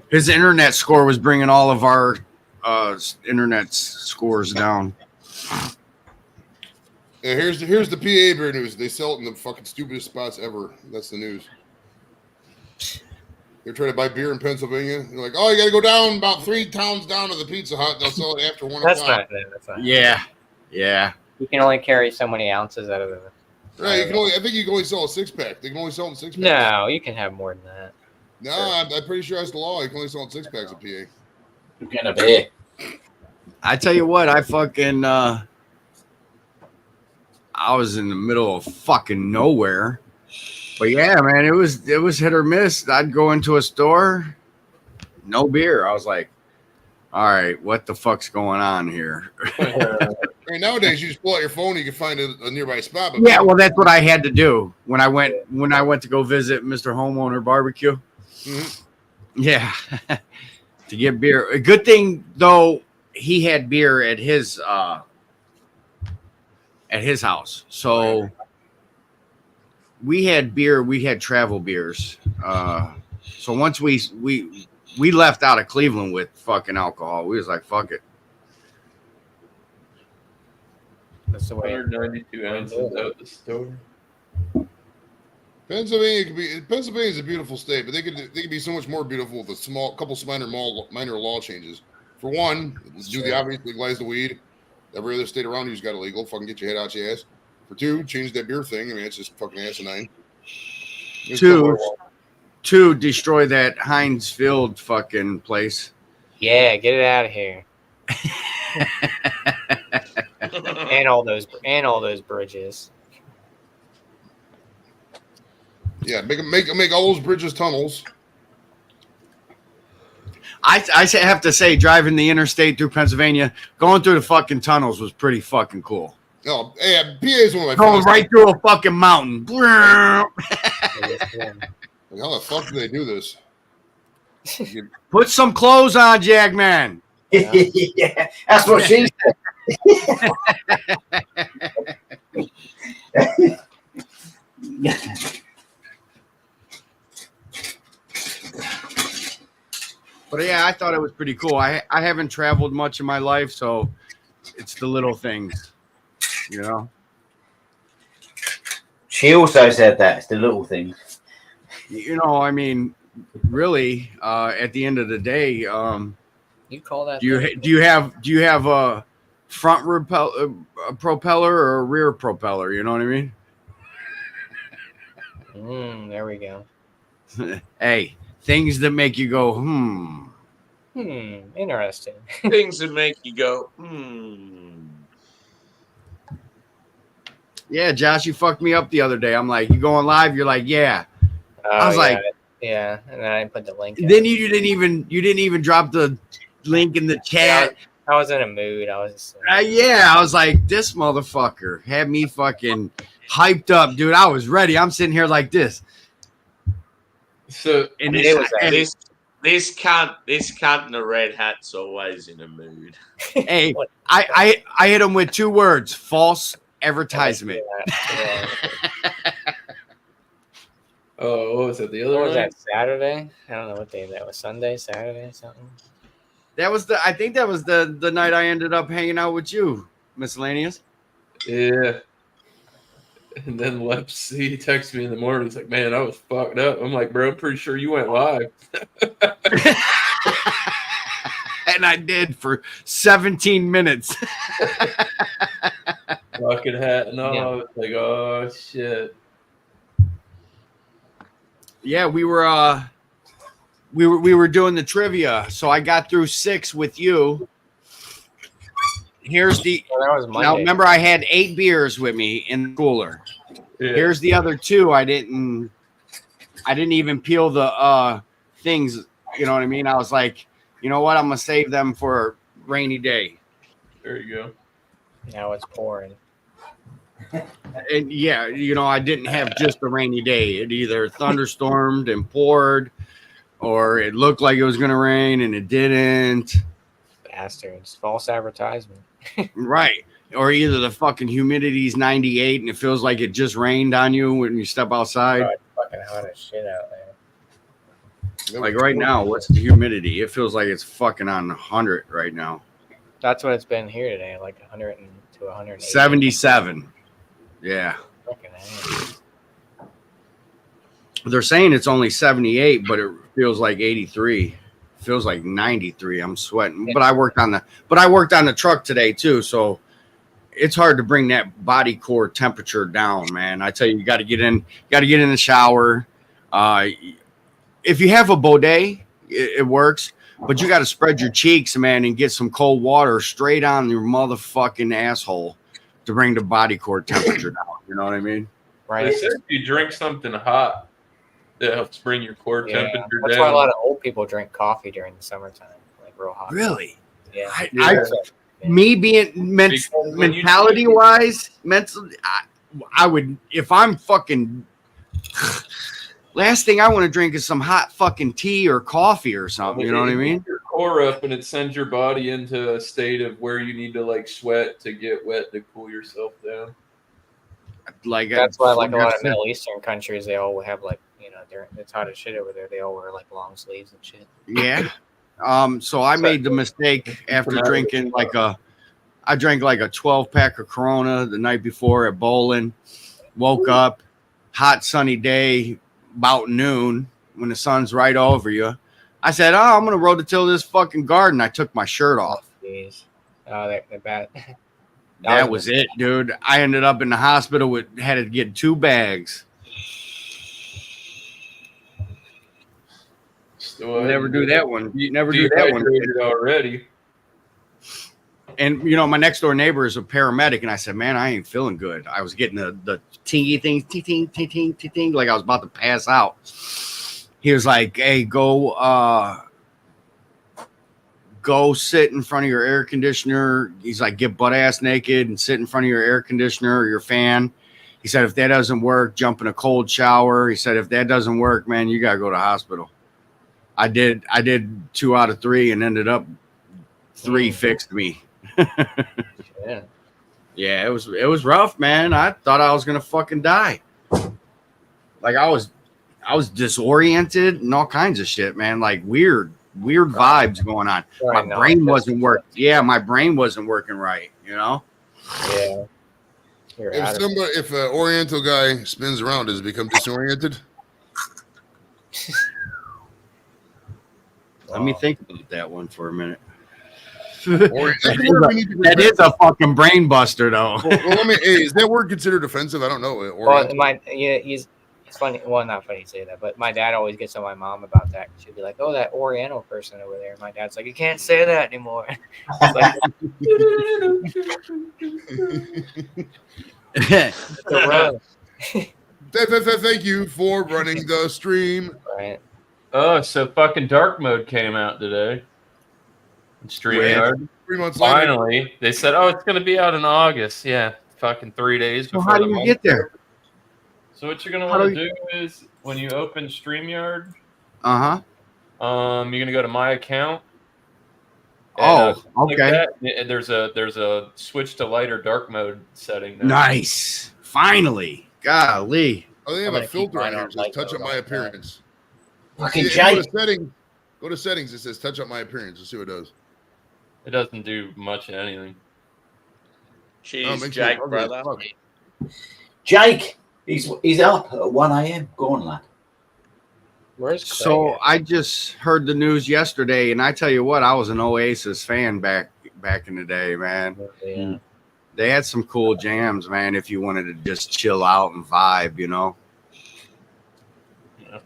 [SPEAKER 4] His internet score was bringing all of our internet scores down.
[SPEAKER 5] Yeah, here's the PA Beer News. They sell it in the fucking stupidest spots ever. That's the news. They're trying to buy beer in Pennsylvania. They're like, oh, you got to go down about 3 towns down to the Pizza Hut. And they'll sell it after 1
[SPEAKER 6] That's
[SPEAKER 5] o'clock.
[SPEAKER 6] not.
[SPEAKER 4] Yeah.
[SPEAKER 6] You can only carry so many ounces out of the.
[SPEAKER 5] Right, I think you can only sell a 6-pack. They can only sell it in 6-packs.
[SPEAKER 6] No, you can have more than that.
[SPEAKER 5] No, I'm pretty sure that's the law. You can only sell in 6-packs of PA.
[SPEAKER 2] I'm getting a beer.
[SPEAKER 4] I tell you what, I fucking I was in the middle of fucking nowhere. But yeah, man, it was hit or miss. I'd go into a store, no beer. I was like, all right, what the fuck's going on here?
[SPEAKER 5] I mean, nowadays you just pull out your phone, you can find a nearby spot. But
[SPEAKER 4] Yeah, well, that's what I had to do when I went to go visit Mr. Homeowner Barbecue.
[SPEAKER 5] Mhm.
[SPEAKER 4] Yeah, to get beer. A good thing though, he had beer at his house. So we had beer. We had travel beers. So once we left out of Cleveland with fucking alcohol, we was like, fuck it.
[SPEAKER 6] That's the way.
[SPEAKER 8] 192 ounces out the store.
[SPEAKER 5] Pennsylvania is a beautiful state, but they could be so much more beautiful with a couple minor law changes. For one, do the obvious, legalize the weed. Every other state around you's got illegal. Fucking get your head out your ass. For two, change that beer thing. I mean, it's just fucking asinine.
[SPEAKER 4] Two, destroy that Heinz Field fucking place.
[SPEAKER 6] Yeah, get it out of here. and all those bridges.
[SPEAKER 5] Yeah, make all those bridges tunnels.
[SPEAKER 4] I have to say, driving the interstate through Pennsylvania, going through the fucking tunnels was pretty fucking cool.
[SPEAKER 5] No, yeah, PA is one of my
[SPEAKER 4] Going right through a fucking mountain.
[SPEAKER 5] Like, how the fuck do they do this?
[SPEAKER 4] Put some clothes on, Jackman.
[SPEAKER 2] Yeah, that's what she said.
[SPEAKER 4] But yeah, I thought it was pretty cool. I haven't traveled much in my life, so it's the little things, you know.
[SPEAKER 2] She also said that it's the little things.
[SPEAKER 4] You know, I mean, really, at the end of the day,
[SPEAKER 6] You call that?
[SPEAKER 4] do you have a front propeller or a rear propeller? You know what I mean?
[SPEAKER 6] There we go.
[SPEAKER 4] Hey, things that make you go,
[SPEAKER 6] Interesting.
[SPEAKER 1] Things that make you go,
[SPEAKER 4] Yeah, Josh, you fucked me up the other day. I'm like, you going live? You're like, yeah. I was like,
[SPEAKER 6] yeah, and then I put the link.
[SPEAKER 4] Then you didn't even drop the link in the chat.
[SPEAKER 6] I was in a mood. I was.
[SPEAKER 4] I was like, this motherfucker had me fucking hyped up, dude. I was ready. I'm sitting here like this.
[SPEAKER 8] So
[SPEAKER 4] And
[SPEAKER 1] this cunt in the red hat's always in a mood.
[SPEAKER 4] Hey, I hit him with 2 words: false advertisement.
[SPEAKER 6] Yeah.
[SPEAKER 8] Oh, what was that? The other
[SPEAKER 6] What was
[SPEAKER 8] night?
[SPEAKER 6] that? Saturday? I don't know what day that was. Sunday, Saturday, something.
[SPEAKER 4] I think that was the night I ended up hanging out with you, Miscellaneous.
[SPEAKER 8] Yeah. And then he texted me in the morning. He's like, man, I was fucked up. I'm like, bro, I'm pretty sure you went live.
[SPEAKER 4] And I did for 17 minutes.
[SPEAKER 8] Bucket hat and all.
[SPEAKER 6] Yeah.
[SPEAKER 8] I was like, oh shit.
[SPEAKER 4] Yeah, we were doing the trivia. So I got through 6 with you. Here's the
[SPEAKER 6] Well, that was Monday.
[SPEAKER 4] now. Remember, I had 8 beers with me in the cooler.
[SPEAKER 8] Yeah.
[SPEAKER 4] Here's the other 2. I didn't even peel the things. You know what I mean? I was like, you know what? I'm gonna save them for a rainy day.
[SPEAKER 8] There you go.
[SPEAKER 6] Now it's pouring.
[SPEAKER 4] And yeah, you know, I didn't have just a rainy day. It either thunderstormed and poured, or it looked like it was gonna rain and it didn't.
[SPEAKER 6] Bastards. False advertisement.
[SPEAKER 4] Right. Or either the fucking humidity's 98 and it feels like it just rained on you when you step outside.
[SPEAKER 6] Oh, it's fucking hot as shit out there.
[SPEAKER 4] Like right now, what's the humidity? It feels like it's fucking on 100 right now.
[SPEAKER 6] That's what it's been here today, like 100 to 180.
[SPEAKER 4] 77. Yeah.
[SPEAKER 6] Fucking hell.
[SPEAKER 4] They're saying it's only 78, but it feels like 83. Feels like 93. I'm sweating.
[SPEAKER 6] Yeah.
[SPEAKER 4] But I worked on the truck today too, so it's hard to bring that body core temperature down, man. I tell you, you got to get in the shower. If you have a bidet, it works, but you got to spread your cheeks, man, and get some cold water straight on your motherfucking asshole to bring the body core temperature down. You know what I mean?
[SPEAKER 6] Right.
[SPEAKER 8] They said if you drink something hot, it helps bring your core temperature
[SPEAKER 6] That's
[SPEAKER 8] down.
[SPEAKER 6] why a lot of old people drink coffee during the summertime, like real hot.
[SPEAKER 4] Really?
[SPEAKER 6] Yeah.
[SPEAKER 4] Me being
[SPEAKER 8] Because when you-
[SPEAKER 4] mentality wise, mentally, I would, if I'm fucking, last thing I want to drink is some hot fucking tea or coffee or something. You know what I mean?
[SPEAKER 8] Your core up and it sends your body into a state of where you need to like sweat to get wet to cool yourself down.
[SPEAKER 4] Like
[SPEAKER 6] That's why, like a lot of Middle Eastern countries, they all have like, you know, it's hot as shit over there. They all wear like long sleeves and shit.
[SPEAKER 4] Yeah. So I made the mistake after drinking I drank like a 12-pack of Corona the night before at bowling. Woke up, hot sunny day, about noon when the sun's right over you. I said, "Oh, I'm gonna rototill this fucking garden." I took my shirt off.
[SPEAKER 6] Jeez. Oh, they're bad.
[SPEAKER 4] That was it, dude. I ended up in the hospital had to get 2 bags.
[SPEAKER 8] So,
[SPEAKER 4] Never do that one. You never do that one
[SPEAKER 8] already.
[SPEAKER 4] And you know, my next door neighbor is a paramedic, and I said, "Man, I ain't feeling good." I was getting the tingy thing, ting, ting, ting, ting, ting, like I was about to pass out. He was like, "Hey, go sit in front of your air conditioner." He's like, "Get butt ass naked and sit in front of your air conditioner or your fan." He said, "If that doesn't work, jump in a cold shower." He said, "If that doesn't work, man, you gotta go to the hospital." I did 2 out of 3 and ended up 3 fixed me.
[SPEAKER 6] Yeah.
[SPEAKER 4] Yeah, it was rough, man. I thought I was gonna fucking die. Like I was disoriented and all kinds of shit, man. Like weird vibes going on.
[SPEAKER 6] Right,
[SPEAKER 4] My brain wasn't working. Yeah, my brain wasn't working right. You know.
[SPEAKER 6] Yeah.
[SPEAKER 5] If an Oriental guy spins around, does it become disoriented?
[SPEAKER 4] Let me think about that one for a minute.
[SPEAKER 5] That
[SPEAKER 4] is a fucking brain buster, though.
[SPEAKER 5] Well, is that word considered offensive? I don't know.
[SPEAKER 6] Well, it's funny. Well, not funny to say that, but my dad always gets on my mom about that. She'd be like, "Oh, that Oriental person over there." My dad's like, "You can't say that anymore." Like,
[SPEAKER 5] Thank you for running the stream.
[SPEAKER 6] Right.
[SPEAKER 8] Oh, so fucking dark mode came out today. StreamYard.
[SPEAKER 5] 3 months later.
[SPEAKER 8] Finally, they said, "Oh, it's going to be out in August." Yeah, fucking 3 days before.
[SPEAKER 4] How do you get there?
[SPEAKER 8] So what you're going to want to do is when you open StreamYard, you're going to go to My Account. And,
[SPEAKER 4] okay.
[SPEAKER 8] And there's a switch to light or dark mode setting. There.
[SPEAKER 4] Nice. Finally. Golly.
[SPEAKER 5] Oh, they have a filter on here that says "Touch up my appearance."
[SPEAKER 2] Fucking
[SPEAKER 5] Go to settings. It says "Touch up my appearance." Let's see what it does.
[SPEAKER 8] It doesn't do much of anything.
[SPEAKER 1] Jeez, Jake, brother.
[SPEAKER 2] Jake, he's up at 1 a.m. Go on, lad.
[SPEAKER 6] Where's
[SPEAKER 4] So
[SPEAKER 6] Craig at?
[SPEAKER 4] I just heard the news yesterday, and I tell you what, I was an Oasis fan back in the day, man.
[SPEAKER 6] Yeah.
[SPEAKER 4] They had some cool jams, man. If you wanted to just chill out and vibe, you know.
[SPEAKER 8] Yeah.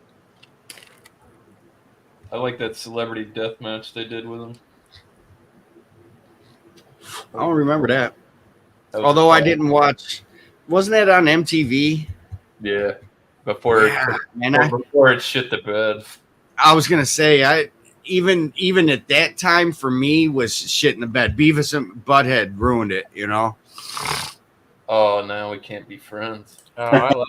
[SPEAKER 8] I like that celebrity death match they did with him.
[SPEAKER 4] I don't remember that.
[SPEAKER 8] That was
[SPEAKER 4] Although I
[SPEAKER 8] fun.
[SPEAKER 4] didn't watch. Wasn't that on MTV?
[SPEAKER 8] Yeah. Before it shit the bed.
[SPEAKER 4] I was gonna say even at that time for me was shit in the bed. Beavis and Butthead ruined it, you know.
[SPEAKER 8] Oh, now we can't be friends.
[SPEAKER 6] Oh, I love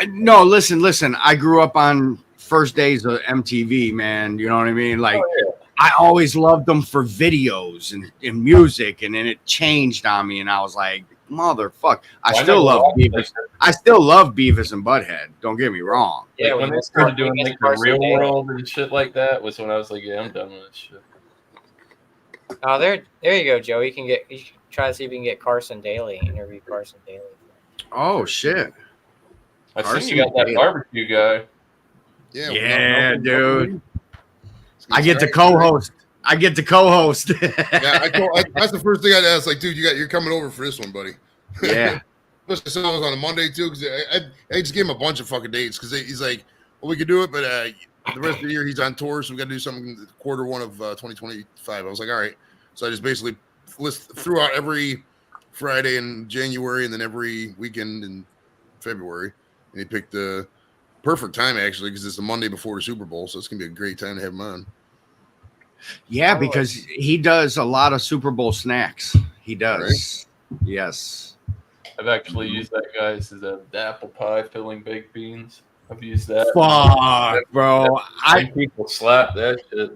[SPEAKER 4] No. Listen. I grew up on first days of MTV, man. You know what I mean? Like, I always loved them for videos and music, and then it changed on me, and I was like, motherfuck. I still love Beavis. I still love Beavis and Butthead. Don't get me wrong.
[SPEAKER 8] Yeah, when they started doing like the real world and shit like that was when I was like, yeah, I'm done with this shit.
[SPEAKER 6] Oh, there you go, Joe. You should try to see if you can get Carson Daly. Interview Carson Daly.
[SPEAKER 4] Oh shit!
[SPEAKER 8] I seen you got that barbecue guy.
[SPEAKER 5] Yeah,
[SPEAKER 4] dude. I get to co-host. Yeah,
[SPEAKER 5] that's the first thing I'd ask. Like, dude, you're coming over for this one, buddy.
[SPEAKER 4] Yeah.
[SPEAKER 5] Especially since it was on a Monday too, because I just gave him a bunch of fucking dates because he's like, well, we could do it, but the rest of the year he's on tour, so we got to do something Q1 of 2025. I was like, all right. So I just basically threw out every Friday in January and then every weekend in February, and he picked the perfect time actually because it's the Monday before the Super Bowl, so it's gonna be a great time to have him on.
[SPEAKER 4] Yeah, because he does a lot of Super Bowl snacks. He does. Right? Yes.
[SPEAKER 8] I've actually used that guy as the apple pie filling baked beans. I've used that.
[SPEAKER 4] Fuck, bro.
[SPEAKER 8] People slap that shit.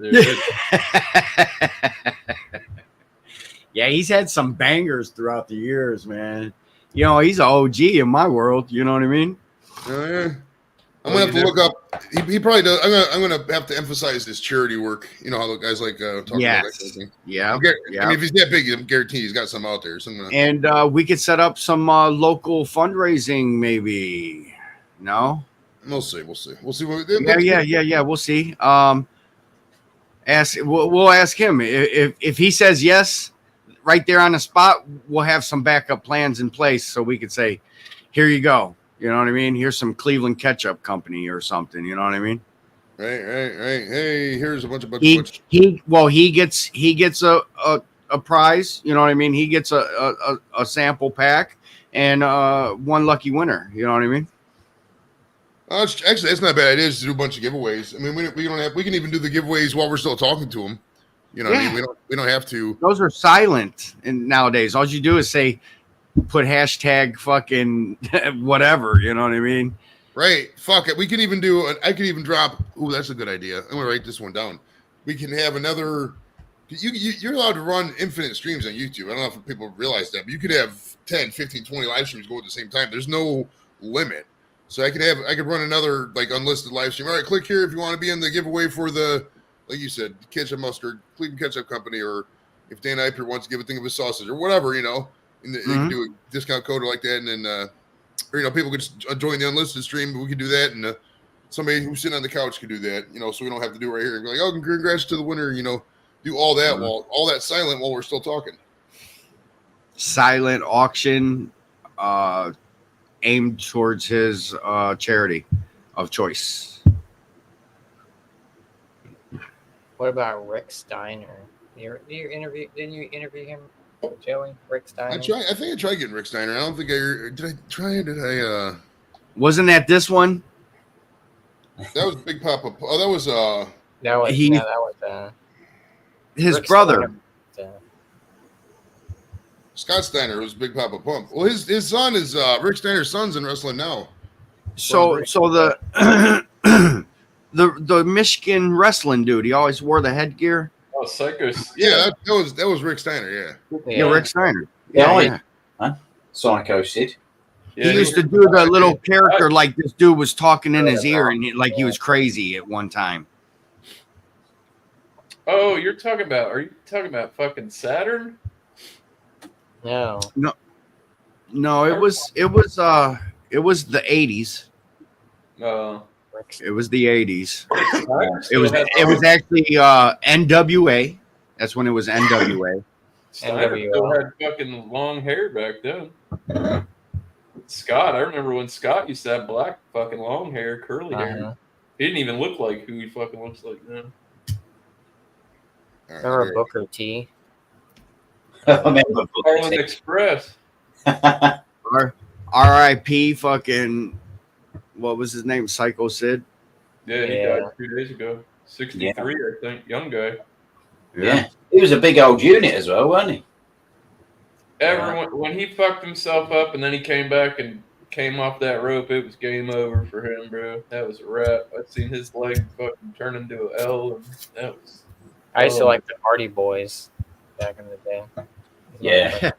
[SPEAKER 4] Yeah, he's had some bangers throughout the years, man. You know, he's an OG in my world. You know what I mean?
[SPEAKER 5] Yeah. I'm gonna have to look up. He probably does. I'm gonna have to emphasize this charity work. You know how the guys like talking about that kind of thing.
[SPEAKER 4] Yeah.
[SPEAKER 5] I mean, if he's that big, I'm guaranteed he's got some out there.
[SPEAKER 4] And we could set up some local fundraising, maybe. No.
[SPEAKER 5] We'll see. We'll see.
[SPEAKER 4] Yeah. We'll see. We'll ask him if he says yes, right there on the spot. We'll have some backup plans in place so we could say, "Here you go." You know what I mean? Here's some Cleveland Ketchup Company or something. You know what I mean?
[SPEAKER 5] Right. Hey, here's a bunch of
[SPEAKER 4] he gets a prize. You know what I mean? He gets a sample pack and one lucky winner. You know what I mean?
[SPEAKER 5] Actually, that's not a bad idea. Just to do a bunch of giveaways. I mean, we can even do the giveaways while we're still talking to them. You know, what I mean, we don't have to.
[SPEAKER 4] Those are silent nowadays. All you do is say, put hashtag fucking whatever. You know what I mean?
[SPEAKER 5] Right. Fuck it. We can even I could even drop. Ooh, that's a good idea. I'm gonna write this one down. We can have another. You're allowed to run infinite streams on YouTube. I don't know if people realize that, but you could have 10, 15, 20 live streams go at the same time. There's no limit. So I could run another like unlisted live stream. All right, click here if you want to be in the giveaway for the, like you said, ketchup mustard, Cleveland Ketchup Company, or if Dan Eiper wants to give a thing of his sausage or whatever, you know, and they can do a discount code like that, and then or you know, people could just join the unlisted stream. But we could do that, and somebody who's sitting on the couch could do that, you know, so we don't have to do it right here. And be like, oh, congrats to the winner, you know, do all that while all that silent while we're still talking.
[SPEAKER 4] Silent auction. Aimed towards his charity of choice.
[SPEAKER 6] What about Rick Steiner? Didn't you interview him, Joey? Rick Steiner?
[SPEAKER 5] I think I tried getting Rick Steiner. I don't think
[SPEAKER 4] Wasn't that this one?
[SPEAKER 5] That was Big Papa. Oh, that was
[SPEAKER 4] his
[SPEAKER 6] Rick
[SPEAKER 4] brother.
[SPEAKER 6] Steiner.
[SPEAKER 5] Scott Steiner was Big Papa Pump. Well, his son is Rick Steiner's son's in wrestling now.
[SPEAKER 4] So the the Michigan wrestling dude, he always wore the headgear.
[SPEAKER 8] Oh, Psychos.
[SPEAKER 5] Yeah, that was Rick Steiner.
[SPEAKER 4] Yeah, Rick Steiner.
[SPEAKER 2] Psycho Sid.
[SPEAKER 4] He used to do the little character like this dude was talking in his ear and he was crazy at one time.
[SPEAKER 8] Oh, are you talking about fucking Saturn?
[SPEAKER 6] No,
[SPEAKER 4] it was the 80s.
[SPEAKER 8] Oh,
[SPEAKER 4] It was the 80s. It
[SPEAKER 8] Still
[SPEAKER 4] was
[SPEAKER 8] had-
[SPEAKER 4] actually NWA. That's when it was NWA.
[SPEAKER 8] Steiner
[SPEAKER 6] NWL.
[SPEAKER 8] still had fucking long hair back then. Scott, I remember when Scott used to have black fucking long hair, curly hair. He didn't even look like who he fucking looks like now.
[SPEAKER 5] All right,
[SPEAKER 6] Remember
[SPEAKER 5] here.
[SPEAKER 6] Booker T?
[SPEAKER 2] I remember
[SPEAKER 8] Harlan Express.
[SPEAKER 4] R.I.P. fucking, what was his name? Psycho Sid.
[SPEAKER 8] Yeah, he
[SPEAKER 6] Yeah.
[SPEAKER 8] died 2 days ago. 63, I think. Young guy.
[SPEAKER 2] Yeah. He was a big old unit as well, wasn't he?
[SPEAKER 8] Everyone, when he fucked himself up and then he came back and came off that rope, it was game over for him, bro. That was a wrap. I've seen his leg fucking turn into an L, and that was.
[SPEAKER 6] I used to like the Hardy Boys back in the day.
[SPEAKER 2] Yeah.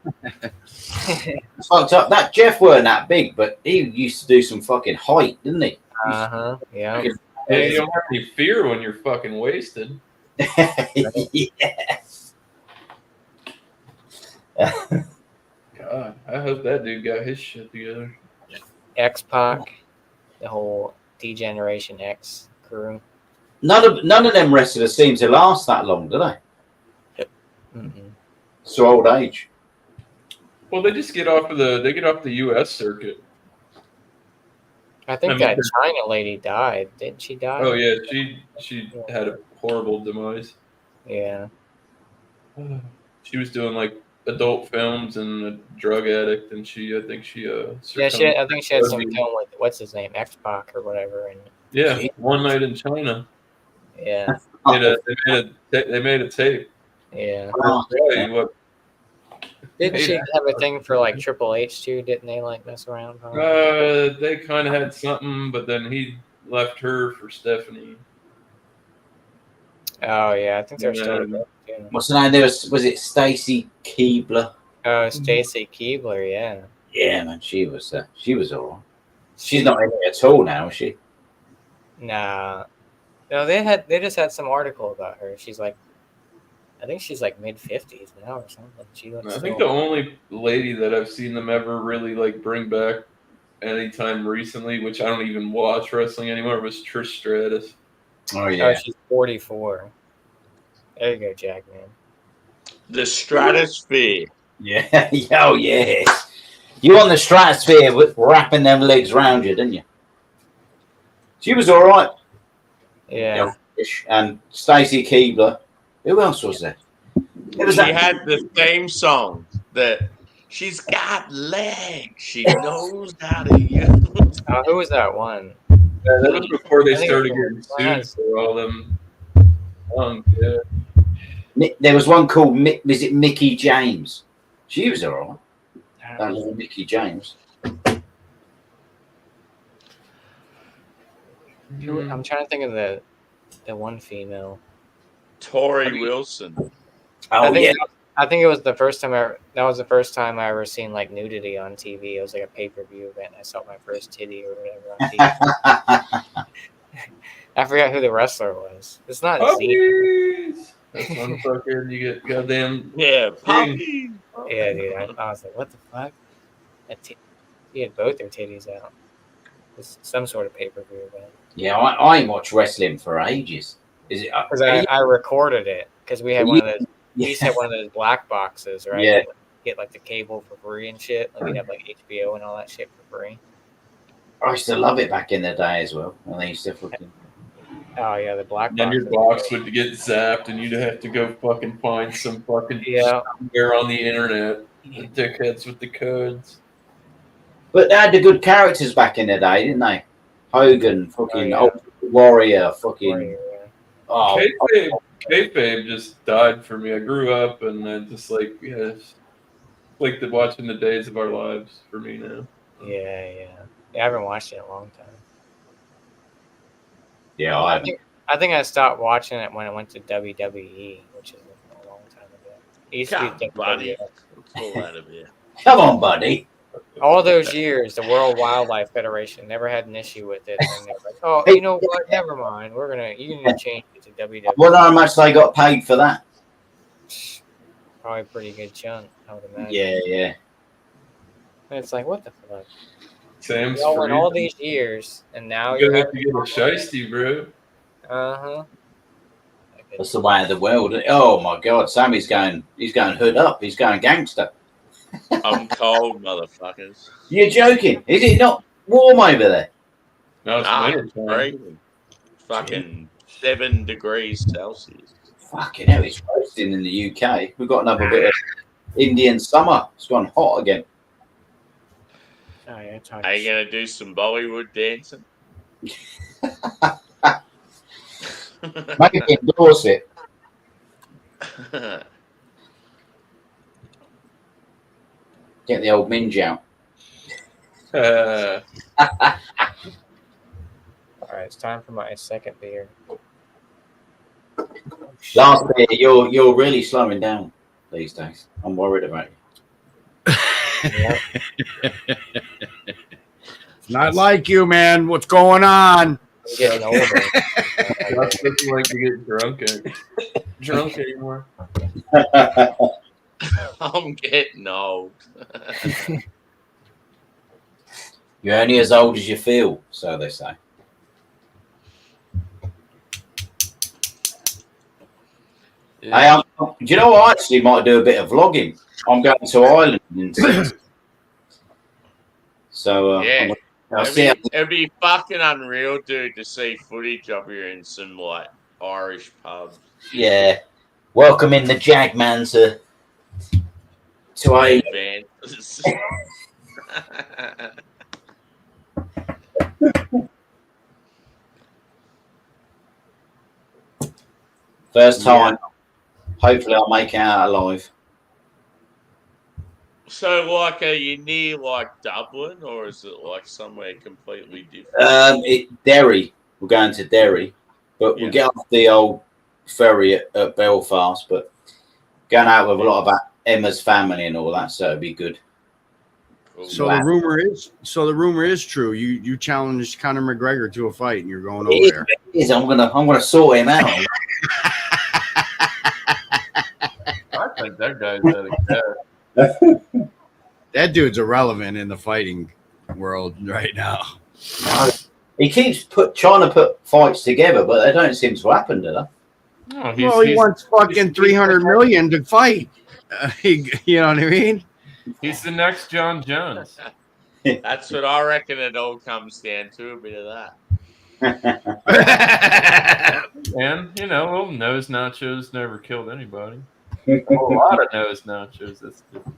[SPEAKER 2] It's fucked up. That Jeff weren't that big, but he used to do some fucking height, didn't he?
[SPEAKER 6] Yeah.
[SPEAKER 8] Yeah, you don't have any fear when you're fucking wasted.
[SPEAKER 2] Yes.
[SPEAKER 8] God, I hope that dude got his shit together.
[SPEAKER 6] X-Pac, the whole D-Generation X crew.
[SPEAKER 2] None of them wrestlers seem to last that long, do they? It's their old age.
[SPEAKER 8] Well, they just get off of the U.S. circuit.
[SPEAKER 6] I think that China lady died. Didn't she die?
[SPEAKER 8] Oh yeah, she had a horrible demise.
[SPEAKER 6] Yeah.
[SPEAKER 8] She was doing like adult films and a drug addict, and I think she
[SPEAKER 6] Yeah, I think she had some film with what's his name, X-Pac or whatever, and
[SPEAKER 8] yeah, One Night in China.
[SPEAKER 6] Yeah.
[SPEAKER 8] They made a tape.
[SPEAKER 6] Yeah.
[SPEAKER 8] What,
[SPEAKER 6] didn't she have a thing for like Triple H too? Didn't they like mess around?
[SPEAKER 8] They kind of had something, but then he left her for Stephanie.
[SPEAKER 6] Oh yeah, I think they're still together too.
[SPEAKER 2] What's the name? Was it Stacy Keibler?
[SPEAKER 6] Oh, Stacy Keibler, yeah.
[SPEAKER 2] Yeah, man, she was all right. She's not in it at all now, is she?
[SPEAKER 6] Nah. No, they just had some article about her. She's like, I think she's like mid-50s now or something. She looks.
[SPEAKER 8] I think the only lady that I've seen them ever really like bring back anytime recently, which I don't even watch wrestling anymore, was Trish Stratus.
[SPEAKER 2] Oh yeah.
[SPEAKER 6] Oh, she's 44. There you go, Jack, man.
[SPEAKER 1] The Stratosphere.
[SPEAKER 2] Yeah. Oh yes. You on the Stratosphere with wrapping them legs round you, didn't you? She was all right.
[SPEAKER 6] Yeah.
[SPEAKER 2] And Stacy Keibler. Who else was there?
[SPEAKER 1] She had the theme song that she's got legs. She knows how to use.
[SPEAKER 6] Who was that one?
[SPEAKER 8] Yeah, that was before they started getting sued for all them songs. Yeah.
[SPEAKER 2] There was one called was it Mickey James? She was all right. That was Mickey James.
[SPEAKER 6] I'm trying to think of the one female.
[SPEAKER 1] Tori Wilson.
[SPEAKER 2] Oh yeah.
[SPEAKER 6] I think it was the first time that was the first time I ever seen like nudity on TV. It was like a pay-per-view event. I saw my first titty or whatever on TV. I forgot who the wrestler was. It's not
[SPEAKER 8] Puppies! That's one fucking you get goddamn
[SPEAKER 1] puppies.
[SPEAKER 6] Yeah, dude. I was like, what the fuck? He had both their titties out. It's some sort of pay-per-view event.
[SPEAKER 2] Yeah, I ain't watched wrestling for ages. Is it?
[SPEAKER 6] Because I recorded it because we had one of those. We used to have one of those black boxes, right?
[SPEAKER 2] Yeah.
[SPEAKER 6] Get like the cable for free and shit. Like we'd have like HBO and all that shit for free.
[SPEAKER 2] I used to love it back in the day as well. When they used to fucking.
[SPEAKER 6] Oh yeah, the black.
[SPEAKER 8] Then your box would get zapped, and you'd have to go fucking find some fucking somewhere on the internet. The dickheads with the codes.
[SPEAKER 2] But they had the good characters back in the day, didn't they? Hogan, fucking Ultimate Warrior, fucking. Oh,
[SPEAKER 8] Kayfabe just died for me. I grew up, and I just like like watching the days of our lives for me now.
[SPEAKER 6] Yeah. I haven't watched it in a long time.
[SPEAKER 2] Yeah, I haven't.
[SPEAKER 6] I think I stopped watching it when it went to WWE, which is a long time ago. It used to be
[SPEAKER 1] buddy. Let's pull out of here.
[SPEAKER 2] Come on, buddy.
[SPEAKER 6] All those years, the World Wildlife Federation never had an issue with it. And they're like, oh, you know what? Never mind. You can change it to WWE.
[SPEAKER 2] I wonder how much they got paid for that.
[SPEAKER 6] Probably a pretty good chunk, I would imagine.
[SPEAKER 2] Yeah.
[SPEAKER 6] And it's like, what the fuck?
[SPEAKER 8] Sam's
[SPEAKER 6] Y'all went all
[SPEAKER 8] free.
[SPEAKER 6] these years, and now
[SPEAKER 8] You're
[SPEAKER 6] you're
[SPEAKER 8] gonna have to get a shiesty, bro.
[SPEAKER 6] Uh-huh.
[SPEAKER 2] That's the way of the world. Oh my God, Sammy's going. He's going hood up. He's going gangster.
[SPEAKER 1] I'm cold, motherfuckers.
[SPEAKER 2] You're joking? Is it not warm over there?
[SPEAKER 8] No, it's
[SPEAKER 1] Nah,
[SPEAKER 8] winter
[SPEAKER 1] it's
[SPEAKER 8] time.
[SPEAKER 1] freezing. Fucking 7 degrees Celsius.
[SPEAKER 2] Fucking hell, it's roasting in the UK. We've got another bit of Indian summer. It's gone hot again.
[SPEAKER 6] Oh, yeah, it's hard.
[SPEAKER 1] Are you gonna do some Bollywood dancing?
[SPEAKER 2] Maybe endorse it. Get the old minge out.
[SPEAKER 6] All right, it's time for my second beer.
[SPEAKER 2] Last beer, you're really slowing down these days. I'm worried about you.
[SPEAKER 6] Yep.
[SPEAKER 4] Not like you, man. What's going on?
[SPEAKER 6] I'm getting older.
[SPEAKER 8] Not supposed to like to get drunk anymore.
[SPEAKER 1] I'm getting old.
[SPEAKER 2] You're only as old as you feel, so they say.
[SPEAKER 1] Yeah.
[SPEAKER 2] Do you know I actually might do a bit of vlogging? I'm going to Ireland in 6. So
[SPEAKER 1] Yeah.
[SPEAKER 2] I'll see how
[SPEAKER 1] It'd be fucking unreal, dude, to see footage of you in some like Irish pubs.
[SPEAKER 2] yeah. Welcoming the Jagman to Ireland.
[SPEAKER 1] Advances.
[SPEAKER 2] First time. Hopefully I'll make it out alive.
[SPEAKER 1] So, like, are you near like Dublin, or is it like somewhere completely different?
[SPEAKER 2] Derry. We're going to Derry, but
[SPEAKER 1] Yeah.
[SPEAKER 2] we get off the old ferry at Belfast. But going out with a lot of Emma's family and all that, so it'd be good.
[SPEAKER 1] Cool.
[SPEAKER 4] So the rumor is true. You challenged Conor McGregor to a fight, and you're going over there.
[SPEAKER 2] It is. I'm gonna sort him out.
[SPEAKER 8] I think that guy's out of gas.
[SPEAKER 4] That dude's irrelevant in the fighting world right now.
[SPEAKER 2] He keeps trying to put fights together, but they don't seem to happen, do they?
[SPEAKER 8] No,
[SPEAKER 4] Well, he wants fucking 300 million to fight. You know what I mean?
[SPEAKER 8] He's the next John Jones.
[SPEAKER 1] That's what I reckon it all comes down to, a bit of that.
[SPEAKER 8] And, little nose nachos never killed anybody. A whole lot of nose nachos. That's different.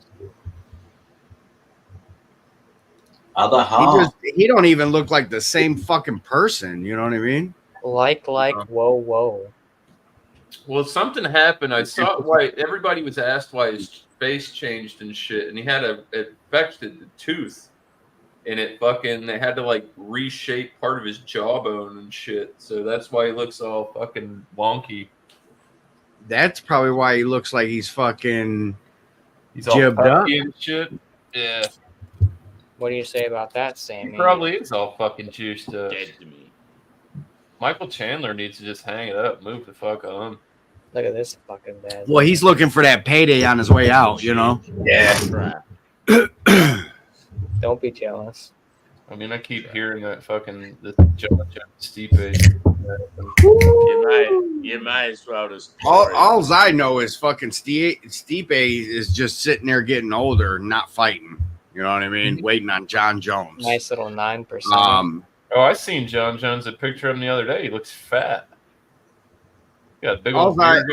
[SPEAKER 2] Other half.
[SPEAKER 4] He don't even look like the same fucking person. You know what I mean?
[SPEAKER 6] Whoa.
[SPEAKER 8] Well, something happened. I saw why everybody was asked why his face changed and shit, and he had a infected tooth, and they had to like reshape part of his jawbone and shit. So that's why he looks all fucking wonky.
[SPEAKER 4] That's probably why he looks like he's fucking
[SPEAKER 8] He's all
[SPEAKER 4] jibbed up.
[SPEAKER 8] puffy and shit. Yeah,
[SPEAKER 6] What do you say about that,
[SPEAKER 8] he
[SPEAKER 6] Sammy?
[SPEAKER 8] probably is all fucking juiced up.
[SPEAKER 1] Dead to me.
[SPEAKER 8] Michael Chandler needs to just hang it up, move the fuck on.
[SPEAKER 6] Look at this fucking bad.
[SPEAKER 4] Well, he's looking for that payday on his way out. You know.
[SPEAKER 2] Yeah.
[SPEAKER 1] Right.
[SPEAKER 6] Don't be jealous.
[SPEAKER 8] I mean, I keep hearing that fucking John Stipe.
[SPEAKER 1] You may as well just.
[SPEAKER 4] All I know is fucking Stipe is just sitting there getting older, not fighting. You know what I mean? Waiting on John Jones.
[SPEAKER 6] Nice little 9%.
[SPEAKER 8] Oh, I seen John Jones a picture of him the other day. He looks fat. Yeah, big old beard.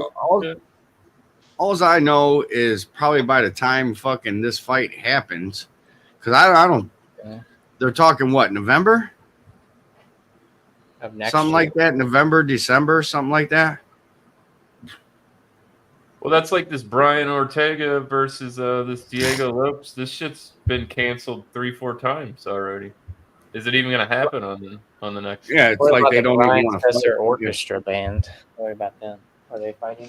[SPEAKER 4] All I know is probably by the time fucking this fight happens, because I don't.
[SPEAKER 6] Yeah.
[SPEAKER 4] They're talking what, November?
[SPEAKER 6] Of next
[SPEAKER 4] Something
[SPEAKER 6] year.
[SPEAKER 4] like that. November, December, something like that.
[SPEAKER 8] Well, that's like this Brian Ortega versus this Diego Lopes. This shit's been canceled 3-4 times already. Is it even gonna happen on the next?
[SPEAKER 4] Yeah, it's
[SPEAKER 6] What
[SPEAKER 4] like
[SPEAKER 6] about
[SPEAKER 4] they
[SPEAKER 6] the
[SPEAKER 4] don't
[SPEAKER 6] Brian
[SPEAKER 4] even want to
[SPEAKER 6] Fesser
[SPEAKER 4] fight.
[SPEAKER 6] Orchestra Band? What about them? Are they fighting?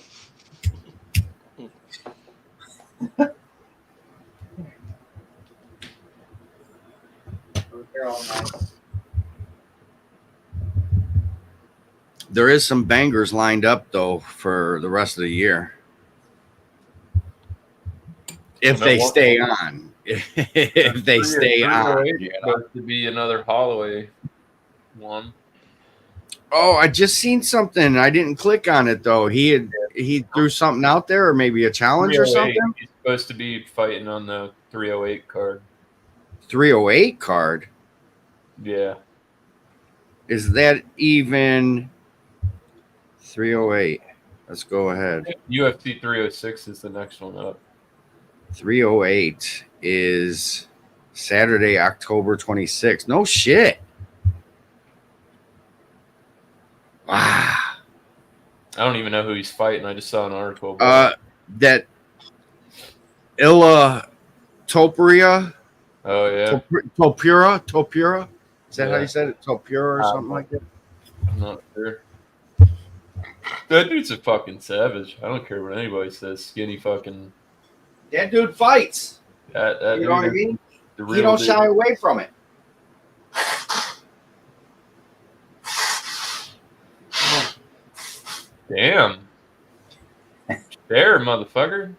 [SPEAKER 6] They're all nice.
[SPEAKER 4] There is some bangers lined up though for the rest of the year. If they stay on. if they stay on.
[SPEAKER 8] It's
[SPEAKER 4] You know?
[SPEAKER 8] supposed to be another Holloway one.
[SPEAKER 4] Oh, I just seen something. I didn't click on it though. He threw something out there, or maybe a challenge or
[SPEAKER 8] 308.
[SPEAKER 4] something.
[SPEAKER 8] He's supposed to be fighting on the 308 card.
[SPEAKER 4] 308 card.
[SPEAKER 8] Yeah.
[SPEAKER 4] Is that even 308? Let's go ahead.
[SPEAKER 8] UFC 306 is the next one up.
[SPEAKER 4] 308 is Saturday, October 26th. No shit. Wow.
[SPEAKER 8] I don't even know who he's fighting. I just saw an article about it.
[SPEAKER 4] That Illa Topuria.
[SPEAKER 8] Oh, yeah.
[SPEAKER 4] Topura. Is that how
[SPEAKER 8] Yeah.
[SPEAKER 4] you said it? Topura or something like that?
[SPEAKER 8] I'm not sure. That dude's a fucking savage. I don't care what anybody says. Skinny fucking.
[SPEAKER 4] That dude fights.
[SPEAKER 8] That
[SPEAKER 4] You know what I
[SPEAKER 8] dude,
[SPEAKER 4] mean?
[SPEAKER 8] the
[SPEAKER 4] He
[SPEAKER 8] real
[SPEAKER 4] don't
[SPEAKER 8] dude.
[SPEAKER 4] shy away from it.
[SPEAKER 8] Damn. There, motherfucker.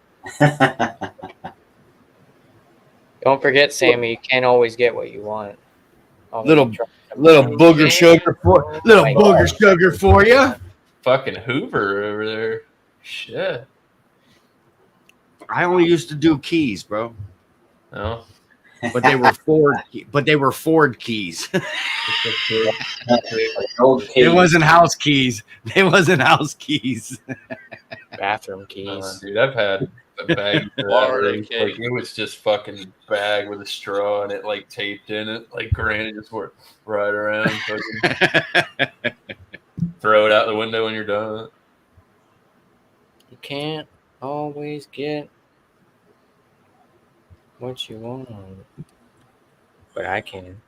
[SPEAKER 6] Don't forget, Sammy, you can't always get what you want.
[SPEAKER 4] Little booger sugar for you.
[SPEAKER 8] Fucking Hoover over there. Shit.
[SPEAKER 4] I only used to do keys, bro.
[SPEAKER 8] No.
[SPEAKER 4] But they were Ford. But they were Ford keys. It wasn't house keys. It wasn't house keys.
[SPEAKER 6] Bathroom keys.
[SPEAKER 8] Dude, I've had a bag for that.
[SPEAKER 1] Florida
[SPEAKER 8] Like,
[SPEAKER 1] key.
[SPEAKER 8] it was just fucking bag with a straw and it like taped in it. Like Granny just wore right around. Fucking throw it out the window when you're done.
[SPEAKER 6] You can't always get what you want, but I can.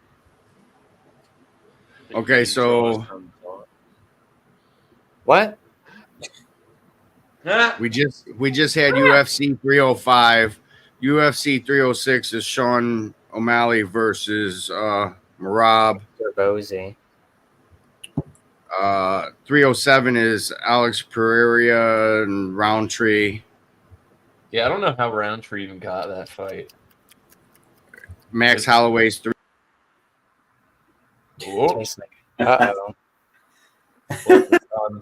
[SPEAKER 4] Okay, so
[SPEAKER 6] What?
[SPEAKER 1] Huh?
[SPEAKER 4] we just had UFC 305. UFC 306 is Sean O'Malley versus Marab.
[SPEAKER 6] Bozy.
[SPEAKER 4] 307 is Alex Pereira and Roundtree.
[SPEAKER 8] Yeah, I don't know how Roundtree even got that fight.
[SPEAKER 4] Max Holloway's 3.
[SPEAKER 8] Whoop.
[SPEAKER 6] Uh-oh.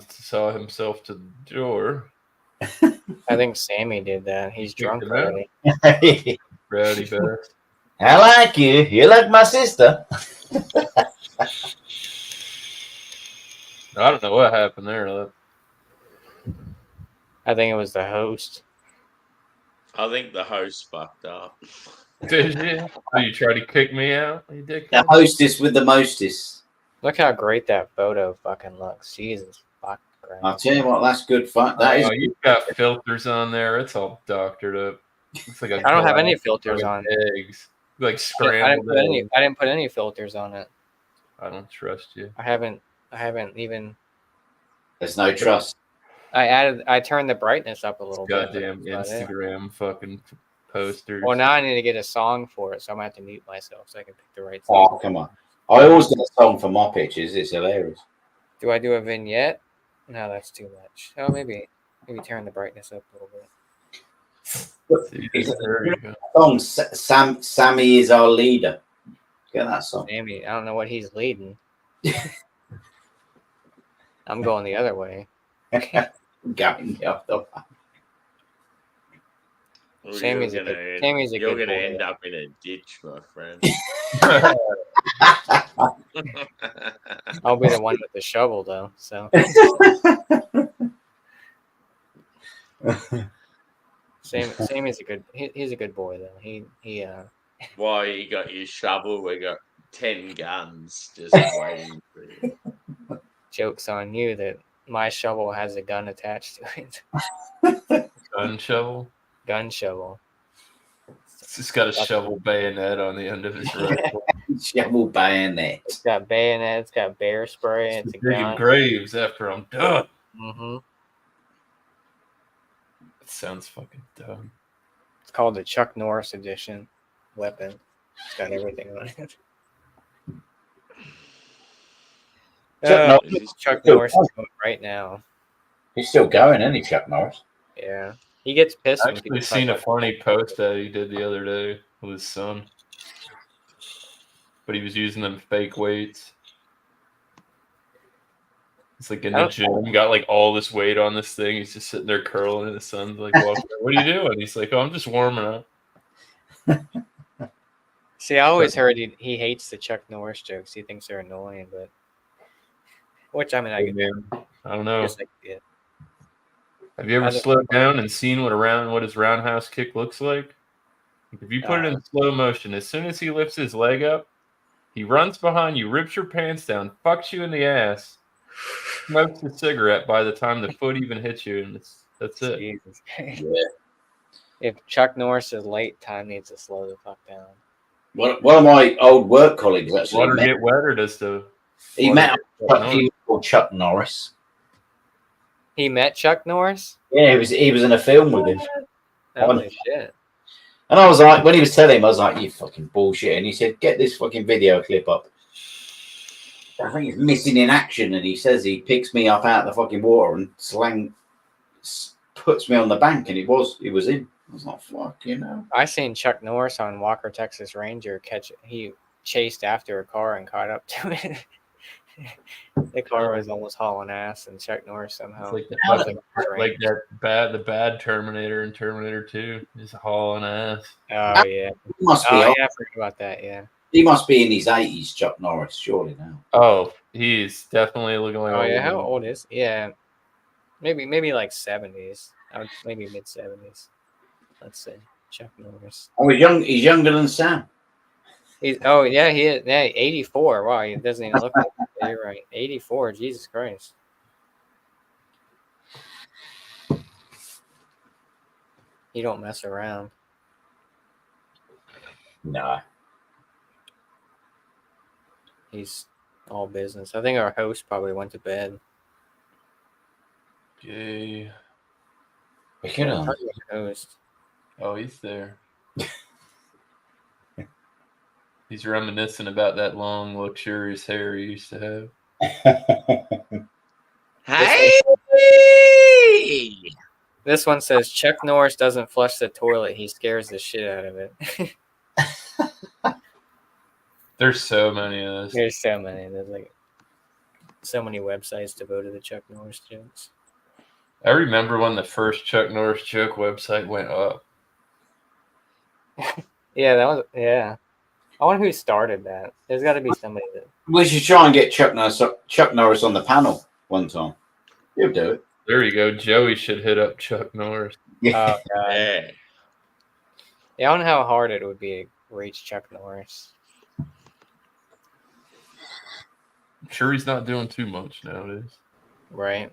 [SPEAKER 8] Saw himself to the door.
[SPEAKER 6] I think Sammy did that. He's drunk
[SPEAKER 8] Think of
[SPEAKER 6] already.
[SPEAKER 8] Rowdy best.
[SPEAKER 2] I like you. You like my sister.
[SPEAKER 8] I don't know what happened there.
[SPEAKER 6] I think it was the host.
[SPEAKER 1] I think the host fucked up.
[SPEAKER 8] Did you? Oh, you tried to kick me out? You dickhead?
[SPEAKER 2] The hostess with the mostest.
[SPEAKER 6] Look how great that photo fucking looks. Jesus fuck.
[SPEAKER 2] I'll tell you what, that's good fun. That is.
[SPEAKER 8] You've got filters on there. It's all doctored up. It's like
[SPEAKER 6] I don't have any filters on.
[SPEAKER 8] Eggs. Like
[SPEAKER 6] I
[SPEAKER 8] scrambled.
[SPEAKER 6] I didn't put any filters on it.
[SPEAKER 8] I don't trust you.
[SPEAKER 6] I haven't even.
[SPEAKER 2] There's no trust.
[SPEAKER 6] I turned the brightness up a little bit.
[SPEAKER 8] Goddamn Instagram fucking posters.
[SPEAKER 6] Well, now I need to get a song for it, so I'm gonna have to mute myself so I can pick the right
[SPEAKER 2] Oh,
[SPEAKER 6] song.
[SPEAKER 2] come on. I always get a song for my pictures. It's hilarious.
[SPEAKER 6] Do I do a vignette? No, that's too much. Oh, maybe turn the brightness up a little bit.
[SPEAKER 8] There you go.
[SPEAKER 2] Song, Sammy is our leader. Get that song.
[SPEAKER 6] Sammy, I don't know what he's leading. I'm going the other way.
[SPEAKER 2] Going the other way.
[SPEAKER 1] Well,
[SPEAKER 6] Sammy's a
[SPEAKER 1] you're
[SPEAKER 6] good
[SPEAKER 1] gonna
[SPEAKER 6] boy.
[SPEAKER 1] end up in a ditch, my friend.
[SPEAKER 6] I'll be the one with the shovel, though. So Sammy's a good. He's a good boy, though. He.
[SPEAKER 1] Why you got your shovel? We got 10 guns just waiting for you.
[SPEAKER 6] Joke's on you that my shovel has a gun attached to it.
[SPEAKER 8] Gun shovel.
[SPEAKER 6] Gun shovel.
[SPEAKER 8] It's just got a shovel bayonet on the end of his rifle.
[SPEAKER 2] Shovel bayonet.
[SPEAKER 6] It's got bayonet. It's got bear spray. It's a
[SPEAKER 8] Digging
[SPEAKER 6] gun.
[SPEAKER 8] graves after I'm done.
[SPEAKER 6] Mm-hmm.
[SPEAKER 8] It sounds fucking dumb.
[SPEAKER 6] It's called the Chuck Norris edition weapon. It's got everything on it. Chuck Norris is going right now.
[SPEAKER 2] He's still going, isn't he, Chuck Norris?
[SPEAKER 6] Yeah. He gets pissed.
[SPEAKER 8] I actually seen a funny post that he did the other day. with his son. But he was using them fake weights. It's like in the gym, got like all this weight on this thing. He's just sitting there curling, and his son's like, walking, "What are you doing?" He's like, "Oh, I'm just warming up."
[SPEAKER 6] See, I always heard he hates the Chuck Norris jokes. He thinks they're annoying, but which I mean, I
[SPEAKER 8] don't know.
[SPEAKER 6] Yeah.
[SPEAKER 8] Have you ever slowed down and seen what his roundhouse kick looks like? If you put it in slow motion, as soon as he lifts his leg up, he runs behind you, rips your pants down, fucks you in the ass, smokes a cigarette by the time the foot even hits you, and that's it.
[SPEAKER 6] Jesus.
[SPEAKER 2] Yeah.
[SPEAKER 6] If Chuck Norris's late time needs to slow the fuck down.
[SPEAKER 2] One of my old work colleagues actually.
[SPEAKER 8] Water get wetter does the.
[SPEAKER 2] He met. He was called Chuck Norris.
[SPEAKER 6] He met Chuck Norris?
[SPEAKER 2] Yeah, he was in a film with him.
[SPEAKER 6] Holy shit.
[SPEAKER 2] And I was like, when he was telling him, I was like, "You fucking bullshit." And he said, "Get this fucking video clip up." I think it's missing in action, and he says he picks me up out of the fucking water and puts me on the bank, and it was him. I was like, "Fuck, you know."
[SPEAKER 6] I seen Chuck Norris on Walker, Texas Ranger he chased after a car and caught up to it. The car was almost hauling ass, and Chuck Norris somehow
[SPEAKER 8] like the bad Terminator in Terminator 2 is hauling ass.
[SPEAKER 6] Oh yeah,
[SPEAKER 2] must be.
[SPEAKER 6] Yeah, I forgot about that. Yeah,
[SPEAKER 2] he must be in his 80s, Chuck Norris, surely now.
[SPEAKER 8] Oh, he's definitely looking like.
[SPEAKER 6] Oh yeah, how old is? Yeah, maybe like 70s. Maybe mid 70s. Let's see, Chuck Norris.
[SPEAKER 2] Oh, he's younger than Sam.
[SPEAKER 6] He is. Yeah, 84. Wow, he doesn't even look like that. You're right. 84. Jesus Christ. He don't mess around.
[SPEAKER 2] No.
[SPEAKER 6] He's all business. I think our host probably went to bed.
[SPEAKER 8] Yay.
[SPEAKER 2] Look at him.
[SPEAKER 6] Host.
[SPEAKER 8] Oh, he's there. He's reminiscing about that long, luxurious hair he used to have.
[SPEAKER 1] Hey!
[SPEAKER 6] This one says Chuck Norris doesn't flush the toilet. He scares the shit out of it.
[SPEAKER 8] There's so many of those.
[SPEAKER 6] There's so many. There's like so many websites devoted to Chuck Norris jokes.
[SPEAKER 8] I remember when the first Chuck Norris joke website went up.
[SPEAKER 6] Yeah, that was I wonder who started that. There's got to be somebody that.
[SPEAKER 2] We should try and get Chuck Norris on the panel one time. He'll do it.
[SPEAKER 8] There you go. Joey should hit up Chuck Norris.
[SPEAKER 2] Yeah.
[SPEAKER 6] Oh, God. Yeah, I don't know how hard it would be to reach Chuck Norris.
[SPEAKER 8] I'm sure he's not doing too much nowadays.
[SPEAKER 6] Right.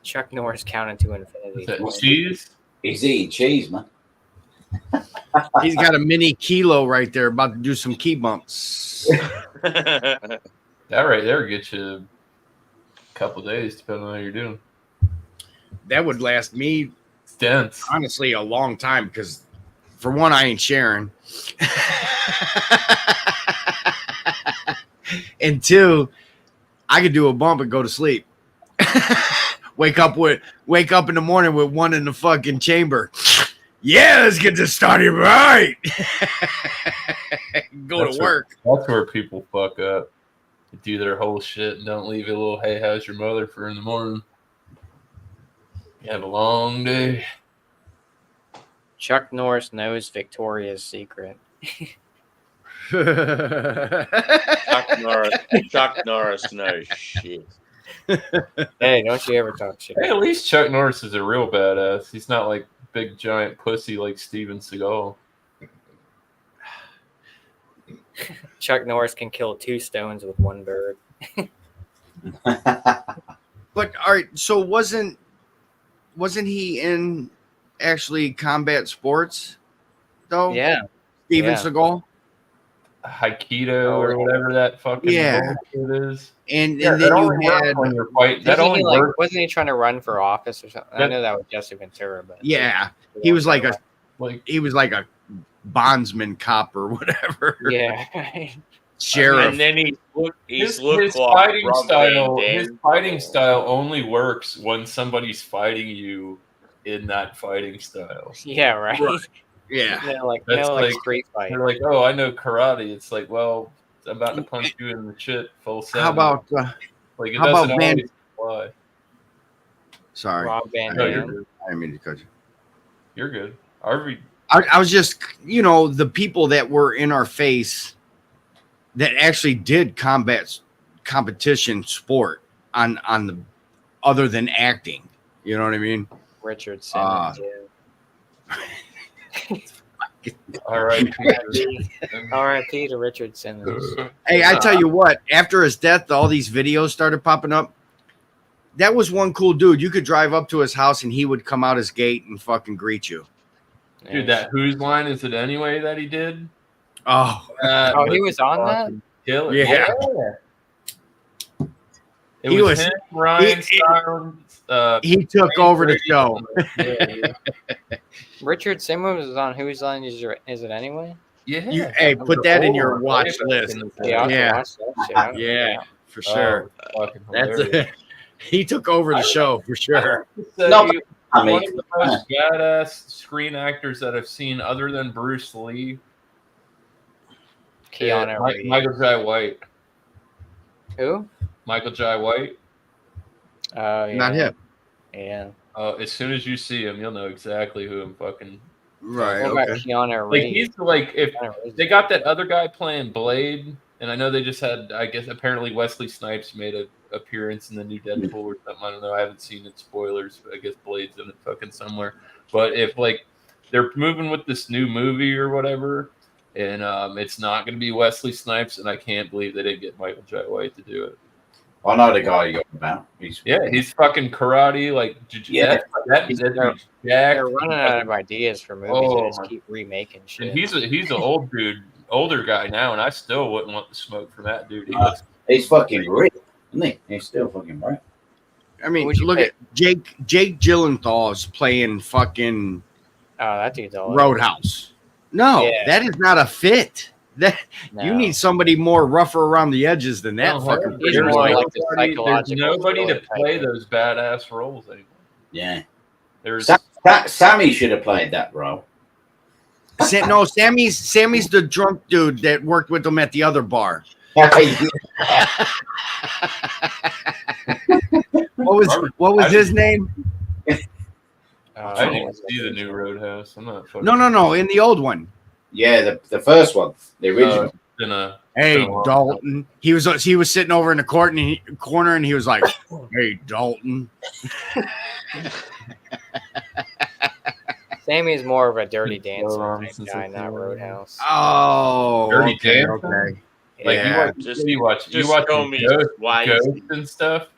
[SPEAKER 6] Chuck Norris counted to infinity.
[SPEAKER 8] Is that cheese?
[SPEAKER 2] He's eating cheese, man.
[SPEAKER 4] He's got a mini kilo right there, about to do some key bumps.
[SPEAKER 8] That right there gets you a couple days, depending on how you're doing.
[SPEAKER 4] That would last me,
[SPEAKER 8] dense,
[SPEAKER 4] honestly, a long time because, for one, I ain't sharing, and two, I could do a bump and go to sleep. Wake up in the morning with one in the fucking chamber. Yeah, let's get this started right. Go to work.
[SPEAKER 8] That's where people fuck up. They do their whole shit and don't leave a little, "Hey, how's your mother?" for in the morning. You have a long day.
[SPEAKER 6] Chuck Norris knows Victoria's Secret.
[SPEAKER 1] Chuck Norris knows shit.
[SPEAKER 6] Hey, don't you ever talk shit.
[SPEAKER 8] Hey, at least Chuck Norris is a real badass. He's not like big giant pussy like Steven Seagal.
[SPEAKER 6] Chuck Norris can kill 2 stones with 1 bird.
[SPEAKER 4] But all right, so wasn't he in actually combat sports though?
[SPEAKER 6] Yeah,
[SPEAKER 4] Steven Seagal.
[SPEAKER 8] Aikido or whatever that fucking bullshit is.
[SPEAKER 4] And then you had
[SPEAKER 8] when you're fighting. That only
[SPEAKER 6] wasn't he trying to run for office or something? I know that was Jesse Ventura, but
[SPEAKER 4] he was like a bondsman cop or whatever.
[SPEAKER 6] Yeah.
[SPEAKER 4] Sheriff.
[SPEAKER 1] And then his
[SPEAKER 8] fighting style only works when somebody's fighting you in that fighting style.
[SPEAKER 6] Yeah, right.
[SPEAKER 4] Yeah.
[SPEAKER 8] That's
[SPEAKER 6] like street fight.
[SPEAKER 8] They're like, oh, I know karate. It's like, well, I'm about to punch you in the shit full send.
[SPEAKER 4] How about
[SPEAKER 8] like it
[SPEAKER 4] how
[SPEAKER 8] doesn't
[SPEAKER 4] about Van?
[SPEAKER 8] always apply.
[SPEAKER 4] Sorry,
[SPEAKER 6] Rob Van
[SPEAKER 8] No,
[SPEAKER 6] Dam.
[SPEAKER 8] you're good.
[SPEAKER 4] I didn't mean to cut you.
[SPEAKER 8] You're good. Harvey.
[SPEAKER 4] I was just, the people that were in our face that actually did competition sport on the other than acting. You know what I mean?
[SPEAKER 6] Richard Simmons.
[SPEAKER 8] All right.
[SPEAKER 6] R.I.P. to Richard Simmons.
[SPEAKER 4] Hey, I tell you what, after his death, all these videos started popping up. That was one cool dude. You could drive up to his house and he would come out his gate and fucking greet you.
[SPEAKER 8] Dude, that Whose Line Is It Anyway that he did?
[SPEAKER 4] Oh,
[SPEAKER 6] he was on that?
[SPEAKER 8] Killer.
[SPEAKER 4] Yeah.
[SPEAKER 8] It
[SPEAKER 4] He
[SPEAKER 8] was
[SPEAKER 4] was-
[SPEAKER 8] him, Ryan Stiles,
[SPEAKER 4] he took over the show.
[SPEAKER 6] Richard Simmons was on Whose Line Is It Anyway?
[SPEAKER 8] Yeah.
[SPEAKER 4] Hey, put that in your watch list.
[SPEAKER 6] Yeah, I'll
[SPEAKER 4] Yeah.
[SPEAKER 6] watch that shit.
[SPEAKER 4] Yeah, for sure.
[SPEAKER 8] Fucking
[SPEAKER 4] That's
[SPEAKER 8] hilarious.
[SPEAKER 4] he took over the show for sure.
[SPEAKER 2] No,
[SPEAKER 8] He's
[SPEAKER 2] I mean,
[SPEAKER 8] one of the most badass screen actors that I've seen, other than Bruce Lee.
[SPEAKER 6] Keanu Reeves.
[SPEAKER 8] Michael Jai White.
[SPEAKER 6] Who?
[SPEAKER 8] Michael Jai White.
[SPEAKER 6] Oh, yeah.
[SPEAKER 4] Not him.
[SPEAKER 6] Yeah.
[SPEAKER 8] As soon as you see him, you'll know exactly who I'm fucking.
[SPEAKER 4] Right.
[SPEAKER 6] What about
[SPEAKER 4] Okay.
[SPEAKER 6] Keanu
[SPEAKER 8] Like
[SPEAKER 6] Reeves?
[SPEAKER 8] he's like if
[SPEAKER 6] Keanu Reeves.
[SPEAKER 8] they got that other guy playing Blade, and I know they just had, I guess apparently Wesley Snipes made an appearance in the new Deadpool or something. I don't know. I haven't seen it. Spoilers. But I guess Blade's in it fucking somewhere. But if like they're moving with this new movie or whatever, and it's not going to be Wesley Snipes, and I can't believe they didn't get Michael Jai White to do it.
[SPEAKER 2] I know the guy you're about.
[SPEAKER 8] He's fucking karate. Like
[SPEAKER 2] Yeah.
[SPEAKER 6] They're running out of ideas for movies.
[SPEAKER 8] Oh,
[SPEAKER 6] They just keep remaking shit.
[SPEAKER 8] And he's an old dude, older guy now, and I still wouldn't want the smoke from that dude.
[SPEAKER 2] He's fucking great, isn't he? He's still fucking great.
[SPEAKER 4] I mean,
[SPEAKER 6] Who'd you
[SPEAKER 4] look
[SPEAKER 6] pick?
[SPEAKER 4] at Jake Gyllenhaal is playing fucking
[SPEAKER 6] Oh, that dude's all
[SPEAKER 4] Roadhouse. No,
[SPEAKER 6] Yeah.
[SPEAKER 4] that is not a fit. That
[SPEAKER 6] No.
[SPEAKER 4] you need somebody more rougher around the edges than that. Fucking
[SPEAKER 6] He's
[SPEAKER 8] There's
[SPEAKER 6] more
[SPEAKER 4] like,
[SPEAKER 6] like the
[SPEAKER 8] there's
[SPEAKER 6] psychological
[SPEAKER 8] nobody to
[SPEAKER 6] thriller
[SPEAKER 8] play
[SPEAKER 6] type.
[SPEAKER 8] those badass roles anymore.
[SPEAKER 2] Yeah.
[SPEAKER 8] There's
[SPEAKER 2] Sammy should have played that role.
[SPEAKER 4] No, Sammy's the drunk dude that worked with him at the other bar. What was his name?
[SPEAKER 8] I didn't even see the new Roadhouse. I'm not fucking.
[SPEAKER 4] No, in the old one.
[SPEAKER 2] Yeah, the first one, the original.
[SPEAKER 8] Been a,
[SPEAKER 4] Hey,
[SPEAKER 8] been a long
[SPEAKER 4] Dalton. He was sitting over in the corner and he was like, "Hey, Dalton."
[SPEAKER 6] Sammy's more of a Dirty
[SPEAKER 8] Been
[SPEAKER 6] Dancer
[SPEAKER 8] so long
[SPEAKER 6] type
[SPEAKER 8] since
[SPEAKER 6] guy,
[SPEAKER 8] I've
[SPEAKER 6] not
[SPEAKER 8] seen
[SPEAKER 6] Roadhouse.
[SPEAKER 4] Oh,
[SPEAKER 8] Dirty
[SPEAKER 4] okay,
[SPEAKER 8] Dancer?
[SPEAKER 4] okay.
[SPEAKER 8] Like
[SPEAKER 6] Yeah.
[SPEAKER 8] you watch
[SPEAKER 1] show me why
[SPEAKER 8] Ghost and stuff.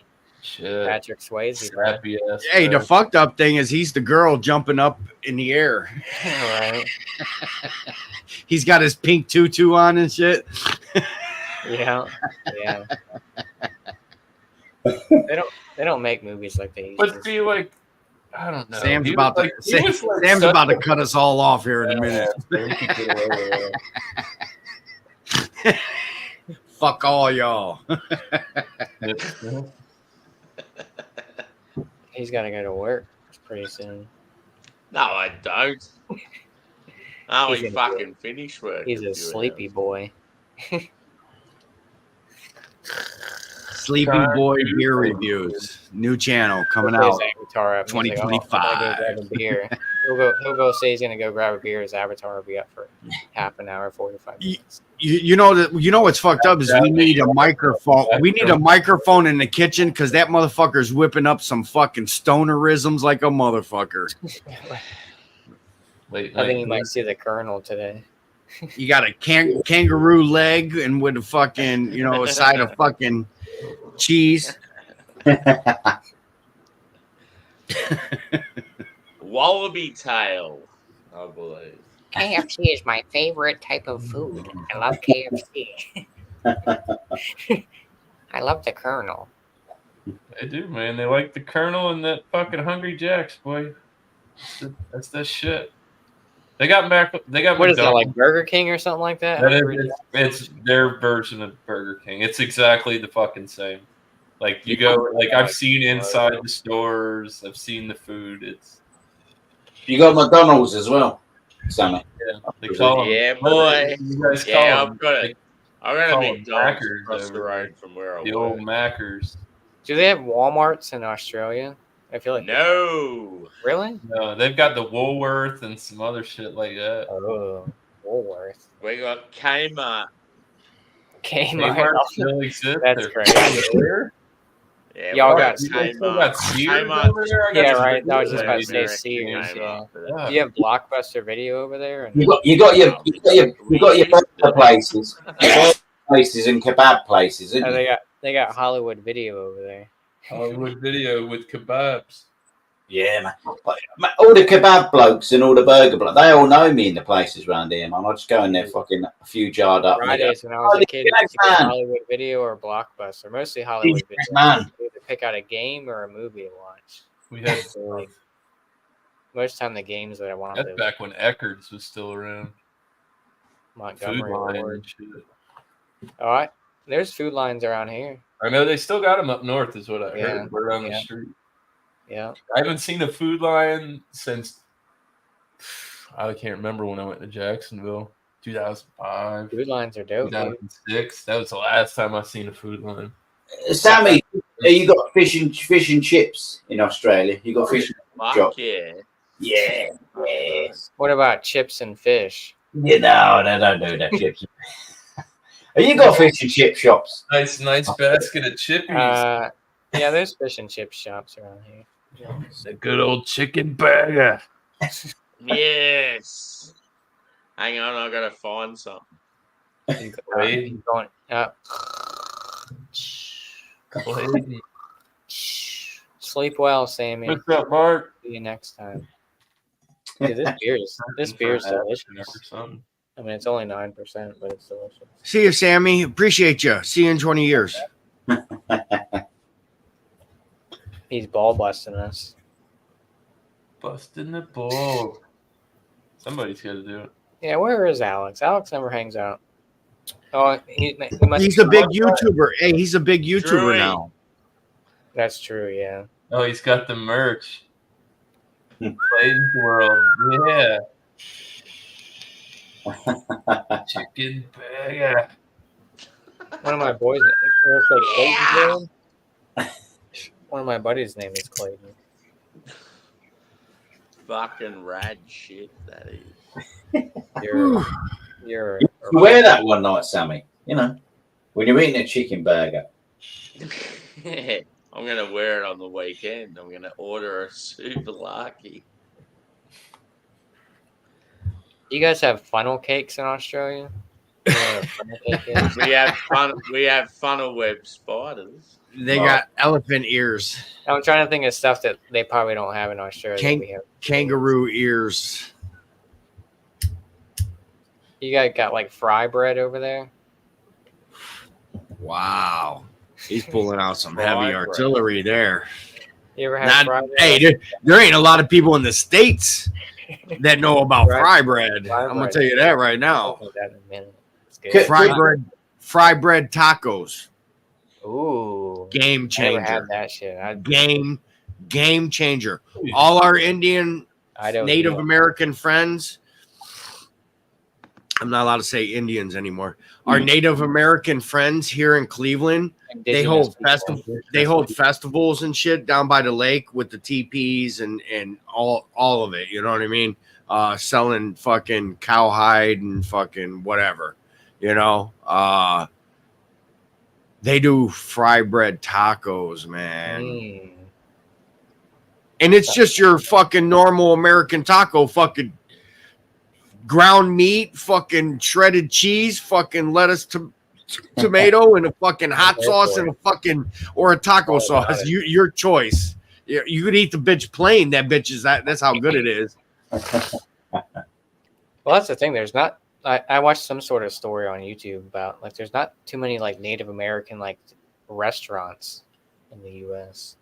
[SPEAKER 8] Shit,
[SPEAKER 6] Patrick Swayze.
[SPEAKER 8] scrappy ass.
[SPEAKER 4] Hey, the
[SPEAKER 8] stuff.
[SPEAKER 4] fucked up thing is he's the girl jumping up in the air.
[SPEAKER 6] Right.
[SPEAKER 4] He's got his pink tutu on and shit.
[SPEAKER 6] Yeah. Yeah. They don't make movies like they used
[SPEAKER 8] But
[SPEAKER 6] to.
[SPEAKER 8] see, like, I don't know.
[SPEAKER 4] Sam's
[SPEAKER 8] He
[SPEAKER 4] about
[SPEAKER 8] was
[SPEAKER 4] to
[SPEAKER 8] like- he was like
[SPEAKER 4] Sam's
[SPEAKER 8] such
[SPEAKER 4] about to
[SPEAKER 8] a-
[SPEAKER 4] cut us all off here in a minute.
[SPEAKER 8] Yeah, we could get away with it.
[SPEAKER 4] Fuck all y'all.
[SPEAKER 8] Yeah.
[SPEAKER 6] He's got to go to work pretty soon.
[SPEAKER 1] No, I don't. I
[SPEAKER 6] He's
[SPEAKER 1] only
[SPEAKER 6] a-
[SPEAKER 1] fucking finished work.
[SPEAKER 6] He's a sleepy boy.
[SPEAKER 4] Sleepy Boy Beer Reviews. New channel coming
[SPEAKER 6] His
[SPEAKER 4] out.
[SPEAKER 6] Avatar up. He's like,
[SPEAKER 4] 2025.
[SPEAKER 6] I'm gonna go grab a beer. He'll go say he's gonna go grab a beer. His avatar will be up for half an hour, 45 minutes.
[SPEAKER 4] You know what's fucked up is we need a microphone. We need a microphone in the kitchen because that motherfucker's whipping up some fucking stonerisms like a motherfucker.
[SPEAKER 8] Late
[SPEAKER 6] I think you
[SPEAKER 8] night.
[SPEAKER 6] might see the Colonel today.
[SPEAKER 4] You got a kangaroo leg and with a fucking, a side of fucking cheese.
[SPEAKER 1] Wallaby tail, I believe.
[SPEAKER 7] KFC is my favorite type of food. I love KFC. I love the Colonel.
[SPEAKER 8] They do, man. They like the Colonel and that fucking Hungry Jacks, boy. That's that shit. They got back. They got.
[SPEAKER 6] What is that,
[SPEAKER 8] McDonald's.
[SPEAKER 6] like Burger King or something like that?
[SPEAKER 8] That is, it's their version of Burger King. It's exactly the fucking same. Like you go, like I've seen inside the stores. I've seen the food. It's
[SPEAKER 2] You got McDonald's as well. Sammy.
[SPEAKER 8] They call them.
[SPEAKER 1] Yeah, boy.
[SPEAKER 8] You guys call
[SPEAKER 1] Yeah,
[SPEAKER 8] them.
[SPEAKER 1] I've got a
[SPEAKER 8] call 'em
[SPEAKER 1] McDonald's
[SPEAKER 8] Mackers
[SPEAKER 1] across the
[SPEAKER 8] over
[SPEAKER 1] road
[SPEAKER 8] there.
[SPEAKER 1] from where I
[SPEAKER 8] The
[SPEAKER 1] work.
[SPEAKER 8] old Mackers.
[SPEAKER 6] Do they have Walmarts in Australia? I feel like
[SPEAKER 1] No.
[SPEAKER 6] Really?
[SPEAKER 8] No, they've got the Woolworth and some other shit like that.
[SPEAKER 6] Oh, Woolworth.
[SPEAKER 1] We got Kmart.
[SPEAKER 6] Kmart.
[SPEAKER 8] still exists.
[SPEAKER 6] That's crazy.
[SPEAKER 1] Yeah,
[SPEAKER 6] Y'all
[SPEAKER 1] we
[SPEAKER 6] got
[SPEAKER 1] Kmart.
[SPEAKER 8] Sears
[SPEAKER 1] Kmart.
[SPEAKER 8] over there? I got
[SPEAKER 6] Yeah,
[SPEAKER 8] some
[SPEAKER 6] right. No, I was just
[SPEAKER 8] Sears
[SPEAKER 6] about to say
[SPEAKER 8] over
[SPEAKER 6] Sears.
[SPEAKER 1] Kmart,
[SPEAKER 6] Yeah.
[SPEAKER 1] but-
[SPEAKER 6] Do you have Blockbuster Video over there? Or
[SPEAKER 2] You
[SPEAKER 6] no?
[SPEAKER 2] got your burger places, places and kebab places, isn't
[SPEAKER 6] Oh,
[SPEAKER 2] you?
[SPEAKER 6] they got Hollywood Video over there.
[SPEAKER 8] Hollywood Video with kebabs.
[SPEAKER 2] Yeah, man. But all the kebab blokes and all the burger blokes, they all know me in the places around here, man. I just go in there fucking a few jarred up.
[SPEAKER 6] Fridays when I was a kid, it's Hollywood Video or Blockbuster. Mostly Hollywood Video.
[SPEAKER 2] Man.
[SPEAKER 6] You either pick out a game or a movie to watch.
[SPEAKER 8] We had both.
[SPEAKER 6] Most time the games that I wanted
[SPEAKER 8] That's
[SPEAKER 6] to
[SPEAKER 8] back when Eckerd's was still around.
[SPEAKER 6] Montgomery
[SPEAKER 8] Food Line
[SPEAKER 6] Ward.
[SPEAKER 8] and shit.
[SPEAKER 6] All right. There's food lines around here.
[SPEAKER 8] I know they still got them up north, is what I
[SPEAKER 6] Yeah,
[SPEAKER 8] heard. We're around the
[SPEAKER 6] yeah.
[SPEAKER 8] street.
[SPEAKER 6] Yeah.
[SPEAKER 8] I haven't seen a Food Lion since I can't remember when I went to Jacksonville. 2005,
[SPEAKER 6] Food lines are dope. Dude.
[SPEAKER 8] 2006. That was the last time I seen a Food Lion.
[SPEAKER 2] Sammy, you got fish and chips in Australia. You got fish and
[SPEAKER 1] Fuck
[SPEAKER 2] chop.
[SPEAKER 1] yeah.
[SPEAKER 2] Yeah. Yes.
[SPEAKER 6] What about chips and fish?
[SPEAKER 2] Yeah, no, they don't do that chips. You got fish and chip shops.
[SPEAKER 8] Nice basket of chippies.
[SPEAKER 6] Yeah, there's fish and chip shops around here.
[SPEAKER 8] It's a good old chicken burger.
[SPEAKER 1] Yes. Hang on, I gotta find something.
[SPEAKER 8] Clayton.
[SPEAKER 6] Going,
[SPEAKER 8] Clayton.
[SPEAKER 6] sleep well, Sammy.
[SPEAKER 8] What's up, Mark?
[SPEAKER 6] See you next time. Dude, this beer is delicious. I mean, it's only 9%, but it's delicious.
[SPEAKER 4] See you, Sammy. Appreciate you. See you in 20 years.
[SPEAKER 6] He's ball busting us.
[SPEAKER 8] Busting the ball. Somebody's got to do it.
[SPEAKER 6] Yeah, where is Alex? Alex never hangs out. Oh, he must
[SPEAKER 4] He's a big YouTuber. Hey, he's a big YouTuber
[SPEAKER 1] Drewy.
[SPEAKER 4] now.
[SPEAKER 6] That's true, yeah.
[SPEAKER 8] Oh, he's got the merch. Clayton's World. Yeah. Chicken burger.
[SPEAKER 6] One of my boys, looks like Clayton's name. One of my buddies' name is Clayton.
[SPEAKER 1] Fucking rad shit, that is.
[SPEAKER 6] You're
[SPEAKER 2] You wear that one night, Sammy. You know, when you're eating a chicken burger.
[SPEAKER 1] I'm gonna wear it on the weekend. I'm gonna order a super lucky.
[SPEAKER 6] You guys have funnel cakes in Australia? You know what a funnel cake is?
[SPEAKER 1] We have funnel web spiders.
[SPEAKER 4] They got elephant ears,
[SPEAKER 6] I'm trying to think of stuff that they probably don't have in Australia. that we have.
[SPEAKER 4] kangaroo ears.
[SPEAKER 6] You guys got like fry bread over there?
[SPEAKER 4] Wow. He's pulling out some
[SPEAKER 2] Fry
[SPEAKER 4] heavy
[SPEAKER 2] bread.
[SPEAKER 4] artillery there.
[SPEAKER 6] You ever have fry bread?
[SPEAKER 4] Hey, there ain't a lot of people in the States that know about fry bread.
[SPEAKER 6] Fry
[SPEAKER 4] I'm going
[SPEAKER 6] bread.
[SPEAKER 4] to tell you that right now.
[SPEAKER 6] I'll put that in a minute. It's good.
[SPEAKER 4] Fry bread tacos.
[SPEAKER 6] Ooh.
[SPEAKER 4] Game
[SPEAKER 6] I never had
[SPEAKER 4] changer.
[SPEAKER 6] that shit.
[SPEAKER 4] Game changer. All our Indian,
[SPEAKER 6] I don't
[SPEAKER 4] Native
[SPEAKER 6] know.
[SPEAKER 4] American friends. I'm not allowed to say Indians anymore. Our Native American friends here in Cleveland, they hold festivals and shit down by the lake with the teepees and all of it. You know what I mean? Selling fucking cowhide and fucking whatever. You know, they do fry bread tacos, man. And it's just your fucking normal American taco, fucking ground meat, fucking shredded cheese, fucking lettuce, tomato, and a fucking hot sauce and a fucking or a taco sauce. Your choice. You could eat the bitch plain. That bitch is that's how good it is.
[SPEAKER 6] Well, that's the thing. There's not. I watched some sort of story on YouTube about like there's not too many like Native American like restaurants in the U.S.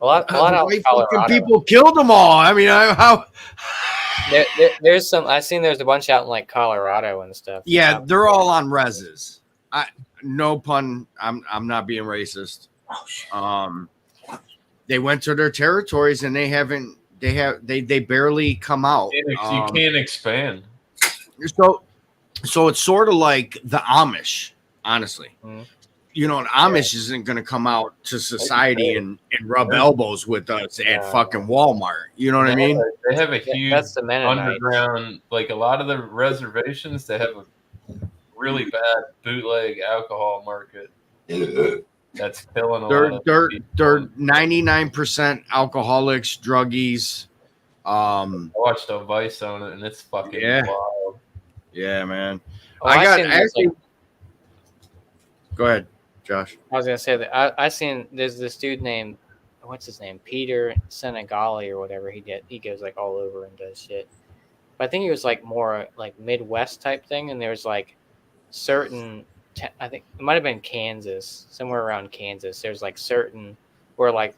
[SPEAKER 6] A lot out
[SPEAKER 4] White
[SPEAKER 6] in Colorado.
[SPEAKER 4] fucking people killed them all. I mean, how?
[SPEAKER 6] There's some. I've seen there's a bunch out in like Colorado and stuff.
[SPEAKER 4] Yeah, they're all on reses. No pun. I'm not being racist. They went to their territories and they haven't They barely come out.
[SPEAKER 8] You can't expand.
[SPEAKER 4] So it's sort of like the Amish, honestly.
[SPEAKER 6] Mhm.
[SPEAKER 4] You know, an Amish isn't going to come out to society and rub elbows with us at fucking Walmart. You know what I mean?
[SPEAKER 8] They have a huge
[SPEAKER 6] That's the Mennonites.
[SPEAKER 8] underground, like a lot of the reservations, they have a really bad bootleg alcohol market. That's killing a lot of
[SPEAKER 4] They're
[SPEAKER 8] people.
[SPEAKER 4] 99% alcoholics, druggies.
[SPEAKER 8] I watched a Vice on it, and it's fucking wild.
[SPEAKER 4] Yeah, man.
[SPEAKER 6] Oh,
[SPEAKER 4] I got
[SPEAKER 6] seen
[SPEAKER 4] actually. Go ahead, Josh.
[SPEAKER 6] I was gonna say that I seen there's this dude named what's his name, Peter Senegali or whatever. He goes like all over and does shit. But I think he was like more like Midwest type thing, and there's like certain. I think it might have been Kansas, somewhere around Kansas. There's like certain where like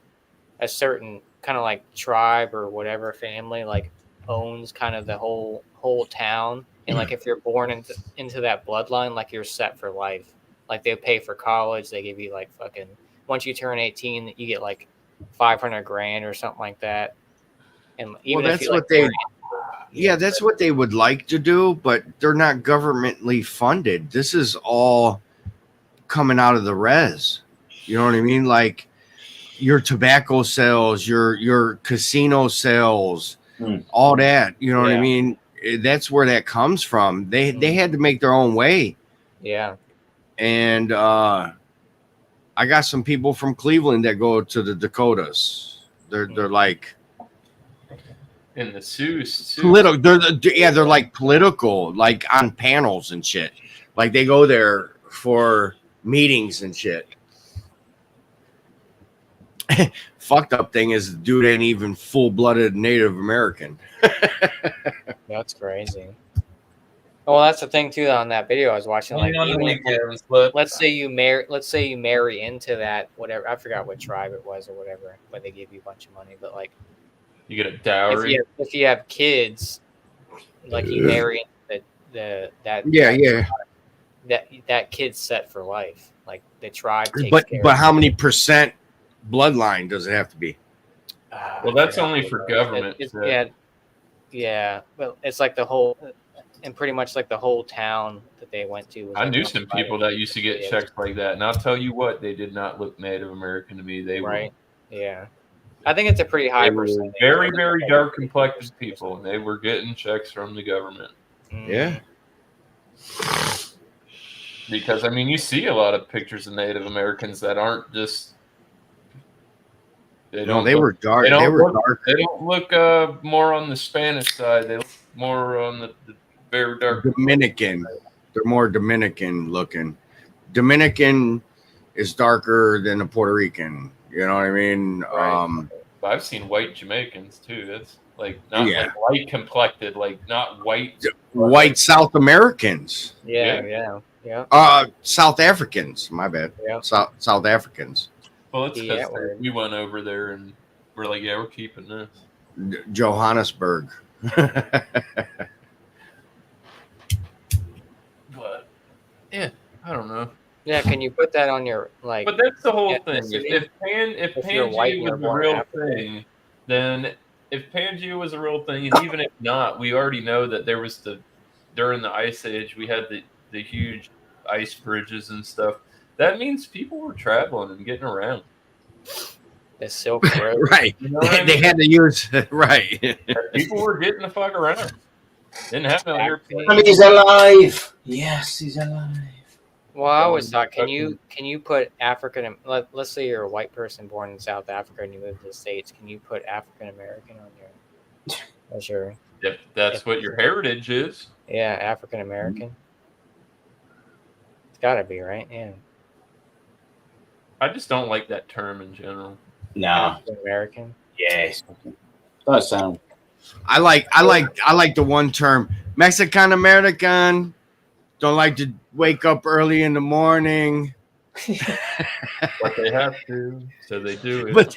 [SPEAKER 6] a certain kind of like tribe or whatever family like owns kind of the whole town, and like if you're born into that bloodline, like you're set for life. Like they pay for college, they give you like fucking once you turn 18, you get like $500,000 or something like that. And even
[SPEAKER 4] well,
[SPEAKER 6] if
[SPEAKER 4] that's
[SPEAKER 6] you,
[SPEAKER 4] what that's what they would like to do, but they're not governmentally funded. This is all coming out of the res. You know what I mean? Like your tobacco sales, your casino sales, all that. You know what I mean? That's where that comes from. They had to make their own way.
[SPEAKER 6] Yeah.
[SPEAKER 4] And I got some people from Cleveland that go to the Dakotas. They're like
[SPEAKER 8] in the Sioux.
[SPEAKER 4] Political. They're like political, like on panels and shit. Like they go there for meetings and shit. Fucked up thing is, the dude ain't even full-blooded Native American.
[SPEAKER 6] That's crazy. Oh, well, that's the thing too. On that video I was watching, like, even if, let's say you marry into that whatever. I forgot what tribe it was or whatever, but they give you a bunch of money. But like,
[SPEAKER 8] you get a dowry.
[SPEAKER 6] If you have kids, like you marry that kid's set for life. Like the tribe takes care.
[SPEAKER 4] But how many percent bloodline does it have to be?
[SPEAKER 8] Well, that's only for government.
[SPEAKER 6] Yeah. Well, it's like the whole. And pretty much like the whole town that they went to.
[SPEAKER 8] I knew some people that used to get checks like that, and I'll tell you what, they did not look Native American to me. They were,
[SPEAKER 6] yeah. I think it's a pretty high percentage.
[SPEAKER 8] Very, very dark complected people, and they were getting checks from the government.
[SPEAKER 4] Yeah.
[SPEAKER 8] Because I mean, you see a lot of pictures of Native Americans that aren't just.
[SPEAKER 4] They were dark. They
[SPEAKER 8] don't look more on the Spanish side. They look more on the very dark
[SPEAKER 4] Dominican. They're more Dominican looking. Dominican is darker than a Puerto Rican. You know what I mean?
[SPEAKER 8] Right. I've seen white Jamaicans too. That's like not like light complected, like not white.
[SPEAKER 4] White South Americans.
[SPEAKER 6] Yeah.
[SPEAKER 4] South Africans. My bad.
[SPEAKER 6] Yeah.
[SPEAKER 4] South Africans.
[SPEAKER 8] Well, it's because we went over there and we're like, yeah, we're keeping this.
[SPEAKER 4] Johannesburg.
[SPEAKER 8] But yeah, I don't know.
[SPEAKER 6] Yeah, can you put that on your like?
[SPEAKER 8] But that's the whole thing. If Pangea was a real thing, then if Pangea was a real thing, and even if not, we already know that there was during the Ice Age, we had the huge ice bridges and stuff. That means people were traveling and getting around.
[SPEAKER 6] The Silk Road,
[SPEAKER 4] right? You know they had to use right.
[SPEAKER 8] People were getting the fuck around. Didn't have no airplane.
[SPEAKER 2] I mean, he's alive. Yes, he's alive.
[SPEAKER 6] Well, I always thought, can you put African? Let's say you're a white person born in South Africa and you move to the States. Can you put African American on your? As your
[SPEAKER 8] if that's what your heritage is.
[SPEAKER 6] Yeah, African American. It's got to be, right? Yeah.
[SPEAKER 8] I just don't like that term in general.
[SPEAKER 2] No.
[SPEAKER 6] African American.
[SPEAKER 2] Yes. That sound.
[SPEAKER 4] I like the one term Mexican American. Don't like to wake up early in the morning.
[SPEAKER 8] But they have to, so they do it.
[SPEAKER 4] But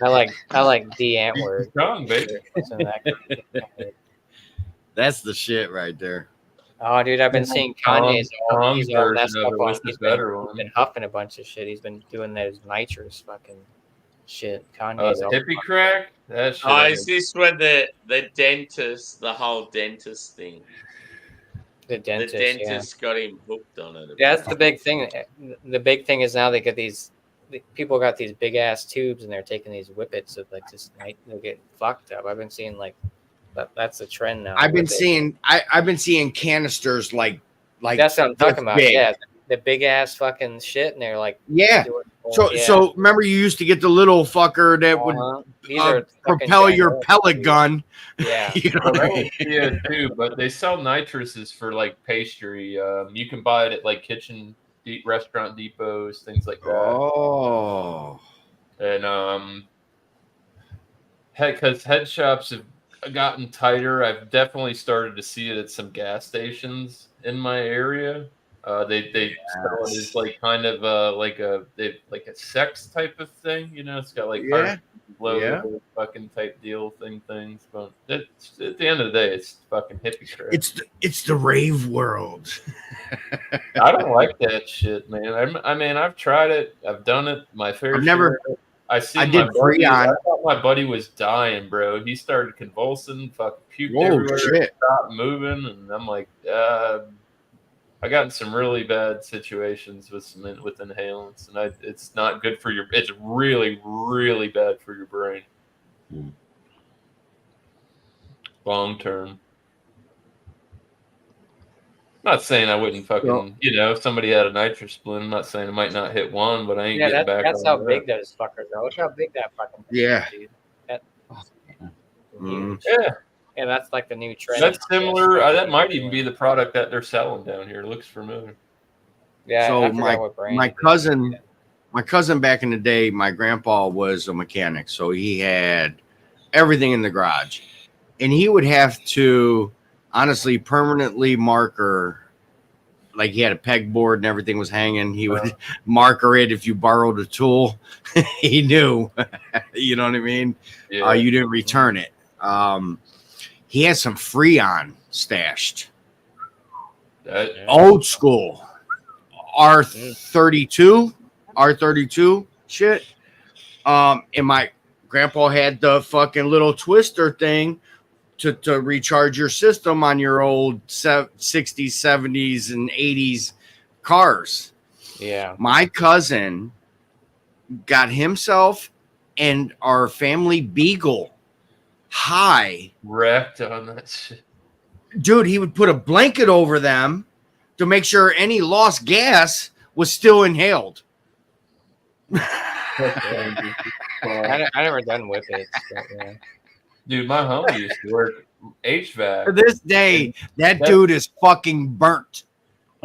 [SPEAKER 6] I like the ant word.
[SPEAKER 8] Strong, baby.
[SPEAKER 4] That's the shit right there.
[SPEAKER 6] Oh, dude, I've been seeing Kanye's all messed up on. He's
[SPEAKER 8] been
[SPEAKER 6] huffing a bunch of shit. He's been doing those nitrous fucking Shit, Kanye's
[SPEAKER 8] The
[SPEAKER 6] all
[SPEAKER 8] hippie crack. That shit.
[SPEAKER 1] Oh, is this when the dentist, the whole dentist thing?
[SPEAKER 6] the
[SPEAKER 1] The
[SPEAKER 6] dentist.
[SPEAKER 1] dentist got him hooked on it.
[SPEAKER 6] Yeah, that's the big thing. The big thing is now they get people got these big ass tubes and they're taking these whippets of like this night. They get fucked up. I've been seeing like that's the trend now.
[SPEAKER 4] I've been seeing canisters like
[SPEAKER 6] that's what I'm talking about.
[SPEAKER 4] big.
[SPEAKER 6] Yeah, the big ass fucking shit, and they're like
[SPEAKER 4] So remember you used to get the little fucker that would
[SPEAKER 6] these are
[SPEAKER 4] propel your pellet gun.
[SPEAKER 6] Yeah,
[SPEAKER 4] You know what I mean?
[SPEAKER 8] Yeah, too. But they sell nitruses for like pastry. You can buy it at like restaurant depots, things like that.
[SPEAKER 4] Oh,
[SPEAKER 8] and because head shops have gotten tighter. I've definitely started to see it at some gas stations in my area. They sell it as like kind of like a sex type of thing, you know. It's got like logo fucking type deal things, but at the end of the day, it's fucking hippie crap.
[SPEAKER 4] It's the rave world.
[SPEAKER 8] I don't like that shit, man. I mean, I've tried it. I've done it. My fair share. I thought my buddy was dying, bro. He started convulsing, fucking puked everywhere.
[SPEAKER 4] Shit.
[SPEAKER 8] Stopped moving, and I'm like, I got in some really bad situations with inhalants, and it's not good for your. It's really, really bad for your brain, long term. I'm not saying I wouldn't fucking, if somebody had a nitrous balloon, I'm not saying I might not hit one, but I ain't getting back.
[SPEAKER 6] That's how big those fuckers are. Look how big that fucking thing is, dude.
[SPEAKER 8] Yeah.
[SPEAKER 6] And that's like the new trend.
[SPEAKER 8] That's similar. That might even be the product that they're selling down here. It looks familiar.
[SPEAKER 6] Yeah.
[SPEAKER 4] So my cousin back in the day, my grandpa was a mechanic, so he had everything in the garage, and he would have to honestly permanently marker, like he had a pegboard and everything was hanging. He would marker it if you borrowed a tool. He knew, you know what I mean?
[SPEAKER 8] Yeah.
[SPEAKER 4] You didn't return it. He had some Freon stashed. Old school R32 shit. And my grandpa had the fucking little twister thing to recharge your system on your old 60s, 70s, and 80s cars.
[SPEAKER 6] Yeah.
[SPEAKER 4] My cousin got himself and our family Beagle high.
[SPEAKER 8] Wrecked on that shit.
[SPEAKER 4] Dude, he would put a blanket over them to make sure any lost gas was still inhaled.
[SPEAKER 6] I never done whippets. Yeah.
[SPEAKER 8] Dude, my homie used to work HVAC.
[SPEAKER 4] To this day, that dude is fucking burnt.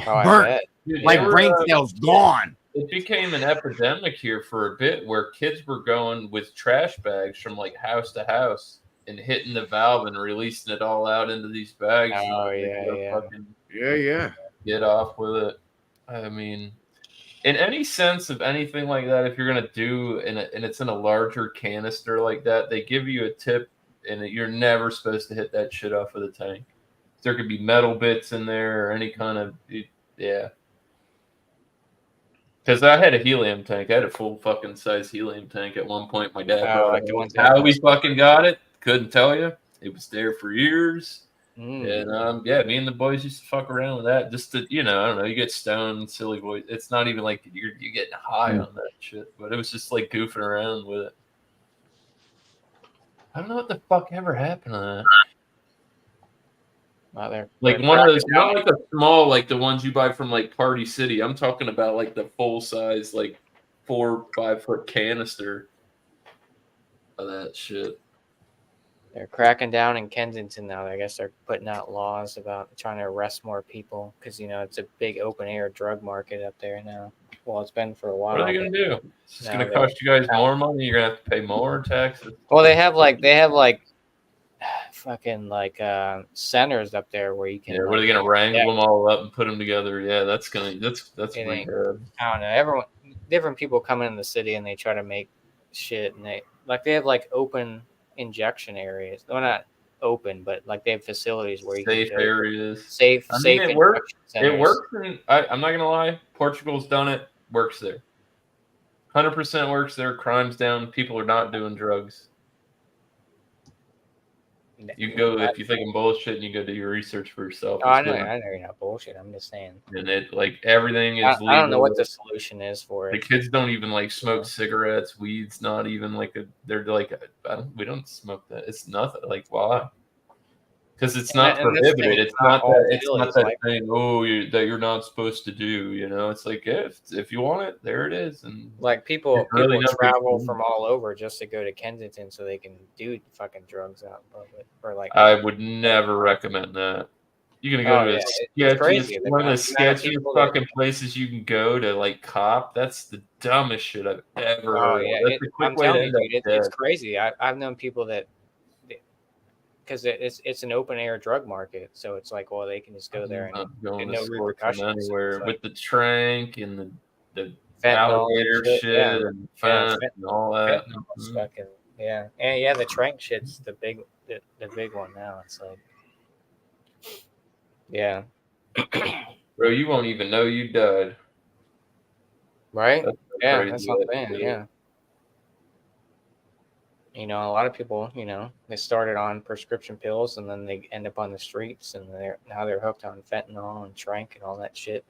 [SPEAKER 4] Burnt.
[SPEAKER 8] Dude,
[SPEAKER 4] like brain cells gone.
[SPEAKER 8] It became an epidemic here for a bit where kids were going with trash bags from like house to house and hitting the valve and releasing it all out into these bags.
[SPEAKER 6] Oh, yeah.
[SPEAKER 4] Yeah.
[SPEAKER 8] Get off with it. I mean, in any sense of anything like that, if you're going to do and it's in a larger canister like that, they give you a tip and you're never supposed to hit that shit off of the tank. There could be metal bits in there or any kind of, yeah. Because I had a helium tank. I had a full fucking size helium tank at one point. My dad brought it. How we fucking got it, couldn't tell you. It was there for years. And me and the boys used to fuck around with that just to, I don't know, you get stoned, silly voice. It's not even like you're getting high on that shit, but it was just like goofing around with it. I don't know what the fuck ever happened to that. Like one of those, not like the small, like the ones you buy from like Party City. I'm talking about like the full size, like 4 or 5 foot canister of that shit.
[SPEAKER 6] They're cracking down in Kensington now. I guess they're putting out laws about trying to arrest more people because it's a big open air drug market up there now. Well, it's been for a while.
[SPEAKER 8] What are they gonna do? It's just gonna cost you guys more money. You're gonna have to pay more taxes.
[SPEAKER 6] Well, they have fucking centers up there where you can.
[SPEAKER 8] Yeah, where are they gonna wrangle them all up and put them together? Yeah, that's really good.
[SPEAKER 6] I don't know. Different people come in the city and they try to make shit, and they have open injection areas. They're not open, but they have facilities where you
[SPEAKER 8] safe
[SPEAKER 6] can
[SPEAKER 8] areas.
[SPEAKER 6] Safe.
[SPEAKER 8] It works. It works. I'm not gonna lie. Portugal's done it. Works there. 100% works there. Crime's down. People are not doing drugs. You go if you think I'm bullshit, and you go do your research for yourself.
[SPEAKER 6] Oh, I know you're not bullshit. I'm just saying.
[SPEAKER 8] And it like everything is legal.
[SPEAKER 6] I don't know what the solution is for
[SPEAKER 8] The
[SPEAKER 6] it.
[SPEAKER 8] kids don't even like smoke cigarettes. Weed's not even like a. They're like, we don't smoke that. It's nothing. Like why? Because it's not prohibited. It's not that. It's not that thing. Oh, that you're not supposed to do. You know, it's like if you want it, there it is. And
[SPEAKER 6] like people travel from all over just to go to Kensington so they can do fucking drugs out in public. Or like,
[SPEAKER 8] I would never recommend that. You're gonna go to one of the sketchiest fucking places you can go to like cop. That's the dumbest shit I've ever heard.
[SPEAKER 6] Yeah, I'm telling you, it's crazy. I've known people that. Because it's an open air drug market, so it's like, well, they can just go there and no repercussions
[SPEAKER 8] anywhere with the trank and the alligator shit and fentanyl and all that.
[SPEAKER 6] Fucking, and the trank shit's the big one now. It's like, yeah,
[SPEAKER 8] bro, you won't even know you died,
[SPEAKER 6] right? That's what I'm saying. Yeah. You know, a lot of people, you know, they started on prescription pills and then they end up on the streets and now they're hooked on fentanyl and trank and all that shit,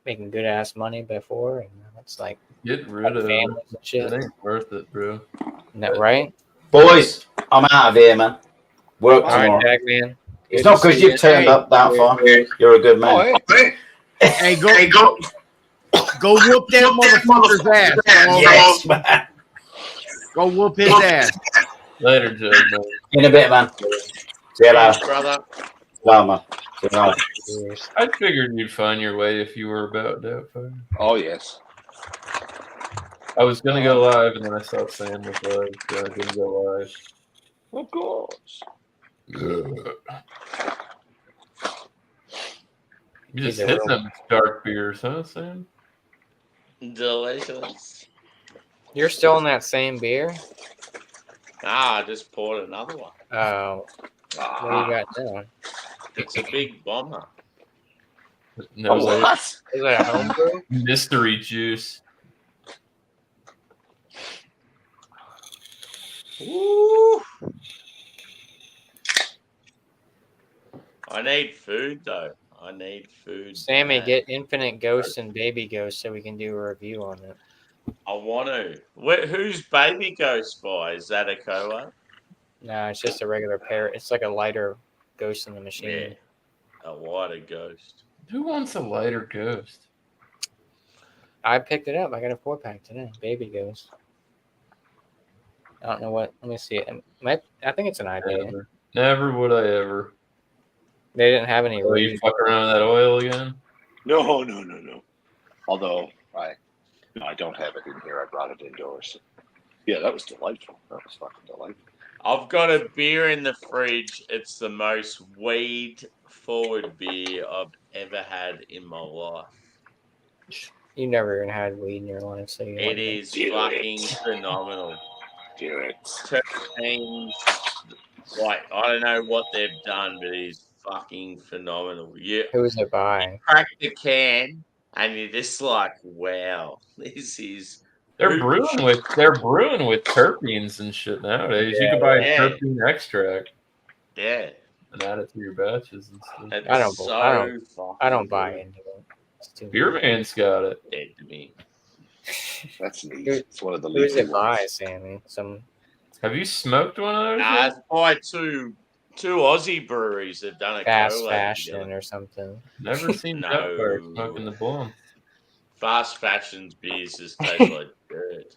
[SPEAKER 6] making good ass money before, and it's like
[SPEAKER 8] get rid of
[SPEAKER 6] families and shit.
[SPEAKER 8] It ain't worth it, bro.
[SPEAKER 6] Isn't that right?
[SPEAKER 2] Boys, I'm out of here, man. Work tomorrow.
[SPEAKER 6] All right, Jack, man.
[SPEAKER 2] It's not because you've turned up that far. You're a good man.
[SPEAKER 4] Hey, go whoop that motherfucker's ass.
[SPEAKER 2] Yes, man.
[SPEAKER 4] Go whoop his ass.
[SPEAKER 8] Later, Joe.
[SPEAKER 2] In a bit, man. See you later.
[SPEAKER 1] Brother.
[SPEAKER 2] Well, man. See you later.
[SPEAKER 8] I figured you'd find your way if you were about that.
[SPEAKER 9] Oh, yes.
[SPEAKER 8] I was going to go live, and then I saw Sam was live, so I didn't go live.
[SPEAKER 9] Of course.
[SPEAKER 8] You just hit them dark beers, huh, Sam?
[SPEAKER 1] Delicious.
[SPEAKER 6] You're still in that same beer?
[SPEAKER 1] I just poured another one.
[SPEAKER 6] Oh. What do you got now?
[SPEAKER 1] It's a big bomber.
[SPEAKER 8] No,
[SPEAKER 9] what?
[SPEAKER 6] Is that a homebrew?
[SPEAKER 8] Mystery juice.
[SPEAKER 1] Woo! I need food, though. I need food.
[SPEAKER 6] Sammy, get Infinite Ghost and Baby Ghost so we can do a review on it.
[SPEAKER 1] I want to. Who's Baby Ghost by? Is that a co-op?
[SPEAKER 6] No, it's just a regular pair. It's like a lighter Ghost in the Machine.
[SPEAKER 1] Yeah, a lighter Ghost.
[SPEAKER 8] Who wants a lighter Ghost?
[SPEAKER 6] I picked it up. I got a 4-pack today. Baby Ghost. I don't know what. Let me see it. I think it's an IPA.
[SPEAKER 8] Never would I ever.
[SPEAKER 6] They didn't have any.
[SPEAKER 8] You fuck around with that oil again?
[SPEAKER 9] No. Although I don't have it in here. I brought it indoors. Yeah, that was delightful. That was fucking delightful.
[SPEAKER 1] I've got a beer in the fridge. It's the most weed-forward beer I've ever had in my life.
[SPEAKER 6] You never even had weed in your life, so you.
[SPEAKER 1] It is fucking phenomenal.
[SPEAKER 9] Do it.
[SPEAKER 1] Terpenes, like I don't know what they've done, but it's fucking phenomenal.
[SPEAKER 6] Who's it by?
[SPEAKER 1] Crack the can, and you're just like, wow, this is.
[SPEAKER 8] They're brewing with terpenes and shit nowadays. You can buy a terpene extract.
[SPEAKER 1] Yeah.
[SPEAKER 8] And add it to your batches and stuff.
[SPEAKER 6] I don't buy into it.
[SPEAKER 8] Beer Man's got it.
[SPEAKER 1] Dead to me.
[SPEAKER 9] That's neat. It's one of the
[SPEAKER 6] Who's it by, Sammy?
[SPEAKER 8] Have you smoked one of those?
[SPEAKER 1] Nah, it's by two Aussie breweries that done a
[SPEAKER 6] Fast Fashion together. Or something.
[SPEAKER 8] Never seen Jetfire smoking the blonde.
[SPEAKER 1] Fast Fashion's beers just taste like dirt.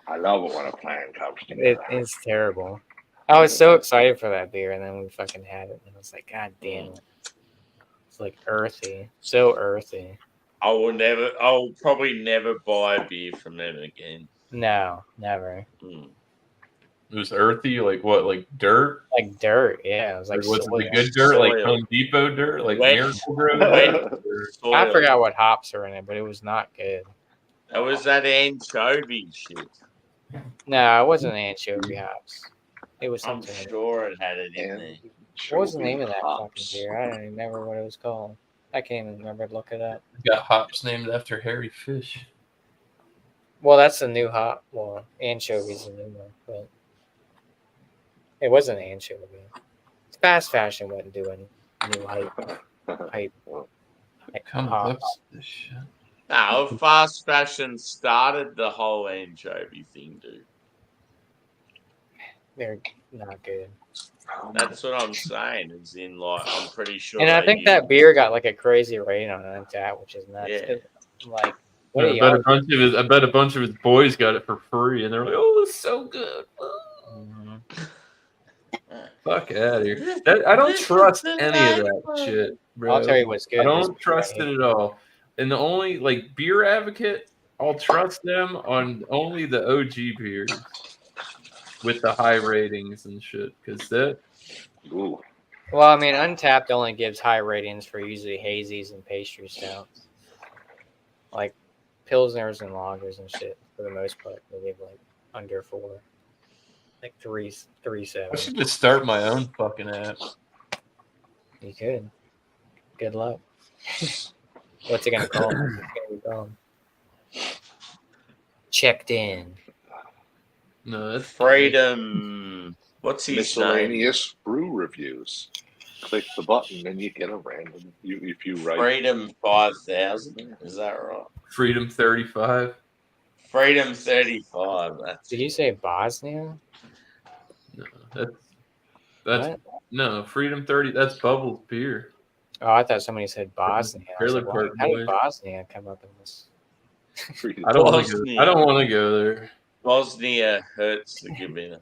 [SPEAKER 9] I love it when a plan comes together.
[SPEAKER 6] It's terrible. I was so excited for that beer, and then we fucking had it, and I was like, God damn it. It's like earthy. So earthy.
[SPEAKER 1] I'll probably never buy a beer from them again.
[SPEAKER 6] No, never.
[SPEAKER 8] It was earthy, like what, like dirt?
[SPEAKER 6] Like dirt, yeah. It was like
[SPEAKER 8] was it the good dirt, like Home Depot dirt, like Miracle Grow?
[SPEAKER 6] I forgot what hops are in it, but it was not good.
[SPEAKER 1] That was that anchovy shit.
[SPEAKER 6] No, it wasn't anchovy hops. It was
[SPEAKER 1] I'm
[SPEAKER 6] something.
[SPEAKER 1] sure it had it in there.
[SPEAKER 6] What was the name of that fucking beer? I don't even remember what it was called. I can't even remember to look it up.
[SPEAKER 8] Got hops named after hairy fish.
[SPEAKER 6] Well, that's the new hot. Well, anchovy's the new one, but it wasn't anchovy. Fast fashion wasn't doing new hype
[SPEAKER 8] Come
[SPEAKER 6] hot.
[SPEAKER 8] close to this shit.
[SPEAKER 1] No, fast fashion started the whole anchovy thing, dude.
[SPEAKER 6] They're not good.
[SPEAKER 1] That's what I'm saying. Is in like I'm pretty sure.
[SPEAKER 6] And I
[SPEAKER 1] they
[SPEAKER 6] think that beer got like a crazy rating on Untappd, which is nuts.
[SPEAKER 1] Yeah.
[SPEAKER 6] Like, what
[SPEAKER 8] I
[SPEAKER 6] do
[SPEAKER 8] bet
[SPEAKER 6] y'all?
[SPEAKER 8] I bet a bunch of his boys got it for free, and they're like, "Oh, it's so good." Fuck out of here. I don't trust any of that shit, bro.
[SPEAKER 6] I'll tell you what's good.
[SPEAKER 8] I
[SPEAKER 6] This
[SPEAKER 8] don't
[SPEAKER 6] beer right
[SPEAKER 8] trust
[SPEAKER 6] here.
[SPEAKER 8] it at all. And the only like beer advocate, I'll trust them on only the OG beers with the high ratings and shit. Because that
[SPEAKER 9] Ooh.
[SPEAKER 6] Well, I mean, Untappd only gives high ratings for usually hazies and pastry stouts, like pilsners and lagers and shit. For the most part, they give like under 4, like 3.7.
[SPEAKER 8] I should just start my own fucking app.
[SPEAKER 6] You could. Good luck. What's it gonna call? What's it gonna be called? Checked in.
[SPEAKER 8] No, that's
[SPEAKER 1] Freedom. What's his name?
[SPEAKER 9] Miscellaneous brew reviews. Click the button and you get a random. If you write
[SPEAKER 1] Freedom 5000. Is that right?
[SPEAKER 8] Freedom 35.
[SPEAKER 1] Freedom 35. That's
[SPEAKER 6] Did you say Bosnia?
[SPEAKER 8] No, that's
[SPEAKER 6] What?
[SPEAKER 8] no Freedom 30. That's Bubbles beer.
[SPEAKER 6] Oh, I thought somebody said Bosnia. I was
[SPEAKER 8] Trailer
[SPEAKER 6] like,
[SPEAKER 8] Park
[SPEAKER 6] how did
[SPEAKER 8] Boys.
[SPEAKER 6] Bosnia come up in this?
[SPEAKER 8] I don't want to go. I don't want to go there.
[SPEAKER 1] Bosnia hurts the Gabina.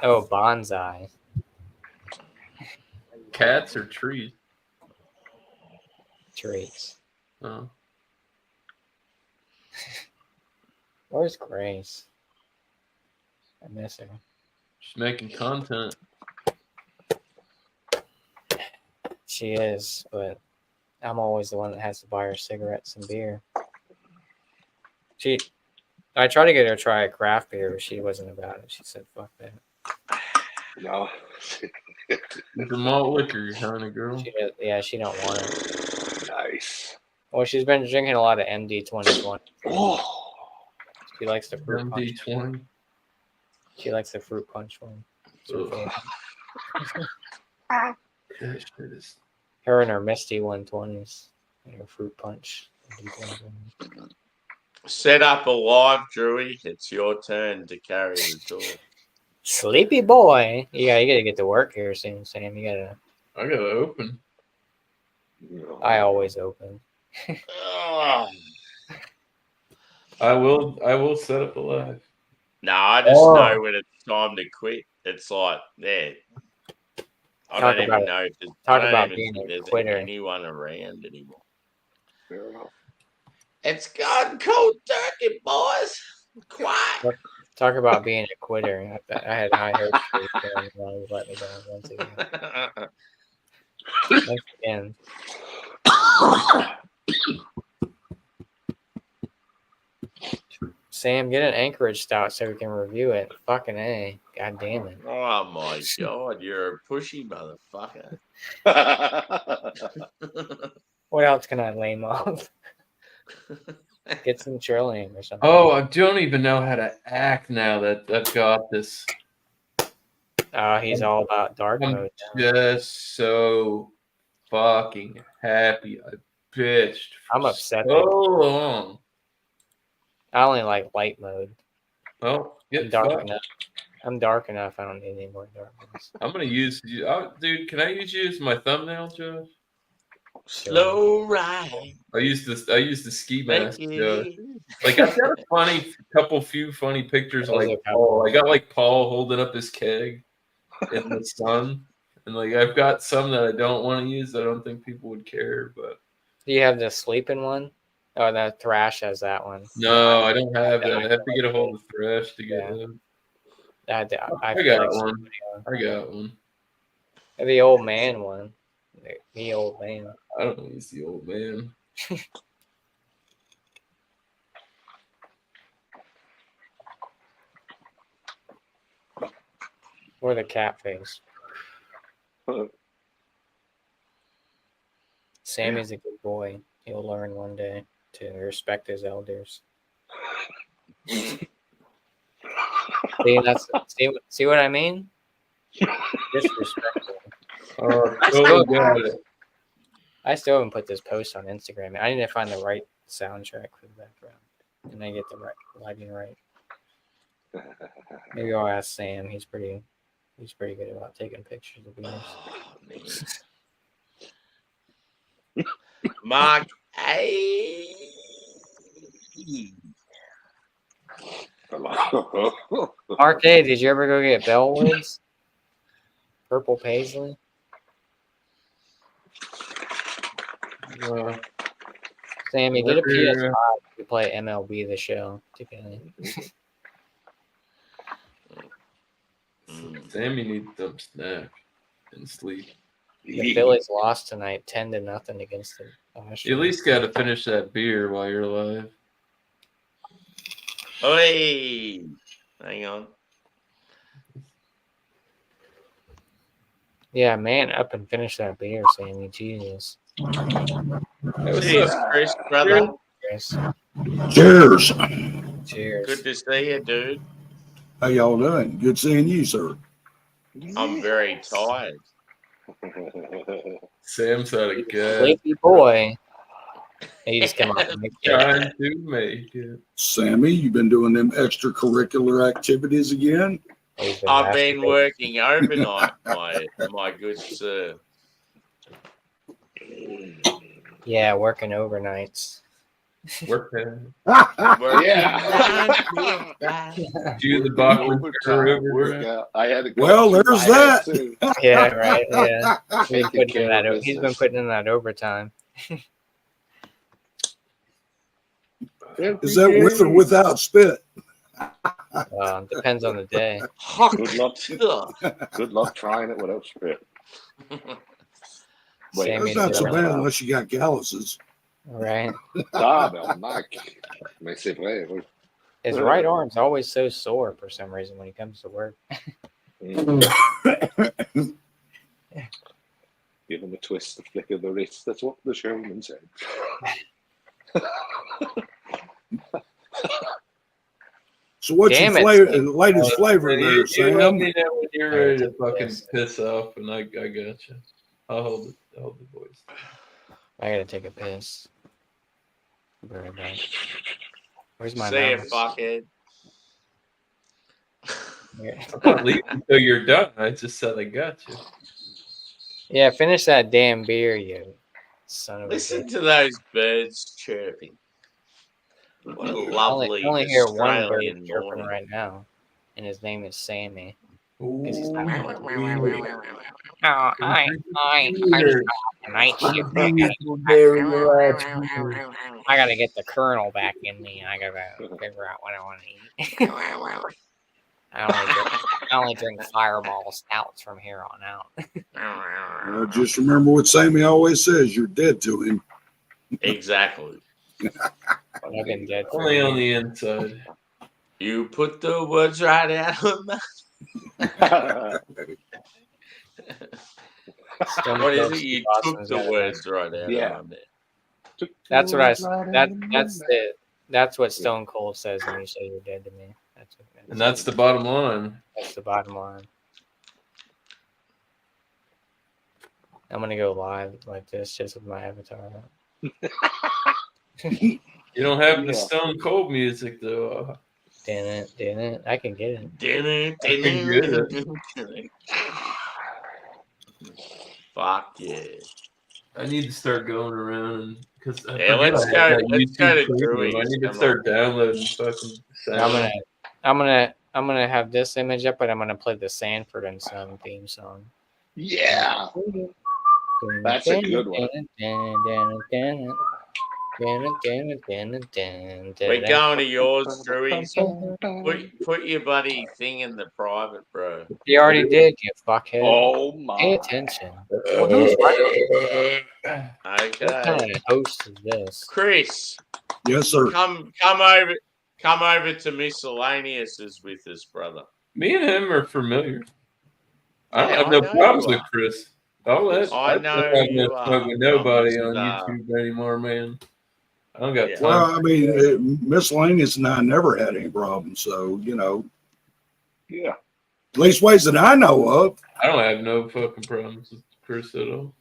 [SPEAKER 6] Oh, bonsai.
[SPEAKER 8] Cats or trees?
[SPEAKER 6] Trees.
[SPEAKER 8] Oh.
[SPEAKER 6] Where's Grace? I miss her.
[SPEAKER 8] She's making content.
[SPEAKER 6] She is, but I'm always the one that has to buy her cigarettes and beer. I tried to get her to try a craft beer, but she wasn't about it. She said, "Fuck that."
[SPEAKER 9] no.
[SPEAKER 8] It's a malt liquor kind of girl.
[SPEAKER 6] She don't want it.
[SPEAKER 9] Nice.
[SPEAKER 6] Well, she's been drinking a lot of MD 2020.
[SPEAKER 9] Oh.
[SPEAKER 6] She likes the fruit punch.
[SPEAKER 8] MD 20.
[SPEAKER 6] She likes the fruit punch one.
[SPEAKER 8] That shit is.
[SPEAKER 6] Her and her Misty 120s and her fruit punch.
[SPEAKER 1] Set up a live, Drewy. It's your turn to carry the torch.
[SPEAKER 6] Sleepy boy. You gotta get to work here soon, Sam.
[SPEAKER 8] I gotta open.
[SPEAKER 6] I always open.
[SPEAKER 8] I will set up a live.
[SPEAKER 1] No, I just know when it's time to quit. It's like, yeah. I don't even know if there's anyone around anymore.
[SPEAKER 9] Fair enough.
[SPEAKER 1] It's gone cold turkey, boys. Quiet.
[SPEAKER 6] Talk about being a quitter. I had high hopes for you, and you let me down once again. Once again. Sam, get an Anchorage stout so we can review it. Fucking A. God damn it.
[SPEAKER 1] Oh my god, you're a pushy motherfucker.
[SPEAKER 6] What else can I lame off? Get some Trillium or something.
[SPEAKER 8] Oh, I don't even know how to act now that I've got this.
[SPEAKER 6] He's all about dark mode.
[SPEAKER 8] Just so fucking happy. I bitched.
[SPEAKER 6] I'm upset.
[SPEAKER 8] So long.
[SPEAKER 6] I only like light mode.
[SPEAKER 8] Well,
[SPEAKER 6] I'm dark enough. I'm dark enough. I don't need any more darkness.
[SPEAKER 8] I'm gonna use you, dude. Can I use you as my thumbnail, Josh?
[SPEAKER 1] Slow ride.
[SPEAKER 8] I use the ski mask, Josh. Like I've got a few funny pictures. Like Paul. I got like Paul holding up his keg in the sun, and like I've got some that I don't want to use. I don't think people would care, but.
[SPEAKER 6] Do you have the sleeping one? Oh, that Thrash has that one.
[SPEAKER 8] No, I don't have that. I have to get a hold of Thrash to get that.
[SPEAKER 6] I
[SPEAKER 8] got one. I got one.
[SPEAKER 6] The old man one. The old man.
[SPEAKER 8] I don't use the old man.
[SPEAKER 6] Or the cat face. Sammy's a good boy. He'll learn one day to respect his elders. See what I mean? Disrespectful. I still haven't put this post on Instagram. I need to find the right soundtrack for the background, and I get the right lighting right. Maybe I'll ask Sam. He's pretty good about taking pictures of beers.
[SPEAKER 1] Mark A.
[SPEAKER 6] Mark A, did you ever go get Bellwoods? Purple Paisley? Sammy, get a PS5 to play MLB The Show together.
[SPEAKER 8] Sammy needs some snack and sleep.
[SPEAKER 6] The Phillies lost tonight 10-0 against the Astros.
[SPEAKER 8] You at least got to finish that beer while you're alive.
[SPEAKER 1] Oi! Hang on.
[SPEAKER 6] Yeah, man, up and finish that beer, Sammy. Jesus.
[SPEAKER 1] Cheers, Chris, brother.
[SPEAKER 6] Cheers.
[SPEAKER 10] Cheers.
[SPEAKER 6] Cheers.
[SPEAKER 1] Good to see you, dude.
[SPEAKER 10] How y'all doing? Good seeing you, sir.
[SPEAKER 1] I'm very tired.
[SPEAKER 8] Sam's had a good
[SPEAKER 6] Sleepy boy. He just come up and make
[SPEAKER 8] trying to make it.
[SPEAKER 10] Sammy, you been doing them extracurricular activities again?
[SPEAKER 1] I've been working overnight, my good sir.
[SPEAKER 6] Yeah, working overnights.
[SPEAKER 8] Working.
[SPEAKER 9] Yeah.
[SPEAKER 8] Do the Bachman
[SPEAKER 9] Workout. I had to.
[SPEAKER 10] Well, there's that.
[SPEAKER 6] Yeah, right. Yeah, he's been putting in that overtime.
[SPEAKER 10] Is that with or without spit?
[SPEAKER 6] Depends on the day.
[SPEAKER 9] Good luck. Good luck trying it without spit.
[SPEAKER 10] It's not so bad unless you got calluses.
[SPEAKER 6] Right. His right arm's always so sore for some reason when he comes to work.
[SPEAKER 9] Give him a twist, a flick of the wrist. That's what the showman said.
[SPEAKER 10] So what's your latest flavor there, Sam?
[SPEAKER 8] You let me know when you're ready to fucking piss off, and I got you. I'll hold the voice.
[SPEAKER 6] I gotta take a piss. Be right back. Where's my
[SPEAKER 1] See you,
[SPEAKER 6] mouse?
[SPEAKER 1] fuckhead.
[SPEAKER 8] I'm not leaving until you're done. I just said I got you.
[SPEAKER 6] Yeah, finish that damn beer, you son of a
[SPEAKER 1] Listen
[SPEAKER 6] bitch.
[SPEAKER 1] to those birds chirping. What a lovely
[SPEAKER 6] I only hear one bird
[SPEAKER 1] Australian
[SPEAKER 6] chirping
[SPEAKER 1] morning.
[SPEAKER 6] right now, and his name is Sammy.
[SPEAKER 8] Ooh,
[SPEAKER 6] He's not
[SPEAKER 7] I night shift.
[SPEAKER 6] I gotta get the kernel back in me. I gotta figure out what I want to eat. I only drink Fireball stouts from here on out.
[SPEAKER 10] Just remember what Sammy always says: you're dead to him.
[SPEAKER 1] Exactly.
[SPEAKER 6] I've been dead for
[SPEAKER 8] only on the inside.
[SPEAKER 1] You put the words right out of my What is it? You took the words right out of my mouth.
[SPEAKER 6] That's what that's what Stone Cold says when you say you're dead to me.
[SPEAKER 8] That's the bottom line.
[SPEAKER 6] That's the bottom line. I'm gonna go live like this just with my avatar.
[SPEAKER 8] You don't have the Stone Cold music though.
[SPEAKER 6] Damn it. I can get it.
[SPEAKER 1] Fuck yeah.
[SPEAKER 8] I need to start going around because
[SPEAKER 1] let's go to Druids.
[SPEAKER 8] I need to start downloading fucking sound.
[SPEAKER 6] I'm gonna have this image up, but I'm gonna play the Sanford and Son theme song.
[SPEAKER 9] Yeah. That's a good one.
[SPEAKER 1] We're going to yours, Druids. Put your bloody thing in the private, bro.
[SPEAKER 6] You already did, you fuckhead.
[SPEAKER 9] Oh my.
[SPEAKER 6] Pay attention.
[SPEAKER 1] Okay.
[SPEAKER 6] What kind of host is this?
[SPEAKER 1] Chris.
[SPEAKER 10] Yes, sir.
[SPEAKER 1] Come over to Miscellaneous with us, brother.
[SPEAKER 8] Me and him are familiar. I don't have no problems with Chris. I don't have no smoke with nobody on YouTube anymore, man. I don't got
[SPEAKER 1] Yeah.
[SPEAKER 8] time.
[SPEAKER 10] Well, I mean, miscellaneous and I never had any problems. So,
[SPEAKER 9] Yeah.
[SPEAKER 10] at least ways that I know of.
[SPEAKER 8] I don't have no fucking problems with Chris at all.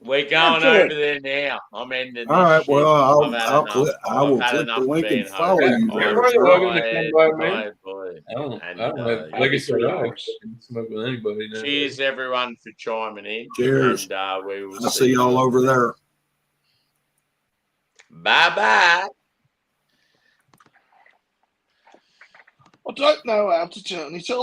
[SPEAKER 1] We're going over there now. I'm ending
[SPEAKER 10] All
[SPEAKER 1] this
[SPEAKER 10] right.
[SPEAKER 1] shit.
[SPEAKER 10] Well,
[SPEAKER 1] I've had
[SPEAKER 10] I'll
[SPEAKER 1] enough.
[SPEAKER 10] click. I will
[SPEAKER 1] I've had
[SPEAKER 10] click the
[SPEAKER 1] enough of
[SPEAKER 10] link
[SPEAKER 1] being
[SPEAKER 10] and follow
[SPEAKER 1] home.
[SPEAKER 10] you
[SPEAKER 8] You're
[SPEAKER 10] there,
[SPEAKER 8] more than
[SPEAKER 10] Joe.
[SPEAKER 8] welcome to come by, man.
[SPEAKER 1] Tired, boy.
[SPEAKER 8] I don't
[SPEAKER 1] And,
[SPEAKER 8] have, like I
[SPEAKER 9] Happy
[SPEAKER 8] said,
[SPEAKER 9] 3
[SPEAKER 8] I don't
[SPEAKER 9] hours.
[SPEAKER 8] fucking smoke with anybody now.
[SPEAKER 1] Cheers, everyone, for chiming in.
[SPEAKER 10] Cheers.
[SPEAKER 1] And we will
[SPEAKER 10] I'll see y'all over there.
[SPEAKER 1] Bye-bye.
[SPEAKER 9] I don't know how to turn it off.